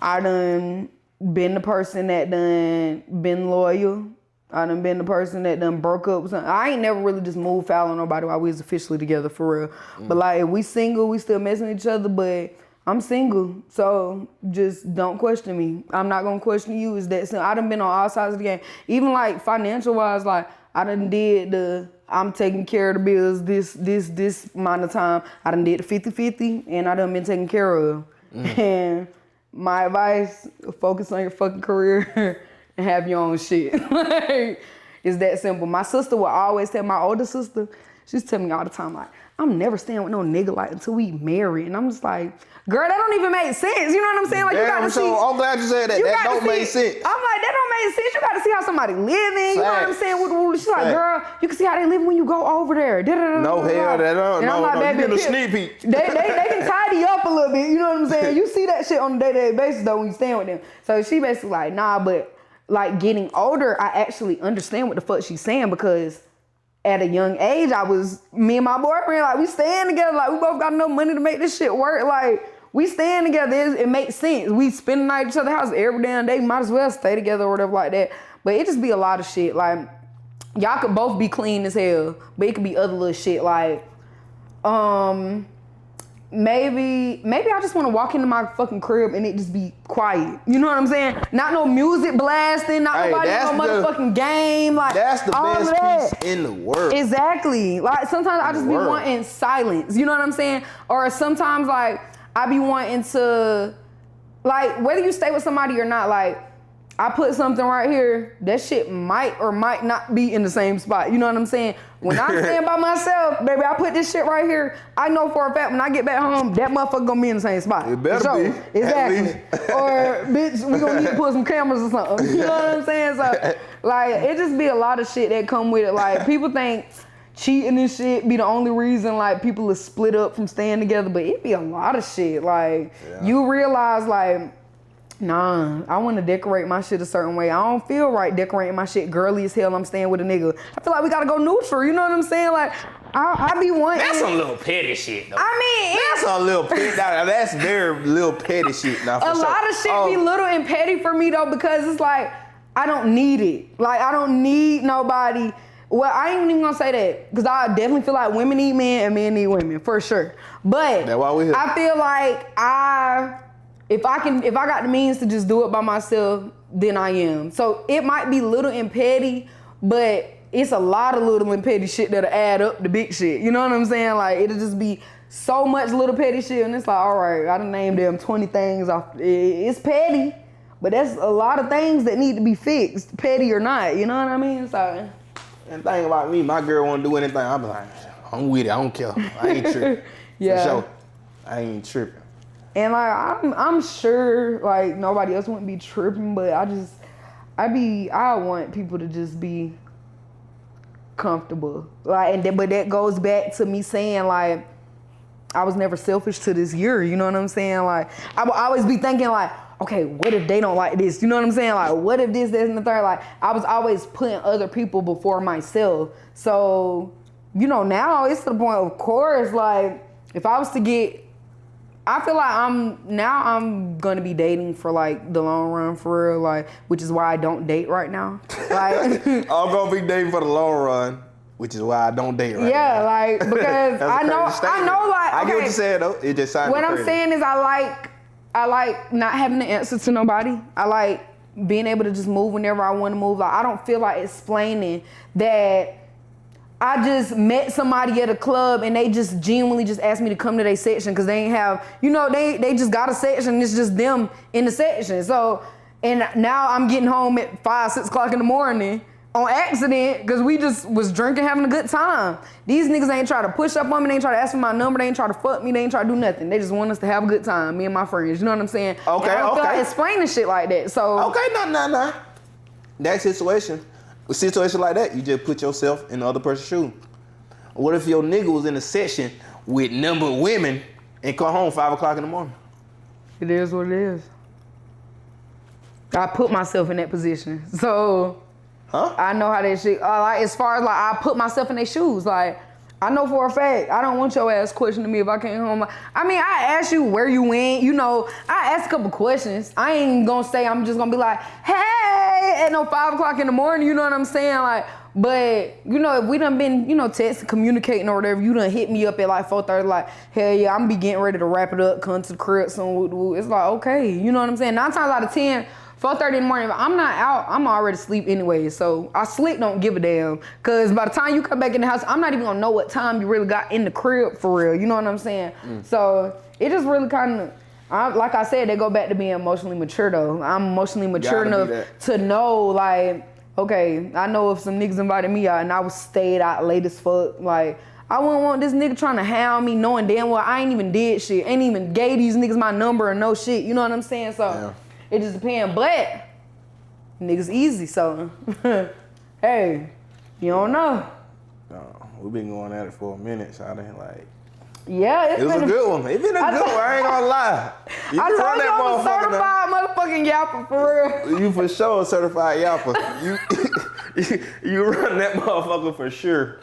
I done been the person that done been loyal. I done been the person that done broke up with something. I ain't never really just moved foul on nobody while we was officially together, for real. But like, if we single, we still messing with each other, but I'm single, so just don't question me. I'm not gonna question you. Is that simple? I done been on all sides of the game. Even like financial wise, like I done did I'm taking care of the bills this amount of time. I done did the 50-50, and I done been taken care of. And my advice, focus on your fucking career and have your own shit. Like, it's that simple. My sister would always tell, my older sister, she's telling me all the time, like, I'm never staying with no nigga like until we married. And I'm just like, girl, that don't even make sense. You know what I'm saying? Like, you gotta see. I'm glad you said that. That don't make sense. I'm like, that don't make sense. You gotta see how somebody living. You know what I'm saying? She's like, girl, you can see how they live when you go over there. No, hell, that don't. And I'm like, baby, you get a sneak peek. They can tidy up a little bit. You know what I'm saying? You see that shit on a day-to-day basis though when you staying with them. So she basically like, nah, but like getting older, I actually understand what the fuck she's saying, because at a young age, me and my boyfriend, like, we staying together. Like, we both got enough money to make this shit work. Like, we staying together. It makes sense. We spend the night at each other's house every damn day. Might as well stay together or whatever like that. But it just be a lot of shit. Like, y'all could both be clean as hell, but it could be other little shit. Like, maybe I just want to walk into my fucking crib and it just be quiet. You know what I'm saying? Not no music blasting, not nobody no motherfucking game. Like that's the best piece in the world. Exactly. Like sometimes I just be wanting silence. You know what I'm saying? Or sometimes like I be wanting to, like, whether you stay with somebody or not, like, I put something right here, that shit might or might not be in the same spot. You know what I'm saying? When I'm staying by myself, baby, I put this shit right here. I know for a fact when I get back home, that motherfucker gonna be in the same spot. It better be. Exactly. Or, bitch, we gonna need to put some cameras or something. You know what I'm saying? So, like, it just be a lot of shit that come with it. Like, people think cheating and shit be the only reason, like, people are split up from staying together, but it be a lot of shit. Like, you realize, like, nah, I want to decorate my shit a certain way. I don't feel right decorating my shit girly as hell. I'm staying with a nigga. I feel like we gotta go neutral. You know what I'm saying? Like, I be wanting. That's some little petty shit, though. I mean, that's a little petty. That's very little petty shit. Now, a lot of shit be little and petty for me though, because it's like I don't need it. Like I don't need nobody. Well, I ain't even gonna say that because I definitely feel like women need men and men need women for sure. But that's why we here. I feel like if I got the means to just do it by myself, then I am. So it might be little and petty, but it's a lot of little and petty shit that'll add up to big shit. You know what I'm saying? Like it'll just be so much little petty shit, and it's like, all right, I done named them 20 things off. It's petty, but that's a lot of things that need to be fixed, petty or not. You know what I mean? So. And the thing about me, my girl won't do anything. I'm like, I'm with it. I don't care. I ain't tripping. Yeah. For sure. I ain't tripping. And like I'm sure like nobody else wouldn't be tripping, but I want people to just be comfortable. Like but that goes back to me saying like I was never selfish to this year, you know what I'm saying? Like I would always be thinking like, okay, what if they don't like this? You know what I'm saying? Like what if this, and the third? Like I was always putting other people before myself. So, you know, now it's to the point, of course, like if I was to get, I feel like I'm gonna be dating for like the long run for real, like, which is why I don't date right now. Like I'm gonna be dating for the long run, which is why I don't date right now. Yeah, like because I know like I okay, get what you said though. It just sounded what crazy. I'm saying is I like not having the answer to nobody. I like being able to just move whenever I want to move. Like I don't feel like explaining that I just met somebody at a club and they just genuinely just asked me to come to their section because they ain't have, you know, they just got a section and it's just them in the section. So, and now I'm getting home at 5, 6 o'clock in the morning on accident because we just was drinking, having a good time. These niggas ain't try to push up on me, they ain't try to ask for my number, they ain't try to fuck me, they ain't try to do nothing. They just want us to have a good time, me and my friends, you know what I'm saying? Okay, I don't feel like explaining shit like that, so. Okay, nah. That situation, a situation like that, you just put yourself in the other person's shoe. What if your nigga was in a section with number of women and come home 5 o'clock in the morning? It is what it is. I put myself in that position, so. Huh? I know how that shit, like as far as like I put myself in their shoes, like I know for a fact, I don't want your ass questioning me if I came home. I mean, I asked you where you went, you know, I asked a couple questions. I ain't gonna say I'm just gonna be like, hey, at no 5 o'clock in the morning, you know what I'm saying? Like, but, you know, if we done been, you know, texting, communicating or whatever, you done hit me up at like 4:30, like, hell yeah, I'm be getting ready to wrap it up, come to the crib soon. It's like, okay, you know what I'm saying? 9 times out of 10, 4:30 in the morning, if I'm not out, I'm already asleep anyway. So I slick don't give a damn. Cause by the time you come back in the house, I'm not even gonna know what time you really got in the crib for real. You know what I'm saying? So it just really kind of, like I said, they go back to being emotionally mature though. I'm emotionally mature enough to know like, okay, I know if some niggas invited me out and I was stayed out late as fuck, like, I wouldn't want this nigga trying to hound me knowing damn well I ain't even did shit. Ain't even gave these niggas my number or no shit. You know what I'm saying? So it just depends. But niggas easy, so hey, you don't know. No, we've been going at it for a minute, so I didn't like. Yeah, it was a good one. It been a good one. I ain't gonna lie. You I told you I'm a certified motherfucking yapper for real. You for sure a certified yapper. You run that motherfucker for sure.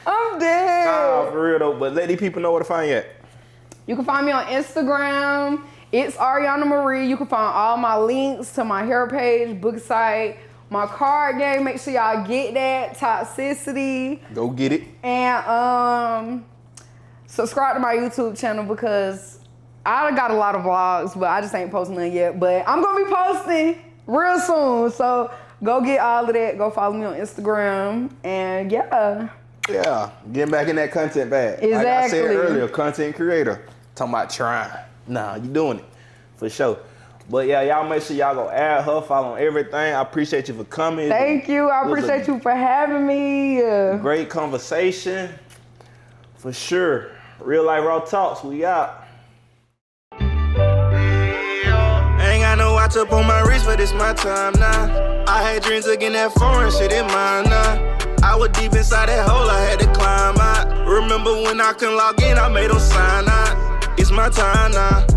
I'm dead. Nah, for real though. But let these people know where to find you at. You can find me on Instagram. It's Ariana Marie. You can find all my links to my hair page, book site, my card game. Make sure y'all get that. Toxicity. Go get it. And subscribe to my YouTube channel because I got a lot of vlogs, but I just ain't posting none yet. But I'm gonna be posting real soon. So go get all of that. Go follow me on Instagram. And yeah. Yeah, getting back in that content bag. Exactly. Like I said earlier, content creator. Talking about trying. Nah, you doing it. For sure. But yeah, y'all make sure y'all go add her, follow on everything. I appreciate you for coming. Thank you. I appreciate you for having me. Great conversation. For sure. Real life raw talks. We out. Ain't got no watch up on my wrist, but it's my time now. I had dreams of getting that foreign shit in mine now. I was deep inside that hole, I had to climb out. Remember when I couldn't log in, I made them sign out. It's my time now.